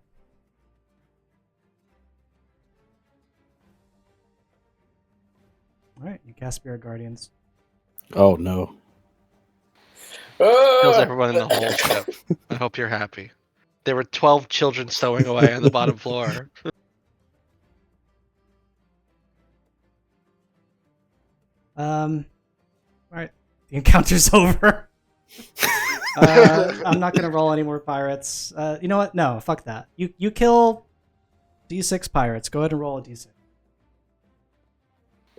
All right, you cast Spirit Guardians. Oh no. Kills everyone in the whole ship. I hope you're happy. There were 12 children stowing away on the bottom floor. All right, the encounter's over. I'm not gonna roll any more pirates. You know what? No, fuck that. You kill D6 pirates. Go ahead and roll a D6.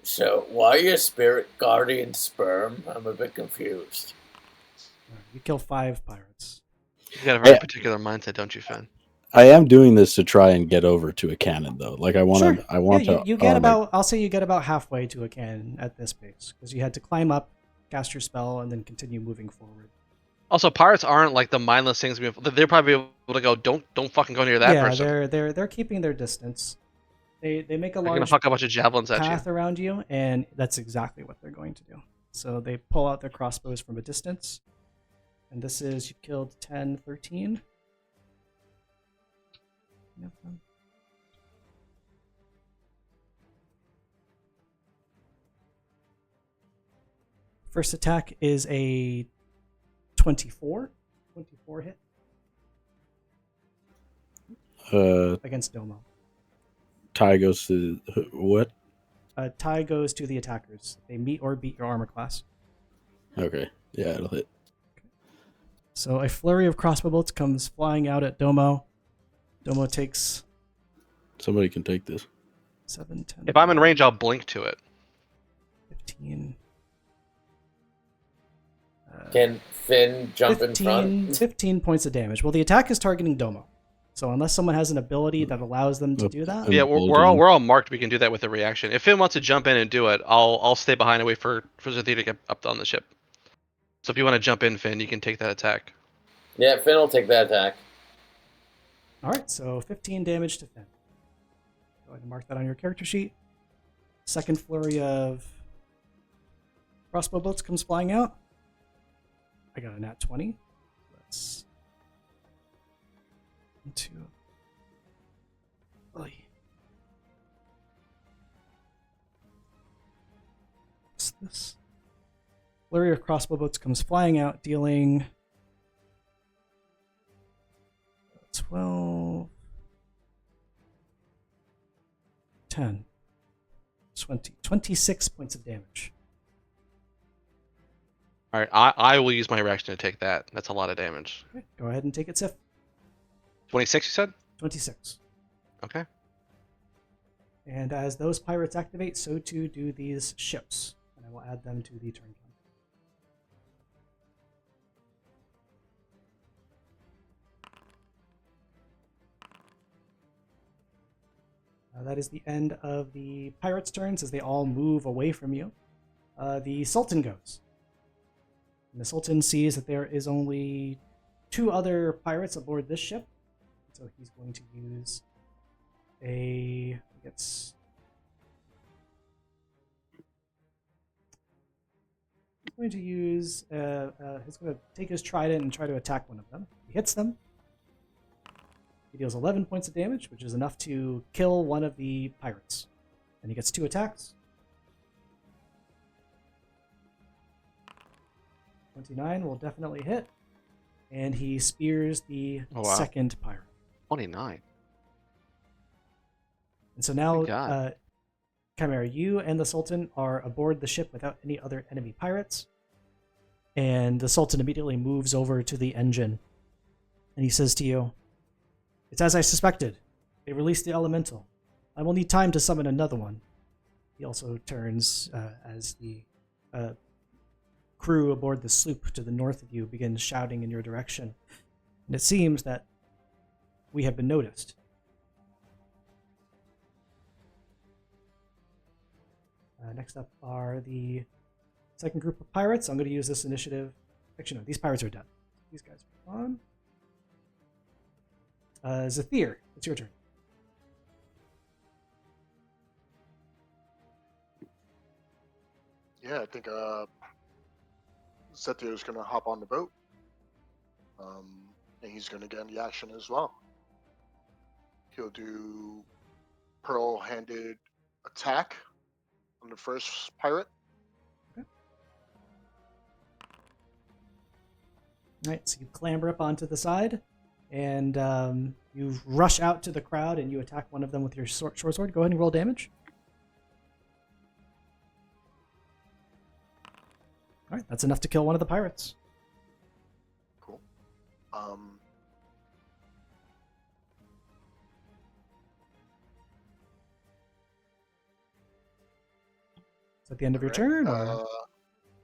So why your spirit guardian sperm? I'm a bit confused. All right, you kill 5 pirates. You got a very Yeah. particular mindset, don't you, Finn? I am doing this to try and get over to a cannon, though. Like I want Sure. to. I want Yeah, to. you get about. I'll say you get about halfway to a cannon at this pace because you had to climb up, cast your spell, and then continue moving forward. Also, pirates aren't like the mindless things. They're probably able to go. Don't fucking go near that yeah, person. they're keeping their distance. They make a They're gonna large huck a bunch of javelins at you. path around you, and that's exactly what they're going to do. So they pull out their crossbows from a distance, and this is you killed 10, 13. Yep. First attack is a 24 hit against Domo. Tie goes to what? Tie goes to the attackers. They meet or beat your armor class. Okay, yeah, it'll hit. So a flurry of crossbow bolts comes flying out at Domo. Domo takes Somebody can take this. 7, 10. If I'm in range, I'll blink to it. 15. Can Finn jump in front? 15 points of damage. Well, the attack is targeting Domo. So unless someone has an ability that allows them to do that, Yeah, Emboldened. we're all marked. We can do that with a reaction. If Finn wants to jump in and do it, I'll stay behind and wait for Zathir to get up on the ship. So if you want to jump in, Finn, you can take that attack. Yeah, Finn will take that attack. all right. So 15 damage to Finn. Go ahead and mark that on your character sheet. Second flurry of crossbow bolts comes flying out. I got a nat 20. That's 2. Oy. What's this? Flurry of crossbow bolts comes flying out, dealing 12, 10, 20, 26 points of damage. All right, I will use my reaction to take that. That's a lot of damage. Okay, go ahead and take it, Sif. 26, you said? 26. Okay. And as those pirates activate, so too do these ships. And I will add them to the turn count. That is the end of the pirates' turns as they all move away from you. The Sultan goes. And the Sultan sees that there is only 2 other pirates aboard this ship. So he's going to use a... I guess, going to use. He's going to take his trident and try to attack one of them. He hits them. He deals 11 points of damage, which is enough to kill one of the pirates. And he gets 2 attacks. 29 will definitely hit. And he spears the Oh, wow. second pirate. 29. And so now, My God. Chimera, you and the Sultan are aboard the ship without any other enemy pirates. And the Sultan immediately moves over to the engine. And he says to you, "It's as I suspected. They released the elemental. I will need time to summon another one." He also turns as the crew aboard the sloop to the north of you begins shouting in your direction. And it seems that we have been noticed. Next up are the second group of pirates. I'm going to use this initiative. Actually, no, these pirates are dead. These guys are gone. Zathir, it's your turn. Yeah, I think Zethio is going to hop on the boat. And he's going to get in the action as well. He'll do pearl-handed attack on the first pirate. All right, so you clamber up onto the side, and you rush out to the crowd, and you attack one of them with your short sword. Go ahead and roll damage. All right, that's enough to kill one of the pirates. Cool. Is that the end of your turn? Or?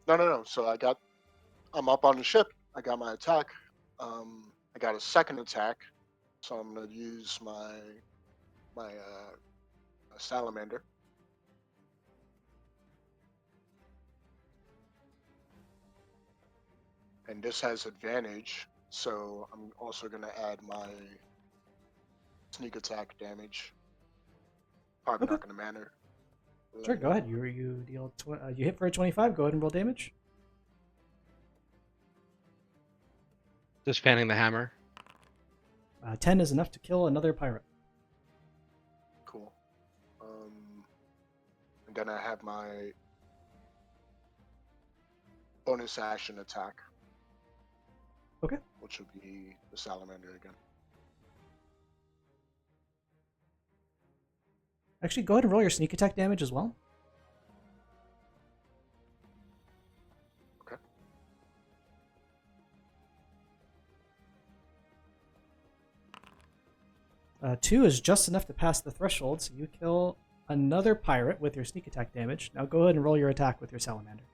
No. So I'm up on the ship. I got my attack. I got a second attack, so I'm gonna use my salamander. And this has advantage, so I'm also gonna add my sneak attack damage. Probably Okay. not gonna matter. Sure, go ahead. You deal you hit for a 25. Go ahead and roll damage. Just fanning the hammer. 10 is enough to kill another pirate. Cool. And then I have my bonus action attack. Okay. Which would be the salamander again. Actually, go ahead and roll your sneak attack damage as well. Okay. Two is just enough to pass the threshold, so you kill another pirate with your sneak attack damage. Now go ahead and roll your attack with your salamander.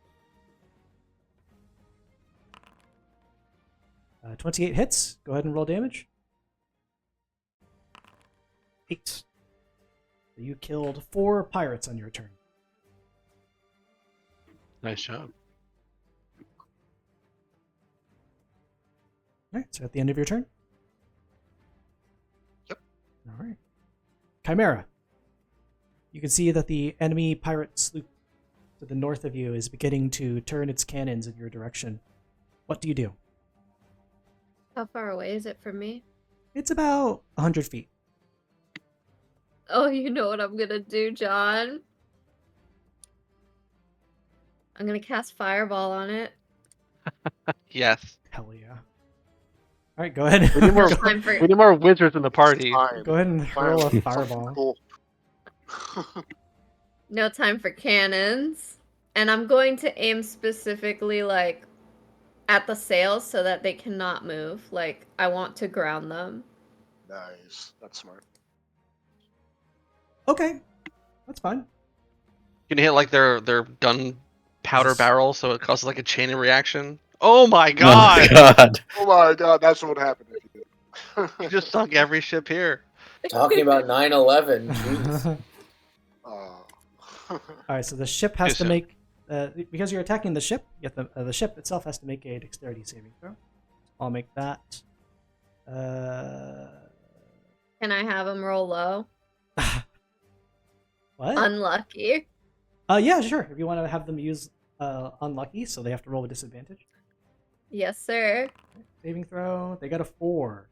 28 hits. Go ahead and roll damage. 8. So you killed 4 pirates on your turn. Nice job. Alright, so at the end of your turn? Yep. Alright. Chimera. You can see that the enemy pirate sloop to the north of you is beginning to turn its cannons in your direction. What do you do? How far away is it from me? It's about 100 feet. Oh, you know what I'm gonna do, John? I'm gonna cast Fireball on it. Yes. Hell yeah. Alright, go ahead. We need more, go, Time for we need more wizards in the party. Fine. go ahead and Fire- roll a fucking fireball. cool. no time for cannons. And I'm going to aim specifically like at the sails so that they cannot move. Like I want to ground them. Nice. That's smart. Okay. That's fine. You can hit like their gun powder Yes. barrel, so it causes like a chain reaction. Oh my Oh my god! God. Oh my god, that's what happened if you did. You just sunk every ship here. Talking about 9/11. Jeez. Alright, so the ship has Too to soon. make... because you're attacking the ship, the ship itself has to make a dexterity saving throw. I'll make that. Can I have them roll low? What? Unlucky. Yeah, sure. If you want to have them use unlucky, so they have to roll with disadvantage. Yes, sir. Saving throw. They got a 4.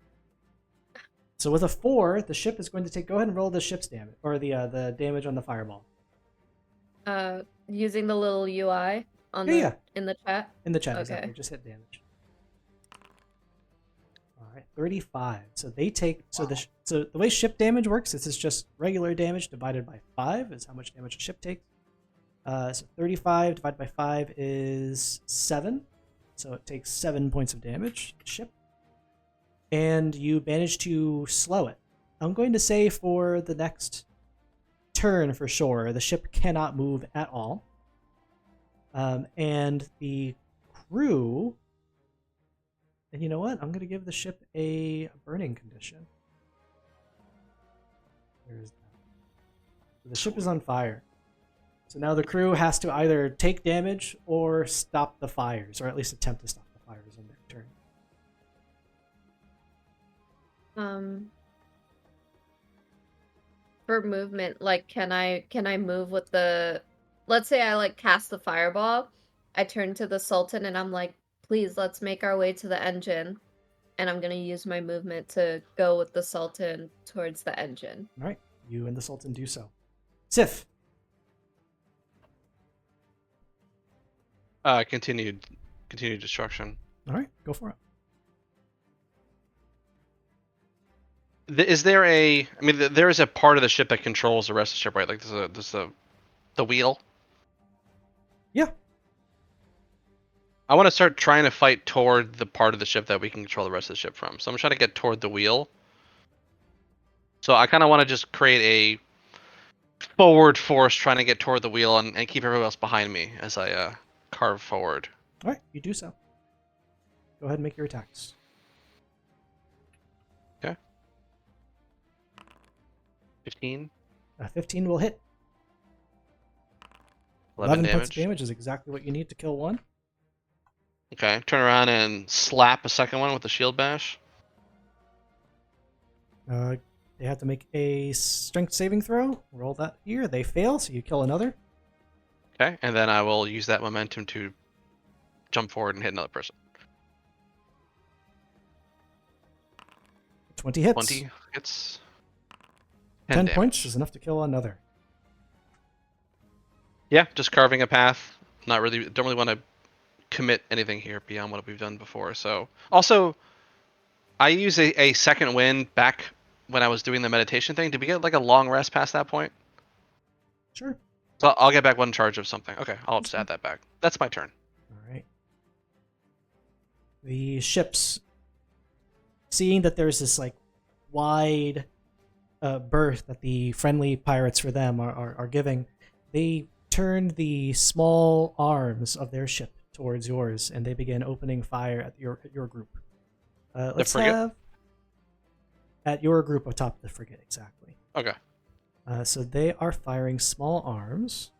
So with a 4, the ship is going to take. Go ahead and roll the ship's damage, or the damage on the fireball. Using the little UI on Yeah, in the chat. in the chat. Okay. Exactly. Just hit damage. All right, 35. So they take. So the way ship damage works, this is just regular damage divided by 5 is how much damage a ship takes. So 35 divided by 5 is 7. So it takes 7 points of damage. Ship. And you manage to slow it. I'm going to say for the next turn for sure, the ship cannot move at all. And the crew. And you know what? I'm going to give the ship a burning condition. Where is that? The ship is on fire. So now the crew has to either take damage or stop the fires, or at least attempt to stop the fires on their turn. For movement, like, can I move with the? Let's say I like cast the fireball. I turn to the Sultan and I'm like, please, let's make our way to the engine. And I'm gonna use my movement to go with the Sultan towards the engine. All right, you and the Sultan do so. Sif. Continued destruction. All right, go for it. Is there a? I mean, there is a part of the ship that controls the rest of the ship, right? Like there's the wheel. Yeah. I want to start trying to fight toward the part of the ship that we can control the rest of the ship from. So I'm trying to get toward the wheel. So I kind of want to just create a forward force trying to get toward the wheel and keep everyone else behind me as I carve forward. All right, you do so. Go ahead and make your attacks. Okay. 15. 15 will hit. 11 points damage. of damage is exactly what you need to kill one. Okay, turn around and slap a second one with the shield bash. They have to make a strength saving throw. Roll that here. They fail, so you kill another. Okay, and then I will use that momentum to jump forward and hit another person. 20 hits. 20 hits. 10 damage. points is enough to kill another. Yeah, just carving a path. Don't really want to commit anything here beyond what we've done before. So also, I use a second wind back when I was doing the meditation thing. Did we get like a long rest past that point? Sure. So I'll get back one charge of something. Okay, I'll just add that back. That's my turn. All right. The ships, seeing that there's this like wide berth that the friendly pirates for them are giving, they turn the small arms of their ship towards yours, and they begin opening fire at your group. Let's frigate? have at your group atop the frigate, exactly. Okay. So they are firing small arms.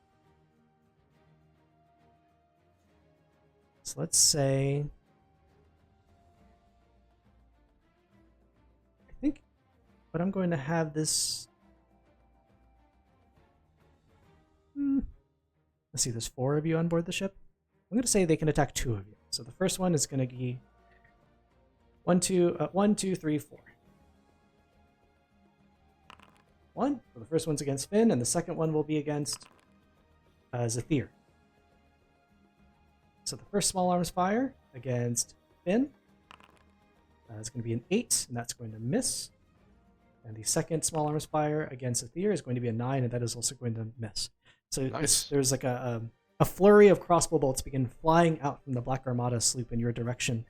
So let's say, I think, but I'm going to have this. Let's see, there's 4 of you on board the ship. I'm going to say they can attack 2 of you. So the first one is going to be 1, 2, 3, 4. 1. So the first one's against Finn, and the second one will be against Zephyr. So the first small arms fire against Finn is going to be an 8, and that's going to miss. And the second small arms fire against Zephyr is going to be a 9, and that is also going to miss. So Nice. there's like a flurry of crossbow bolts begin flying out from the Black Armada sloop in your direction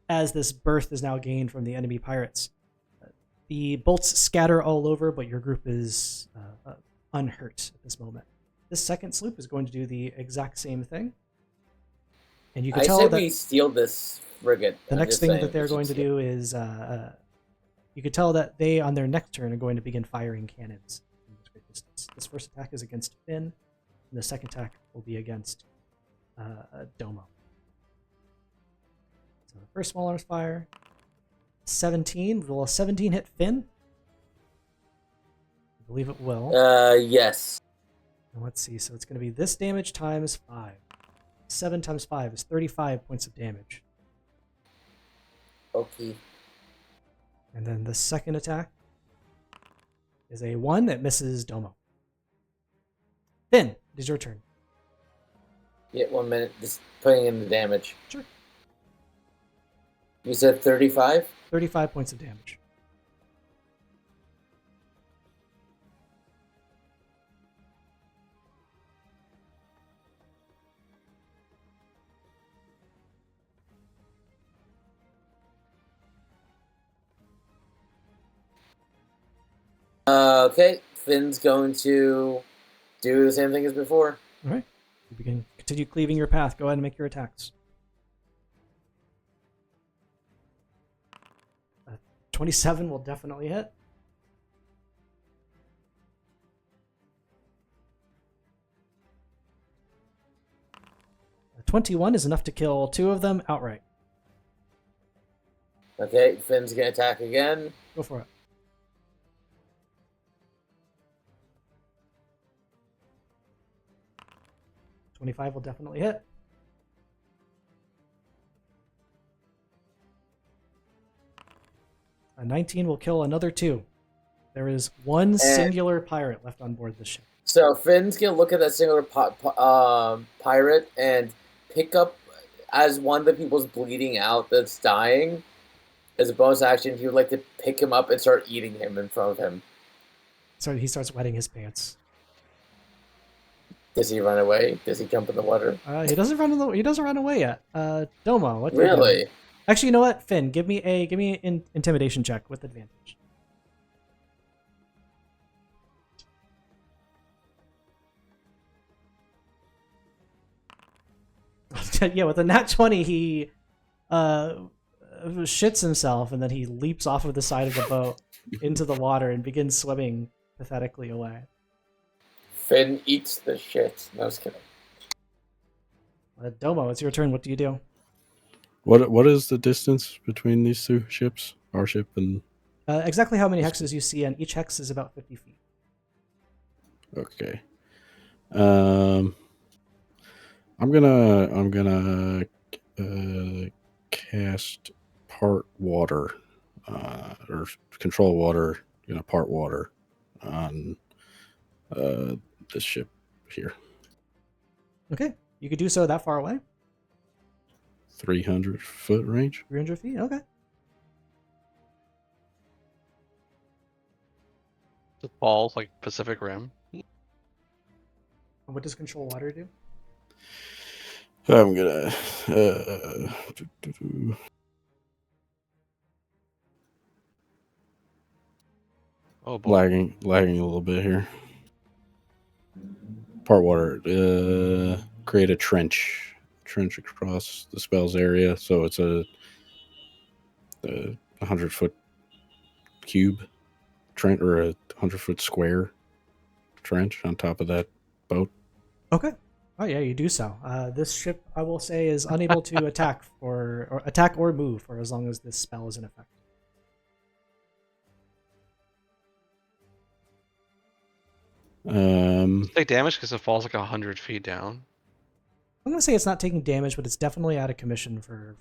as this berth is now gained from the enemy pirates. The bolts scatter all over, but your group is unhurt at this moment. This second sloop is going to do the exact same thing. And you can I tell say that we steal this frigate. the I'm next just thing saying that they're we should going to steal it. do is you could tell that they, on their next turn, are going to begin firing cannons from this great distance. This first attack is against Finn, and the second attack will be against Domo. So the first small arms fire, 17. Will a 17 hit Finn? I believe it will. Yes. And let's see. So it's going to be this damage times 5. 7 times 5 is 35 points of damage. Okay. And then the second attack is a 1 that misses Domo. Finn, it is your turn. Yeah, 1 minute. Just putting in the damage. Sure. You said 35? 35 points of damage. Okay. Finn's going to do the same thing as before. All right. You begin continue cleaving your path. Go ahead and make your attacks. 27 will definitely hit. A 21 is enough to kill 2 of them outright. Okay, Finn's going to attack again. Go for it. $25 will definitely hit. A 19 will kill another 2. There is one singular pirate left on board the ship. So Finn's going to look at that singular pirate and pick up, as one of the people's bleeding out that's dying, as a bonus action, he would like to pick him up and start eating him in front of him. So he starts wetting his pants. Does he run away? Does he jump in the water? He doesn't run away yet. Domo, what do you do? Really? Actually, you know what? Finn, give me an intimidation check with advantage. Yeah, with a nat 20, he shits himself, and then he leaps off of the side of the boat into the water and begins swimming pathetically away. Finn eats the shit. No, I was kidding. Domo, it's your turn. What do you do? What is the distance between these two ships? Our ship and Exactly how many hexes you see, and each hex is about 50 feet. okay. I'm gonna cast part water, or control water. Part water on this ship here. Okay, you could do so that far away. 300-foot range. 300 feet. Okay. The falls like Pacific Rim. What does control water do? I'm gonna Oh boy. lagging a little bit here. Part water. Create a trench across the spell's area, so it's a 100-foot cube trench, or a 100-foot square trench on top of that boat. Okay. Oh yeah, you do so. This ship, I will say, is unable to attack or move for as long as this spell is in effect. Take damage because it falls like 100 feet down. I'm gonna say it's not taking damage, but it's definitely out of commission for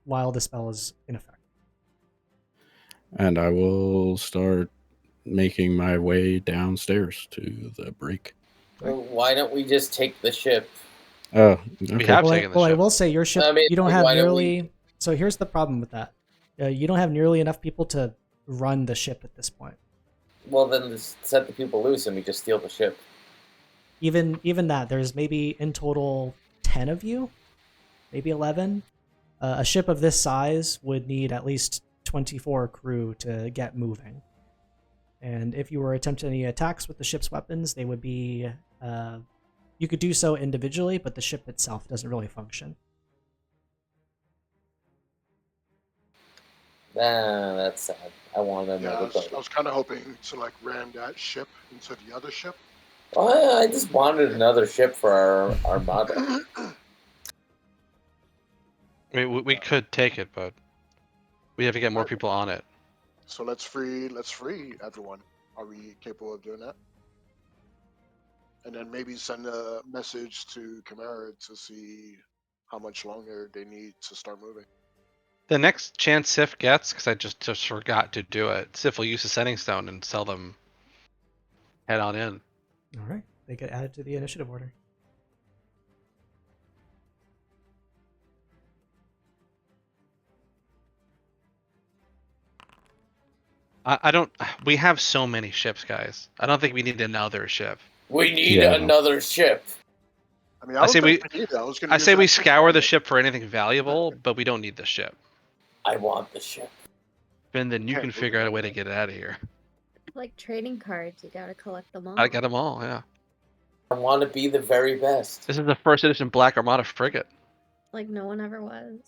while the spell is in effect. And I will start making my way downstairs to the break. Well, why don't we just take the ship? Oh, okay. We have Well, taken the I ship. will say your ship. I mean, you don't like, have why don't nearly. So here's the problem with that. You don't have nearly enough people to run the ship at this point. Well, then just set the people loose and we just steal the ship. Even that, there's maybe in total 10 of you, maybe 11. A ship of this size would need at least 24 crew to get moving. And if you were attempting any attacks with the ship's weapons, they would be... you could do so individually, but the ship itself doesn't really function. That's sad. I want another boat. I was kind of hoping to ram that ship into the other ship. Well, I just wanted another ship for our armada. I mean, we could take it, but we have to get more people on it. So let's free everyone. Are we capable of doing that? And then maybe send a message to Chimera to see how much longer they need to start moving. The next chance Sif gets, because I just forgot to do it, Sif will use the Sending Stone and sell them head on in. All right, they get added to the initiative order. I don't. We have so many ships, guys. I don't think we need another ship. We need Yeah. another ship. I mean, I I don't say think we need it. I was gonna I use say we that- scour the ship for anything valuable, but we don't need the ship. I want the ship. And then you Can't can move figure it out a way like to get it out of here. Like trading cards, you gotta collect them all. I got them all. Yeah. I want to be the very best. This is the first edition Black Armada frigate. Like no one ever was.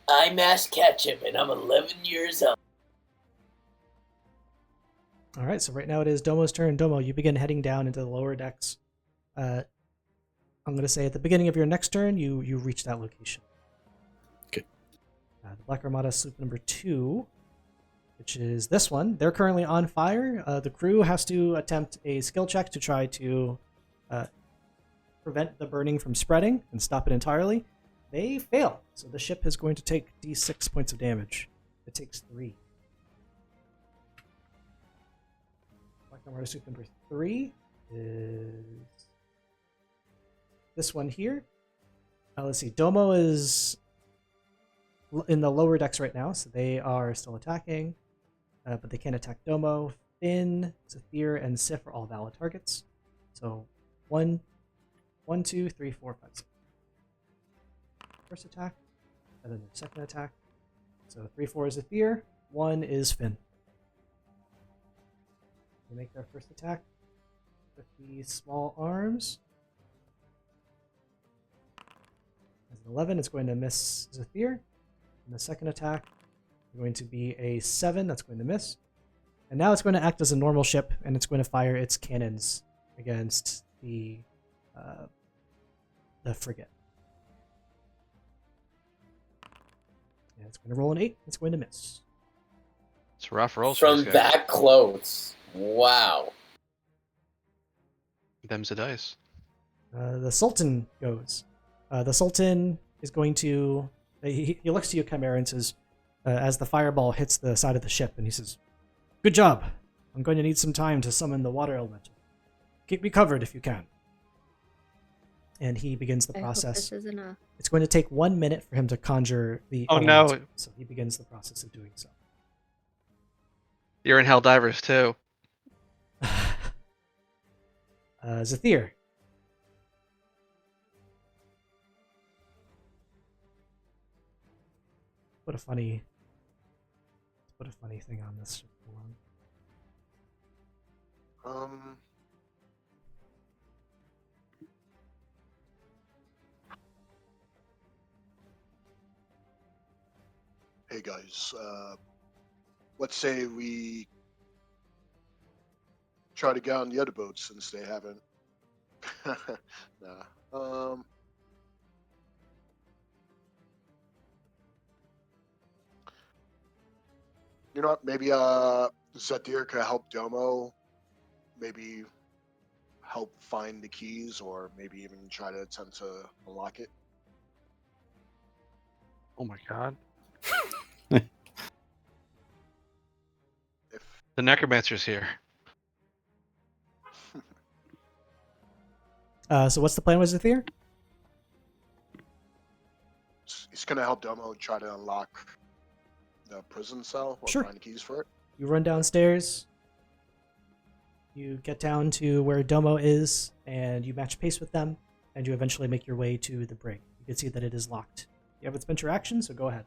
I'm Ash Ketchum, and I'm 11 years old. All right, so right now it is Domo's turn. Domo, you begin heading down into the lower decks. I'm going to say at the beginning of your next turn, you reach that location. Okay. The Black Armada sloop number 2, which is this one. They're currently on fire. The crew has to attempt a skill check to try to prevent the burning from spreading and stop it entirely. They fail, so the ship is going to take d6 points of damage. It takes 3. Black Armada sloop number 3 is this one here. Let's see. Domo is in the lower decks right now, so they are still attacking, but they can't attack Domo. Finn, Zephyr, and Sif are all valid targets. So 1, 2, 3, 4, 5, 6. First attack, and then their second attack. So 3, 4 is Zephyr, 1 is Finn. They make their first attack with the small arms. As an 11, it's going to miss Zephyr. And the second attack is going to be a 7, that's going to miss. And now it's going to act as a normal ship, and it's going to fire its cannons against the frigate. And it's going to roll an 8, it's going to miss. It's rough rolls for From these guys. that close. Wow. Them's the dice. The Sultan goes. The Sultan is going to... He looks to you, Chimera, and says, as the fireball hits the side of the ship, and he says, "Good job. I'm going to need some time to summon the water elemental. Keep me covered if you can." And he begins the I hope process. this is enough. It's going to take 1 minute for him to conjure the Oh, no. elemental, so he begins the process of doing so. You're in Helldivers too. Zephyr. Put a funny thing on this. Hold on. Hey guys, let's say we try to get on the other boat since they haven't. Nah. You know what? Maybe Zadir could help Domo. Maybe help find the keys, or maybe even try to attempt to unlock it. Oh my god. If The Necromancer's here. So what's the plan with Zephyr? he's gonna help Domo try to unlock the prison cell or Sure. find the keys for it. You run downstairs. You get down to where Domo is, and you match pace with them, and you eventually make your way to the brig. You can see that it is locked. You haven't spent your action, so go ahead.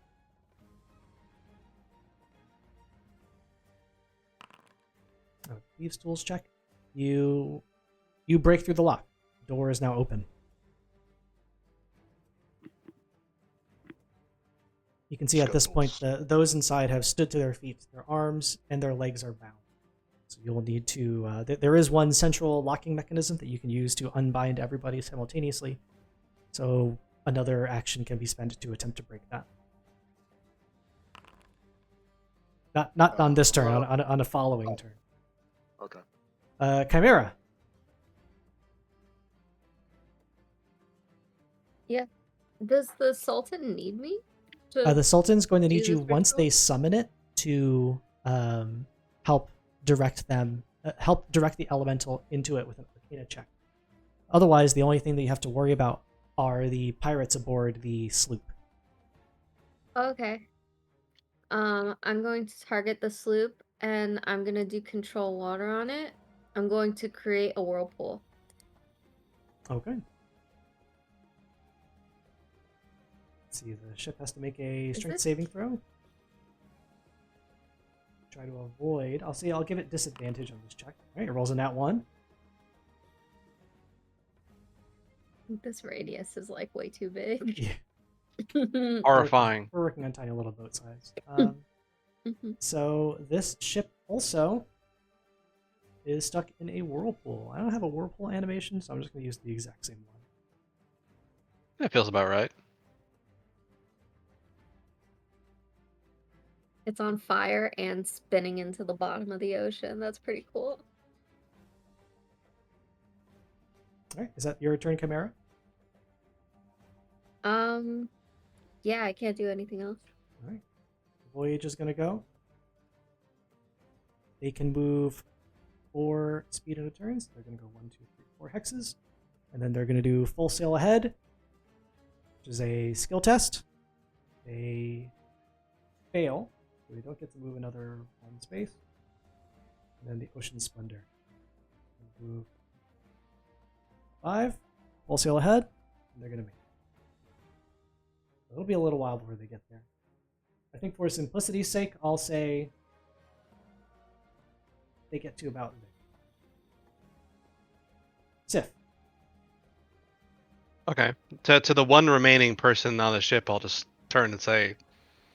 Thieves' tools check. You break through the lock. The door is now open. You can see at this point those inside have stood to their feet. Their arms and their legs are bound. So you'll need to... there is one central locking mechanism that you can use to unbind everybody simultaneously. So another action can be spent to attempt to break that. Not on this turn, on a following turn. Okay. Chimera. Does the Sultan need me? The Sultan's going to need do you this once ritual? they summon it to help direct them, help direct the elemental into it with an Arcana check. Otherwise, the only thing that you have to worry about are the pirates aboard the sloop. Okay. I'm going to target the sloop, and I'm gonna do control water on it. I'm going to create a whirlpool. Okay. Let's see, the ship has to make a Is strength this- saving throw. Try to avoid. I'll give it disadvantage on this check. All right, it rolls a nat 1. This radius is like way too big. Yeah. Horrifying. We're working on tiny little boat size. Mhm. So this ship also is stuck in a whirlpool. I don't have a whirlpool animation, so I'm just going to use the exact same one. That feels about right. It's on fire and spinning into the bottom of the ocean. That's pretty cool. All right, is that your turn, Chimera? Yeah, I can't do anything else. All right. The Voyage is going to go. They can move 4 speed in a turn, so they're going to go 1, 2, 3, 4 hexes. And then they're going to do full sail ahead, which is a skill test. They fail, so they don't get to move another 1 space. And then the Ocean Splendor. Move 5, full sail ahead, and they're going to make it. It'll be a little while before they get there. I think for simplicity's sake, I'll say they get to about there. Sif. Okay. To the one remaining person on the ship, I'll just turn and say,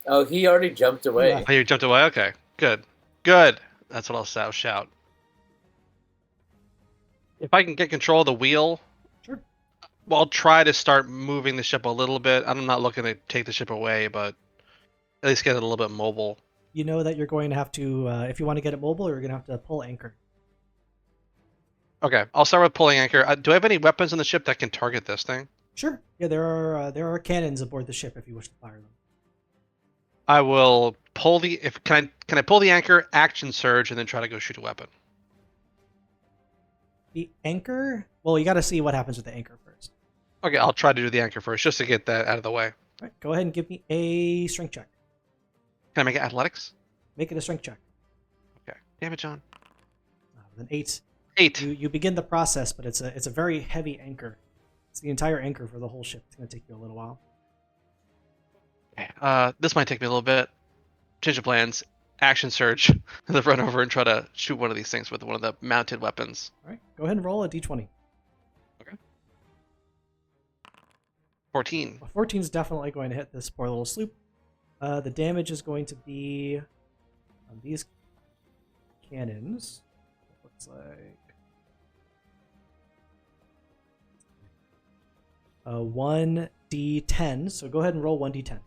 Oh, he already jumped away. left. "Oh, you jumped away. Okay, good, good." That's what I'll shout. If I can get control of the wheel, Sure. well, I'll try to start moving the ship a little bit. I'm not looking to take the ship away, but at least get it a little bit mobile. You know that you're going to have to, if you want to get it mobile, you're going to have to pull anchor. Okay, I'll start with pulling anchor. Do I have any weapons on the ship that can target this thing? Sure. Yeah, there are cannons aboard the ship if you wish to fire them. I will pull the. Can I pull the anchor, action surge, and then try to go shoot a weapon? The anchor. Well, you got to see what happens with the anchor first. Okay, I'll try to do the anchor first, just to get that out of the way. All right. Go ahead and give me a strength check. Can I make it athletics? Make it a strength check. Okay. Damn it, John. With an 8. 8. You begin the process, but it's a very heavy anchor. It's the entire anchor for the whole ship. It's going to take you a little while. Okay. This might take me a little bit. Change of plans. Action surge. And then run over and try to shoot one of these things with one of the mounted weapons. All right. Go ahead and roll a d20. 14. 14 is definitely going to hit this poor little sloop. The damage is going to be on these cannons. It looks like 1d10. So go ahead and roll 1d10.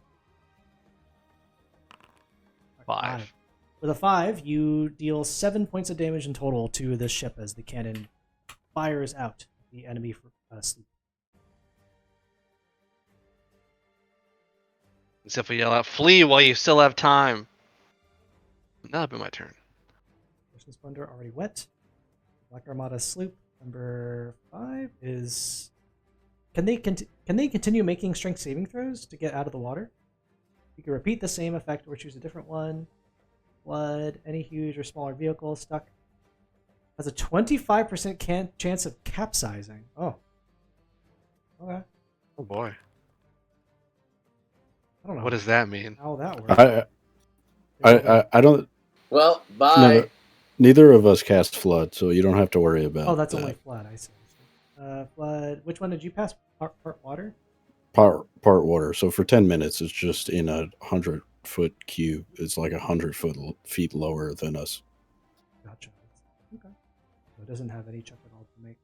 All right, 5. With a 5, you deal 7 points of damage in total to this ship as the cannon fires out the enemy sloop. Except we yell out, "Flee while you still have time." That'll be my turn. Ocean Splendor already wet. Black Armada sloop number 5 is. Can they continue making strength saving throws to get out of the water? You can repeat the same effect or choose a different one. Flood, any huge or smaller vehicle stuck has a 25% chance of capsizing. Oh. Okay. Oh boy. I don't know What does that mean? how that works. I don't. Well, bye. No, neither of us cast flood, so you don't have to worry about. Oh, that's that. only flood. I see. Flood. Which one did you pass? Part water. part water. So for 10 minutes, it's just in a 100-foot cube. It's like 100 feet lower than us. Gotcha. Okay. So it doesn't have any check at all to make.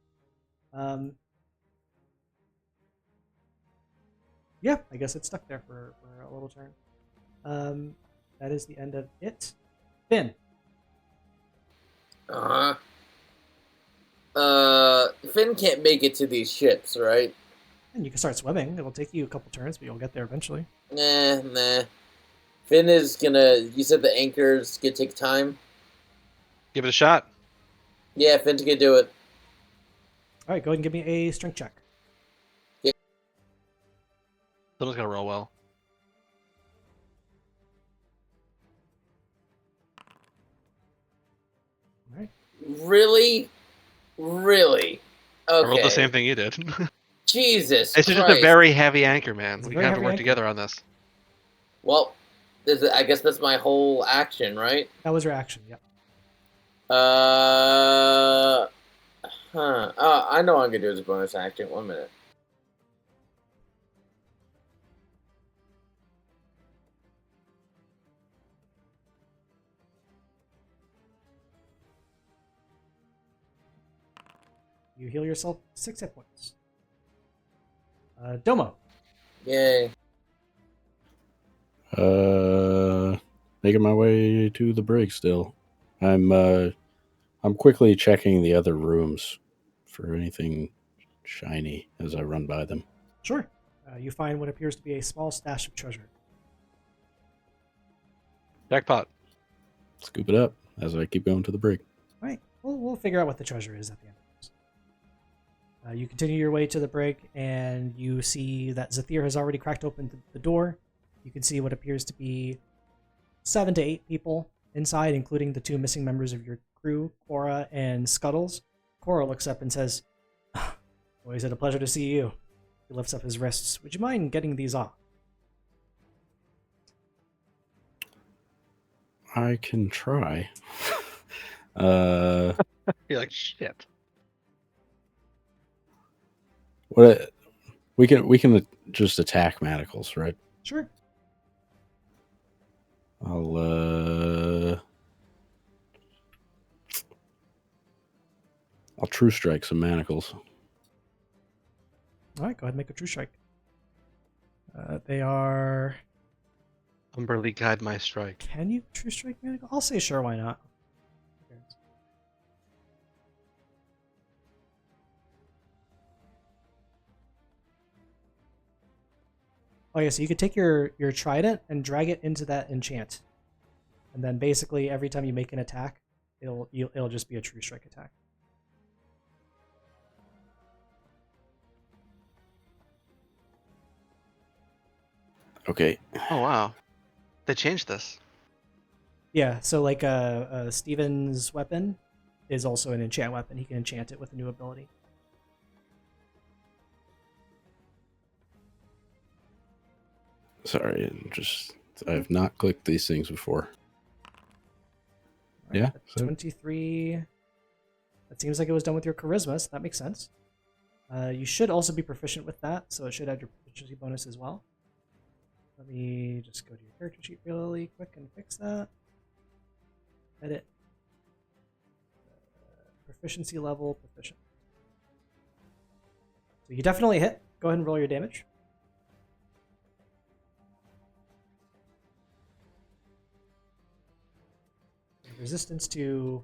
Yeah, I guess it's stuck there for a little turn. That is the end of it. Finn. Finn can't make it to these ships, right? And you can start swimming. It'll take you a couple turns, but you'll get there eventually. Nah. Finn is gonna. You said the anchor's gonna take time. Give it a shot. Yeah, Finn's gonna do it. All right, go ahead and give me a strength check. Someone's gonna roll well. All right. Really? Okay. I rolled the same thing you did. Jesus It's just a Christ. very heavy anchor, man. It's a We very have to heavy work anchor. together on this. Well, I guess that's my whole action, right? That was your action. Yep. I know what I'm gonna do as a bonus action. 1 minute. You heal yourself 6 hit points. Domo. Yay. Making my way to the brig still. I'm quickly checking the other rooms for anything shiny as I run by them. Sure. You find what appears to be a small stash of treasure. Jackpot. Scoop it up as I keep going to the brig. All right. We'll figure out what the treasure is at the end of this. You continue your way to the brig, and you see that Zathir has already cracked open the door. You can see what appears to be 7 to 8 people inside, including the 2 missing members of your crew, Cora and Scuttles. Cora looks up and says, "Always a pleasure to see you." He lifts up his wrists. "Would you mind getting these off?" I can try. You're like, shit. What we can just attack manacles, right? Sure. I'll true strike some manacles. All right, go ahead and make a true strike. They are... Umberly guide my strike. Can you true strike me? I'll say sure, why not? Oh yeah, so you could take your trident and drag it into that enchant. And then basically every time you make an attack, it'll just be a true strike attack. Okay. Oh wow, they changed this. Yeah, so like Steven's weapon is also an enchant weapon. He can enchant it with a new ability. Sorry, I've not clicked these things before. All Yeah, that's so- 23. That seems like it was done with your charisma, so that makes sense. You should also be proficient with that, so it should add your proficiency bonus as well. Let me just go to your character sheet really quick and fix that. Edit. Proficiency level, proficient. So you definitely hit. Go ahead and roll your damage. Resistance to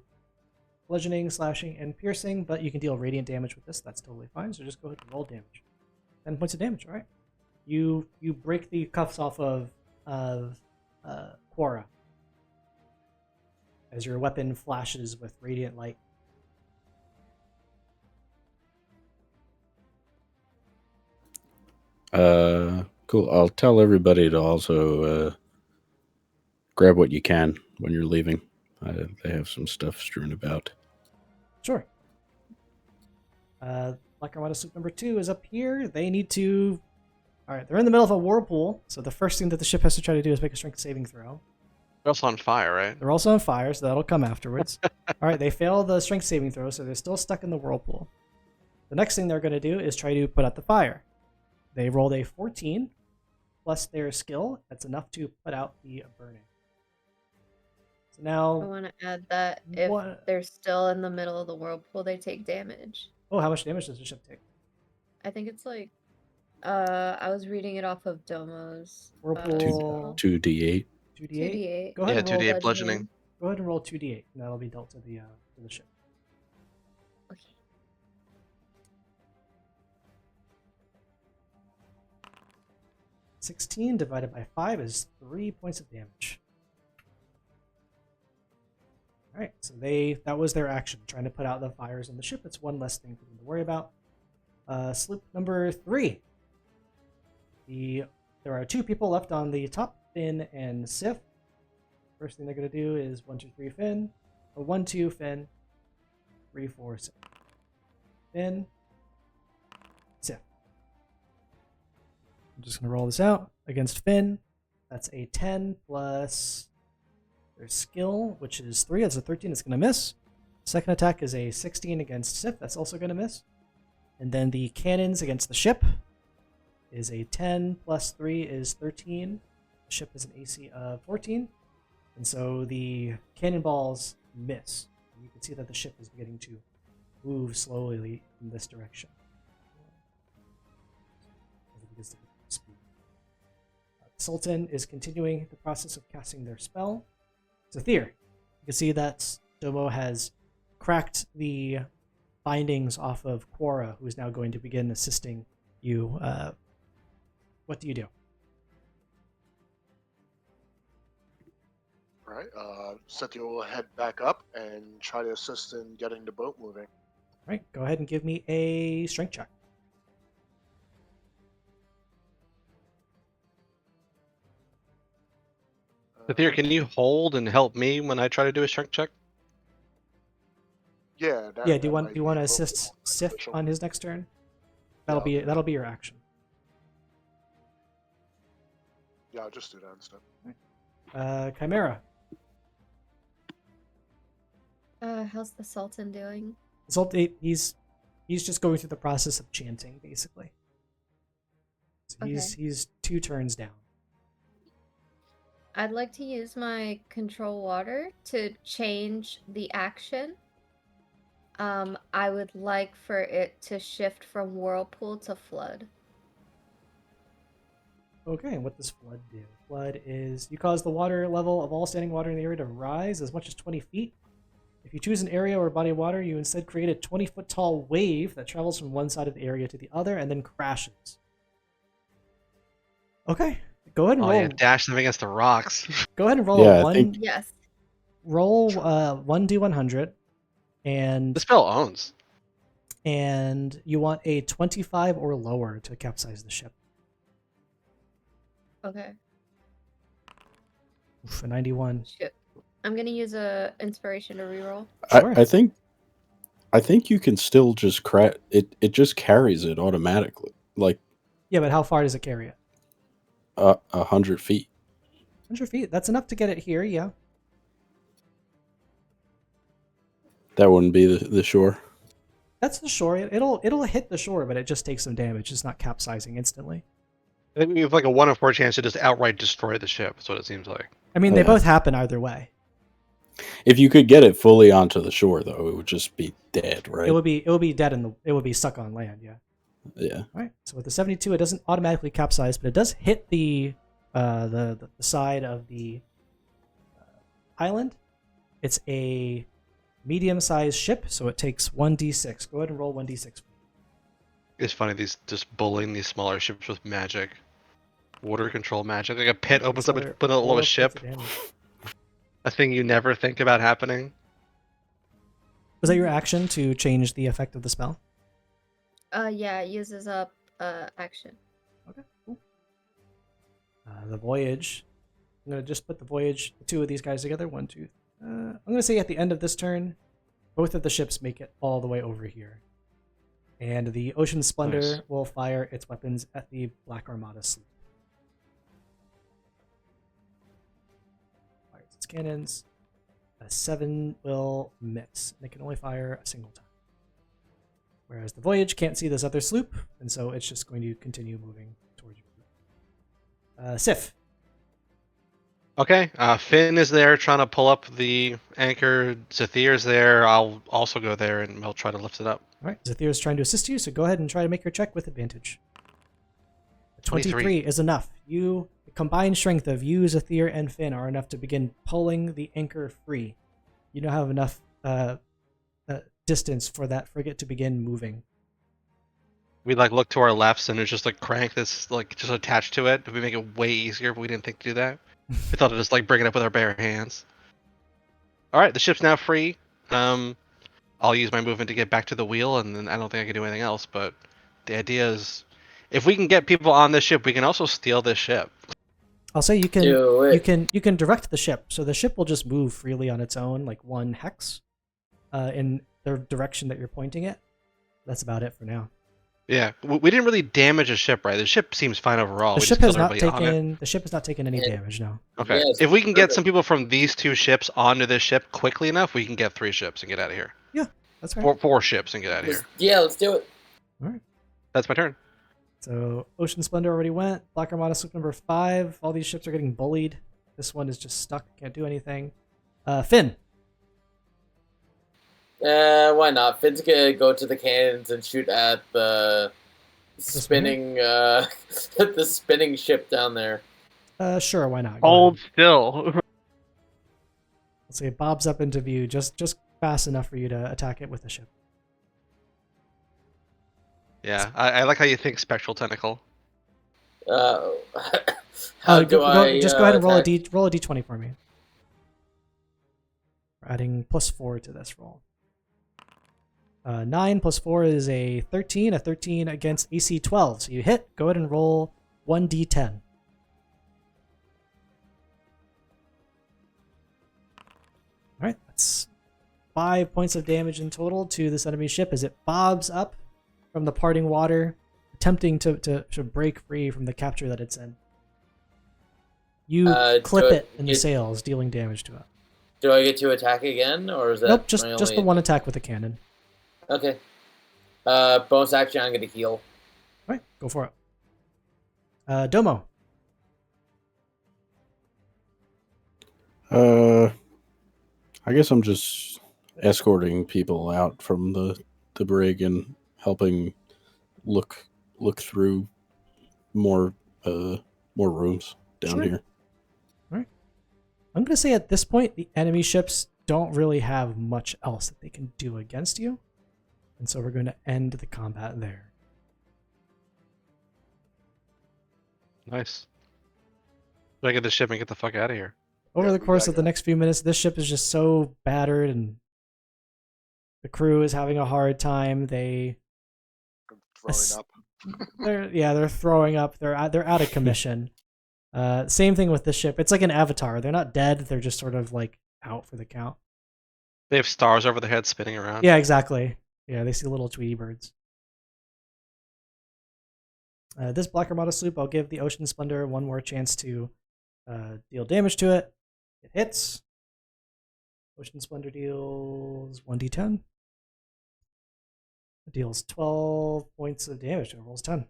bludgeoning, slashing, and piercing, but you can deal radiant damage with this. That's totally fine. So just go ahead and roll damage. 10 points of damage. All right. You break the cuffs off of Quora as your weapon flashes with radiant light. Cool. I'll tell everybody to also grab what you can when you're leaving. They have some stuff strewn about. Sure. Black Armada Sloop number 2 is up here. They need to... Alright, they're in the middle of a whirlpool, so the first thing that the ship has to try to do is make a strength saving throw. They're also on fire, right? They're also on fire, so that'll come afterwards. Alright, they fail the strength saving throw, so they're still stuck in the whirlpool. The next thing they're going to do is try to put out the fire. They rolled a 14, plus their skill. That's enough to put out the burning. So I now... want to add that if What? they're still in the middle of the whirlpool, they take damage. Oh, how much damage does the ship take? I think it's like, I was reading it off of Domo's. Whirlpool. 2d8. 2d8? 2d8. Go ahead Yeah, and roll 2d8 bludgeoning. Go ahead and roll 2d8, and that'll be dealt to the ship. Okay. 16 divided by 5 is 3 points of damage. All right, so that was their action, trying to put out the fires on the ship. It's one less thing for them to worry about. Sloop number 3. There are 2 people left on the top, Finn and Sif. First thing they're going to do is 1, 2, 3, Finn. 1, 2, Finn. 3, 4, Sif. Finn. Sif. I'm just going to roll this out against Finn. That's a 10 plus their skill, which is 3. That's a 13. It's going to miss. Second attack is a 16 against Sif. That's also going to miss. And then the cannons against the ship is a 10 plus 3 is 13. The ship has an AC of 14. And so the cannonballs miss. You can see that the ship is beginning to move slowly in this direction. Sultan is continuing the process of casting their spell. Zathir, you can see that Domo has cracked the bindings off of Quora, who is now going to begin assisting you. What do you do? All right. Setio will head back up and try to assist in getting the boat moving. All right, go ahead and give me a strength check. Zathir, can you hold and help me when I try to do a strength check? Yeah. Yeah, do you want to assist Sif on his next turn? That'll be your action. Yeah, I'll just do that instead. Chimera. How's the Sultan doing? He's just going through the process of chanting, basically. So he's 2 turns down. I'd like to use my control water to change the action. I would like for it to shift from whirlpool to flood. Okay, and what does flood do? Flood is you cause the water level of all standing water in the area to rise as much as 20 feet. If you choose an area or a body of water, you instead create a 20-foot tall wave that travels from one side of the area to the other and then crashes. Okay, go ahead and roll. Yeah, dash them against the rocks. Go ahead and roll Yeah, a I 1. think- Yes. Roll 1d100, and The spell owns. you want a 25 or lower to capsize the ship. Okay. Oof, a 91. Shit. I'm gonna use a inspiration to reroll. Sure. I think you can still just it just carries it automatically, like Yeah, but how far does it carry it? 100 feet. 100 feet. That's enough to get it here, yeah. That wouldn't be the shore. That's the shore. It'll hit the shore, but it just takes some damage. It's not capsizing instantly. I think we have like a 1 in 4 chance to just outright destroy the ship. That's what it seems like. I mean, Oh, they yeah. both happen either way. If you could get it fully onto the shore, though, it would just be dead, right? It would be dead it would be stuck on land, yeah. Yeah. All right. So with the 72, it doesn't automatically capsize, but it does hit the side of the island. It's a medium-sized ship, so it takes 1d6. Go ahead and roll 1d6. It's funny, these just bullying these smaller ships with magic. Water control magic. Like a pit opens up and put a Four lowest points ship. of damage. A thing you never think about happening. Was that your action to change the effect of the spell? Yeah, it uses up action. Okay, cool. The voyage. I'm gonna just put the 2 of these guys together. 1, 2. I'm gonna say at the end of this turn, both of the ships make it all the way over here, and the Ocean Splendor Nice. will fire its weapons at the Black Armada sloop. Fires its cannons. A 7 will miss. They can only fire a single time. Whereas the Voyage can't see this other sloop, and so it's just going to continue moving towards you. Sif. Okay, Finn is there trying to pull up the anchor. Zathir's there. I'll also go there and I'll try to lift it up. All right, Zathir is trying to assist you, so go ahead and try to make your check with advantage. 23 is enough. The combined strength of you, Zathir, and Finn are enough to begin pulling the anchor free. You don't have enough distance for that frigate to begin moving. We like look to our lefts and there's just like crank that's like just attached to it. We make it way easier, but we didn't think to do that. We thought of just like bring it up with our bare hands. All right, the ship's now free. I'll use my movement to get back to the wheel, and then I don't think I can do anything else. But the idea is, if we can get people on this ship, we can also steal this ship. I'll say you can Do it. you can direct the ship, so the ship will just move freely on its own, like 1 hex, in the direction that you're pointing it. That's about it for now. Yeah, we didn't really damage the ship, right? The ship seems fine overall. The We ship just has killed not everybody on it. taken the ship has not taken any Yeah. damage. No. Okay, Yes, if we can get perfect. some people from these 2 ships onto this ship quickly enough, we can get 3 ships and get out of here. That's right. 4 ships and get out of here. Yeah, let's do it. All right. That's my turn. So Ocean Splendor already went. Black Armada sloop number 5. All these ships are getting bullied. This one is just stuck. Can't do anything. Finn. Why not? Finn's gonna go to the cannons and shoot at the spinning, the spinning ship down there. Sure. Why not? Go Hold ahead. still. Let's say it bobs up into view, just fast enough for you to attack it with the ship. Yeah, I like how you think spectral tentacle. How do I? Just go ahead and roll a attack? roll a d20 for me. We're adding +4 to this roll. 9 + 4 is a 13. A 13 against AC 12. So you hit. Go ahead and roll 1d10. All right, that's 5 points of damage in total to this enemy ship as it bobs up from the parting water, attempting to break free from the capture that it's in. You clip do it in the it- sails, dealing damage to it. Do I get to attack again, or is that Nope, just my the only... one attack with the cannon. Okay. Bonus action. I'm gonna heal. All right, go for it. Domo. I guess I'm just escorting people out from the brig and helping look through more rooms down Sure. here. I'm going to say at this point, the enemy ships don't really have much else that they can do against you. And so we're going to end the combat there. Nice. Should I get the ship and get the fuck out of here? Over Yeah, the we course gotta of the go. next few minutes, this ship is just so battered and the crew is having a hard time. I'm throwing Yes. up. They're throwing up. They're out of commission. Same thing with this ship. It's like an avatar. They're not dead. They're just sort of like out for the count. They have stars over their heads spinning around. Yeah, exactly. Yeah, they see little Tweety birds. This Black Armada sloop, I'll give the Ocean Splendor one more chance to deal damage to it. It hits. Ocean Splendor deals 1d10. It deals 12 points of damage. It rolls 10.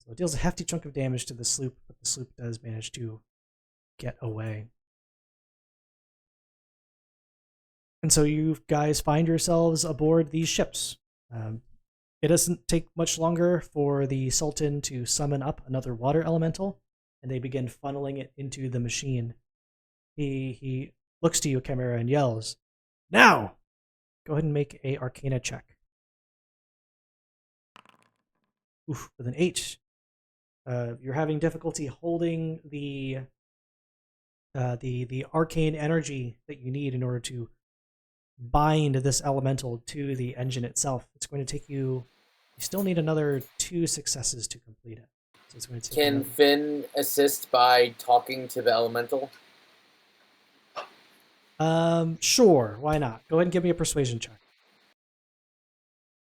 So it deals a hefty chunk of damage to the sloop, but the sloop does manage to get away. And so you guys find yourselves aboard these ships. It doesn't take much longer for the Sultan to summon up another water elemental, and they begin funneling it into the machine. He looks to you, Chimera, and yells, "Now! Go ahead and make a Arcana check." Oof, with an 8. You're having difficulty holding the arcane energy that you need in order to bind this elemental to the engine itself. It's going to take you. You still need another 2 successes to complete it. So it's going to take Can another- Finn assist by talking to the elemental? Sure, why not? Go ahead and give me a persuasion check.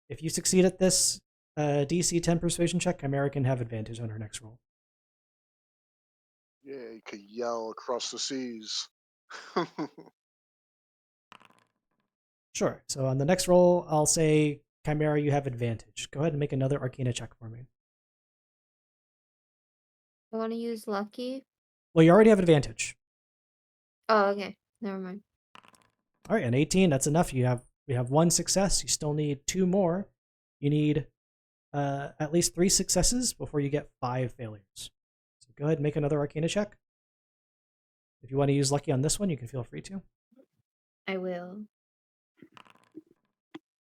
If you succeed at this DC 10 persuasion check, Chimera can have advantage on her next roll. Yeah, you could yell across the seas. Sure. So on the next roll, I'll say, Chimera, you have advantage. Go ahead and make another Arcana check for me. I want to use lucky. Well, you already have advantage. Oh, okay. Never mind. All right, an 18, that's enough. You have 1 success. You still need 2 more. You need at least 3 successes before you get 5 failures. So go ahead and make another Arcana check. If you want to use lucky on this one, you can feel free to. I will.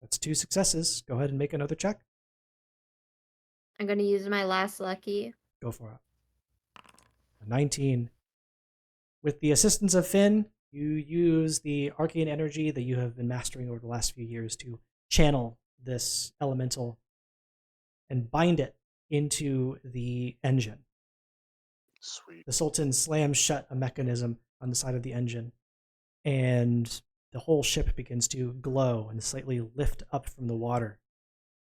That's 2 successes. Go ahead and make another check. I'm gonna use my last lucky. Go for it. A 19. With the assistance of Finn, you use the arcane energy that you have been mastering over the last few years to channel this elemental and bind it into the engine. Sweet. The Sultan slams shut a mechanism on the side of the engine, and the whole ship begins to glow and slightly lift up from the water.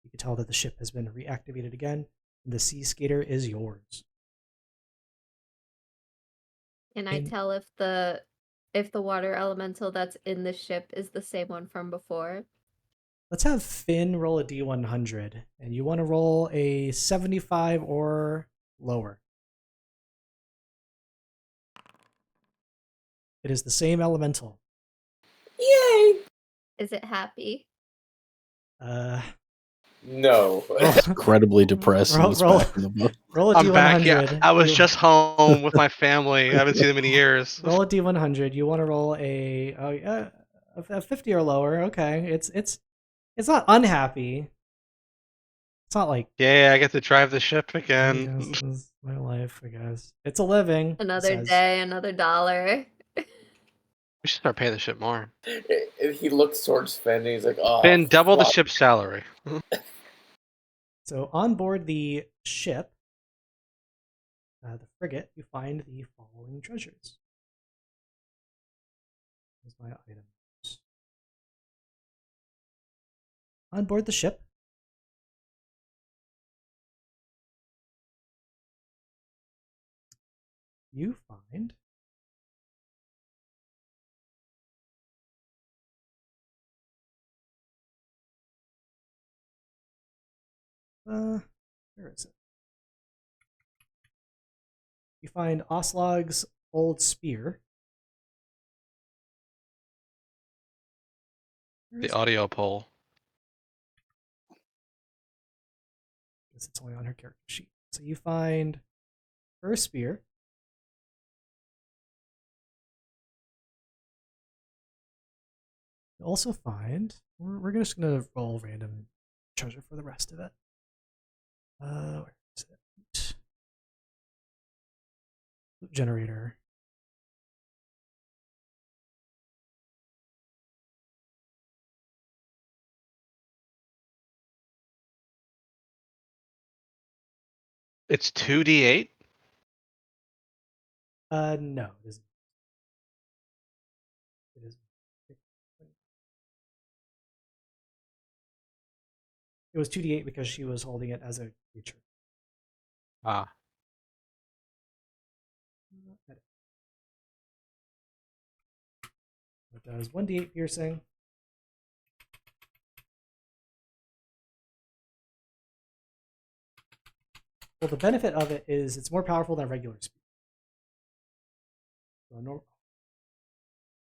You can tell that the ship has been reactivated again, and the Sea Skater is yours. Can I In- tell if the water elemental that's in the ship is the same one from before? Let's have Finn roll a D100, and you want to roll a 75 or lower. It is the same elemental. Yay! Is it happy? No. Incredibly depressed and was Roll- back in the book. Roll a I'm D100. back. Yeah, I was You- just home with my family. I haven't seen them in years. Roll a D100. You want to roll a 50 or lower. Okay, it's not unhappy. It's not like Yeah, I get to drive the ship again. Yes, this is my life, I guess. It's a living. it Another says. day, another dollar. We should start paying the ship more. He looks towards Finn and he's like, oh. Finn, double the fuck. ship's salary. So on board the ship, the frigate, you find the following treasures. Here's my items. On board the ship, you find where is it? You find Oslog's old spear. Where is The it? audio pole. Because it's only on her character sheet. So you find her spear. You also find we're just gonna roll random treasure for the rest of it. Where is it? Loot generator. It's 2d8? No, it isn't. It is. It was 2d8 because she was holding it as a creature. Ah. It does 1d8 piercing. Well, the benefit of it is it's more powerful than a regular spear.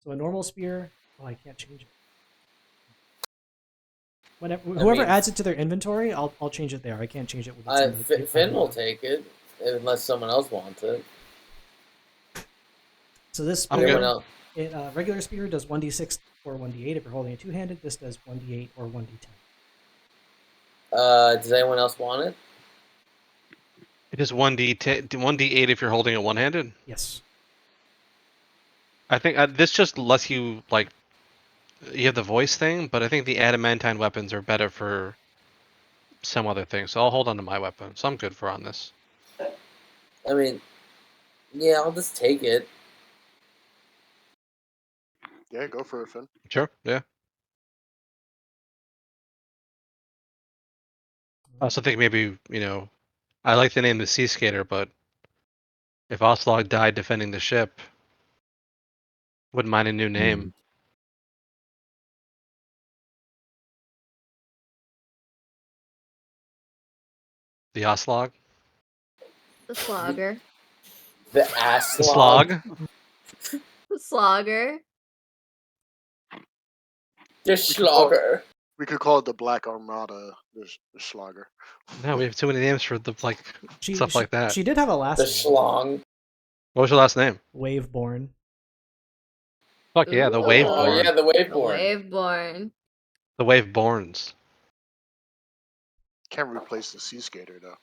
So a normal spear, oh, I can't change it. Whoever adds it to their inventory, I'll change it there. I can't change it with Finn will take it unless someone else wants it. So this I'm spear, good. regular spear does 1d6 or 1d8 if you're holding it two-handed. This does 1d8 or 1d10. Does anyone else want it? It is 1d8 if you're holding it one-handed. Yes. I think this just lets you, like, you have the voice thing, but I think the adamantine weapons are better for some other things. So I'll hold on to my weapon. So I'm good for on this. I mean, yeah, I'll just take it. Yeah, go for it, Finn. Sure, yeah. I also think maybe, I like the name the Sea Skater, but if Oslog died defending the ship, wouldn't mind a new name. The Oslog? The slogger. The ass The slog. Slog? The slogger. The slogger. We could call it the Black Armada, the Slogger. No, we have too many names for the stuff like that. She did have a last The name. schlong. What was your last name? Waveborn. Fuck yeah, the Ooh. Oh, Waveborn. yeah, the The waveborn. Waveborn. The Waveborns. Can't replace the Sea Skater though.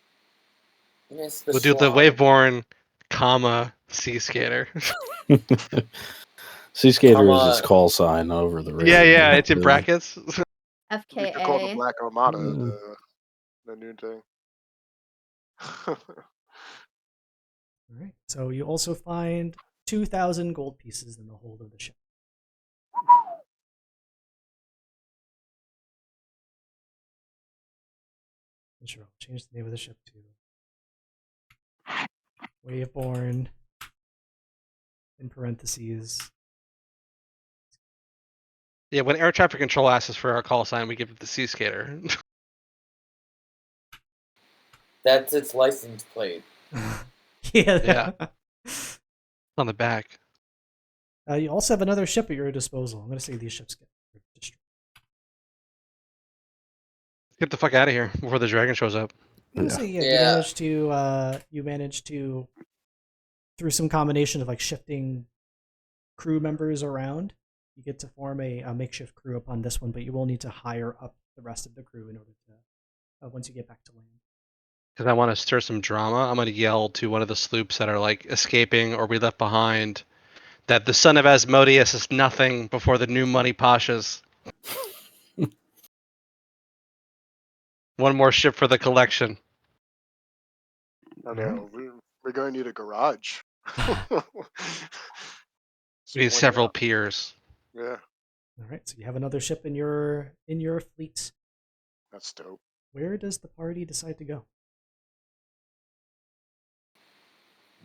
Miss the We'll do the slide. Waveborn, comma Sea Skater. Sea Skater is Comma- his call sign over the radio. yeah, it's in Uh, brackets. We could call the FKA. Black Armada Mm. the new thing. All right. So you also find 2,000 gold pieces in the hold of the ship. Sure, I'll change the name of the ship to Waveborn in parentheses. Yeah, when air traffic control asks us for our call sign, we give it the Sea Skater. That's its license plate. Yeah. On the back. You also have another ship at your disposal. I'm going to say these ships get destroyed. Get the fuck out of here before the dragon shows up. I'm going to Yeah. say, Yeah. you managed to, through some combination of like shifting crew members around, you get to form a makeshift crew upon this one, but you will need to hire up the rest of the crew in order to, once you get back to land. Because I want to stir some drama, I'm going to yell to one of the sloops that are like escaping or we left behind that the son of Asmodeus is nothing before the new money pashas. One more ship for the collection. I know. We're going to need a garage. We need So, several piers. Yeah, All right, so you have another ship in your fleet. that's dope. Where does the party decide to go?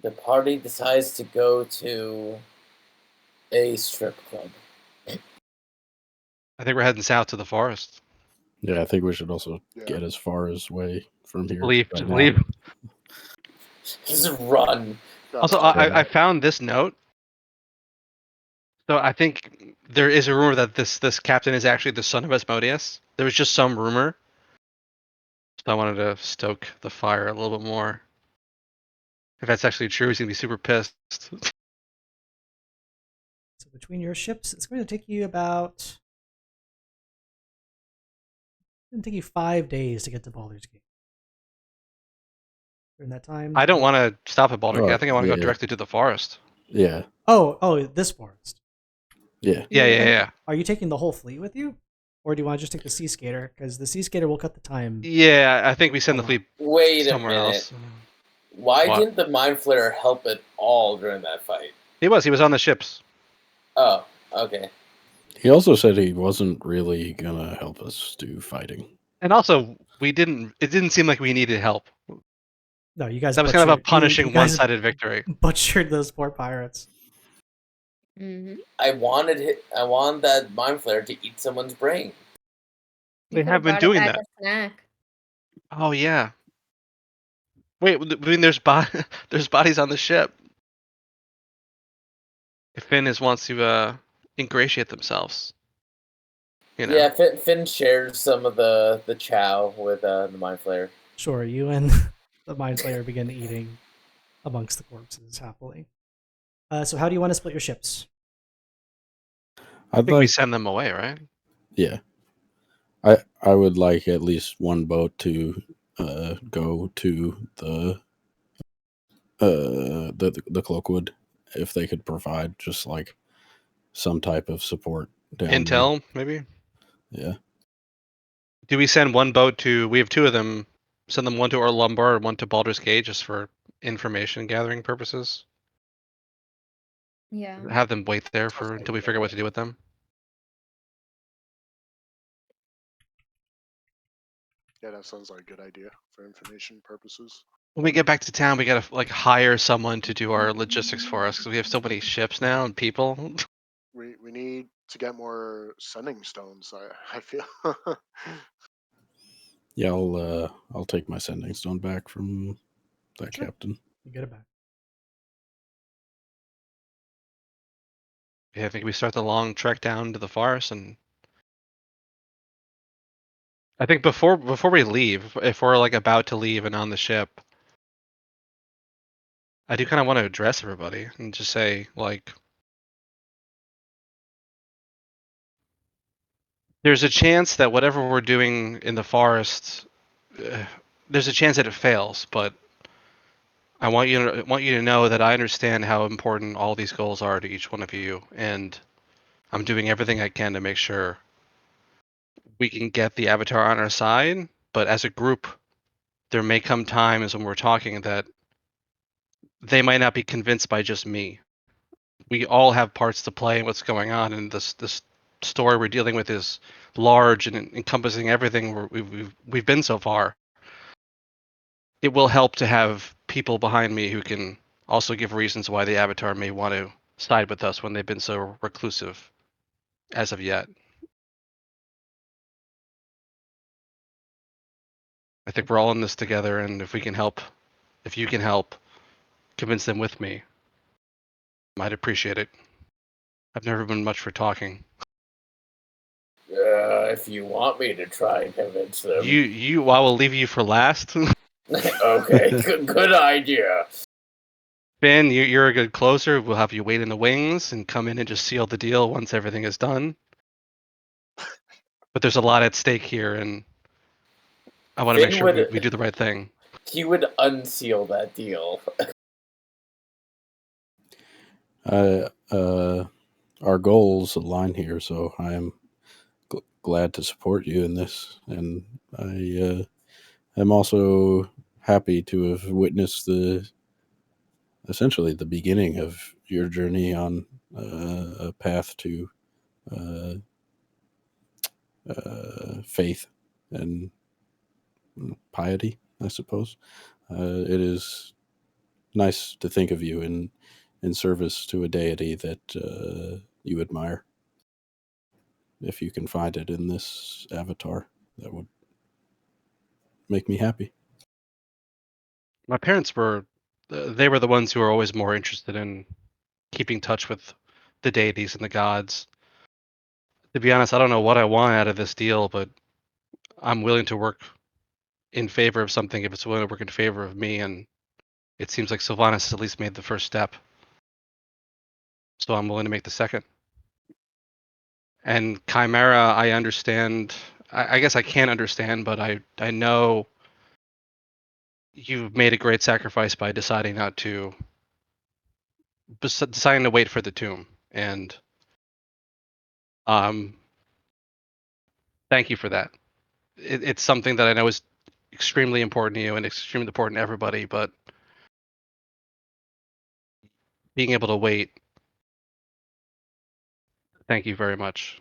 The party decides to go to a strip club. I think we're heading south to the forest. Yeah, I think we should also Yeah. get as far as way from here. Leave, right just now. leave. Just run. Also, I found this note. So I think there is a rumor that this captain is actually the son of Asmodeus. There was just some rumor. So I wanted to stoke the fire a little bit more. If that's actually true, he's gonna be super pissed. So between your ships, it's going to take you about. It's going to take you 5 days to get to Baldur's Gate. During that time, I don't want to stop at Baldur's Gate. I Oh, think I want to go yeah. directly to the forest. Yeah, Oh, this forest. yeah. Yeah. Are you taking the whole fleet with you, or do you want to just take the Sea Skater? Because the Sea Skater will cut the time. Yeah, I think we send the fleet Wait a somewhere minute. else. Why What? didn't the Mind Flayer help at all during that fight? He was on the ships. Oh, okay. He also said he wasn't really gonna help us do fighting. And also, it didn't seem like we needed help. No, you guys. That was kind of a butchered- punishing you guys one-sided victory. Butchered those poor pirates. Mm-hmm. I wanted that Mind Flayer to eat someone's brain. They have been doing that. A snack. Oh yeah. Wait, I mean, there's bodies on the ship. If Finn wants to ingratiate themselves, you know. Yeah, Finn shares some of the chow with the Mind Flayer. Sure, you and the Mind Flayer begin eating amongst the corpses happily. So how do you want to split your ships? I I'd think we like, send them away, right? yeah. I would like at least one boat to go to the Cloakwood, if they could provide just like some type of support down Intel, maybe. there. Yeah. Do we send one boat to? We have two of them. Send them one to Orlumbar and one to Baldur's Gate, just for information gathering purposes. Yeah. Have them wait there until we figure out what to do with them. Yeah, that sounds like a good idea for information purposes. When we get back to town, we gotta like hire someone to do our logistics for us because we have so many ships now and people. We need to get more sending stones. I feel. Yeah, I'll take my sending stone back from that Sure. captain. You get it back. Yeah, I think we start the long trek down to the forest, and I think before we leave, if we're like about to leave and on the ship, I do kind of want to address everybody and just say like, there's a chance that whatever we're doing in the forest there's a chance that it fails, but I want you to know that I understand how important all these goals are to each one of you, and I'm doing everything I can to make sure we can get the Avatar on our side. But as a group, there may come times when we're talking that they might not be convinced by just me. We all have parts to play in what's going on, and this story we're dealing with is large and encompassing everything we've been so far. It will help to have people behind me who can also give reasons why the Avatar may want to side with us when they've been so reclusive as of yet. I think we're all in this together, and if we can help, if you can help convince them with me, I'd appreciate it. I've never been much for talking. If you want me to try and convince them. I will leave you for last. Okay, good idea. Ben, you're a good closer. We'll have you wait in the wings and come in and just seal the deal once everything is done. But there's a lot at stake here, and I want to make Finn sure would- we do the right thing. He would unseal that deal. Our goals align here, so I am glad to support you in this, and I am also happy to have witnessed essentially the beginning of your journey on a path to faith and piety, I suppose. It is nice to think of you in service to a deity that you admire. If you can find it in this avatar, that would make me happy. My parents were the ones who were always more interested in keeping touch with the deities and the gods. To be honest, I don't know what I want out of this deal, but I'm willing to work in favor of something if it's willing to work in favor of me, and it seems like Sylvanas has at least made the first step. So I'm willing to make the second. And Chimera, I understand. I guess I can't understand, but I know you've made a great sacrifice by deciding not to, deciding to wait for the tomb. And thank you for that. It's something that I know is extremely important to you and extremely important to everybody, but being able to wait, thank you very much.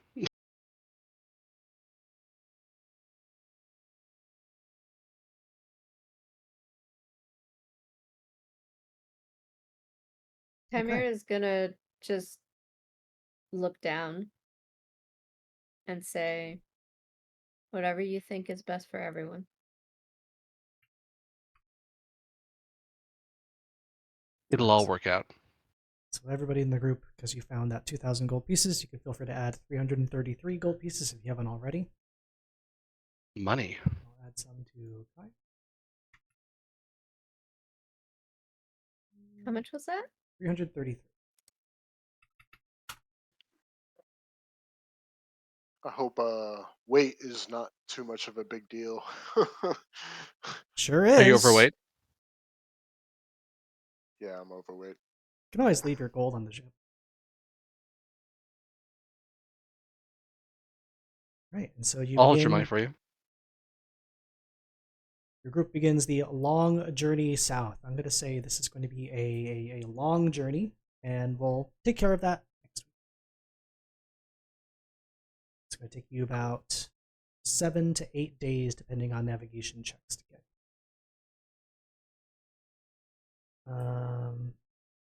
Chimera is gonna just look down and say, whatever you think is best for everyone. It'll all work out. So everybody in the group, because you found that 2,000 gold pieces, you can feel free to add 333 gold pieces if you haven't already. Money. I'll add some to Kai. How much was that? 333. I hope weight is not too much of a big deal. Sure is. Are you overweight? Yeah, I'm overweight. You can always leave your gold on the ship. Right, and so you I'll hold your begin- money for you. Your group begins the long journey south. I'm going to say this is going to be a long journey, and we'll take care of that next week. It's going to take you about 7 to 8 days, depending on navigation checks to get.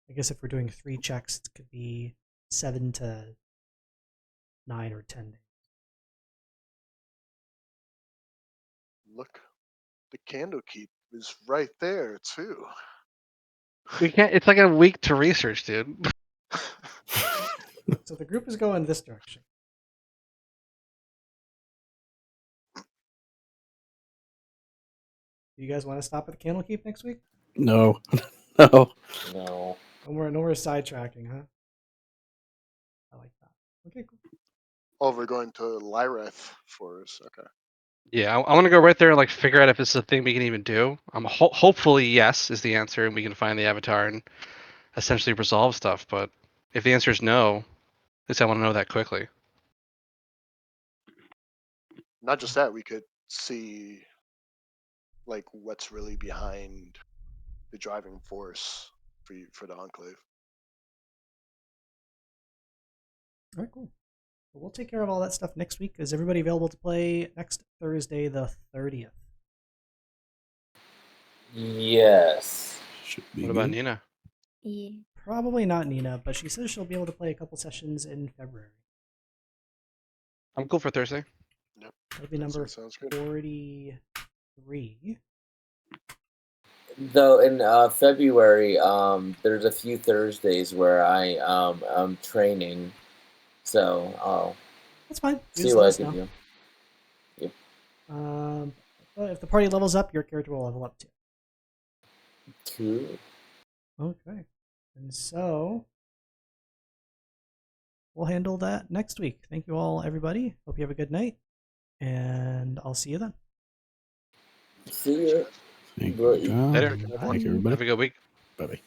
I guess if we're doing 3 checks, it could be 7 to 9 or 10 days. Look, the Candlekeep is right there too. We can't. It's like a week to research, dude. So the group is going this direction. Do you guys want to stop at the Candlekeep next week? No, no. No. No more sidetracking, huh? I like that. Okay, cool. Oh, we're going to Lyreth Forest. Okay. Yeah, I want to go right there and like figure out if it's a thing we can even do. Hopefully yes is the answer, and we can find the avatar and essentially resolve stuff. But if the answer is no, at least I want to know that quickly. Not just that, we could see like what's really behind the driving force for the Enclave. All right, cool. Well, we'll take care of all that stuff next week. Is everybody available to play next Thursday, the 30th? Yes. Should be What about good. Nina? Yeah. Probably not Nina, but she says she'll be able to play a couple sessions in February. I'm cool for Thursday. That'll be number Sounds good. 43. Though in February, there's a few Thursdays where I'm training, so I'll That's fine. You see just what let I us can know. do. But if the party levels up, your character will level up too. Cool. Okay. And so we'll handle that next week. Thank you all, everybody. Hope you have a good night. And I'll see you then. See you. Thank Right. you, John. Later. Thank you, everybody. Have a good week. Bye bye.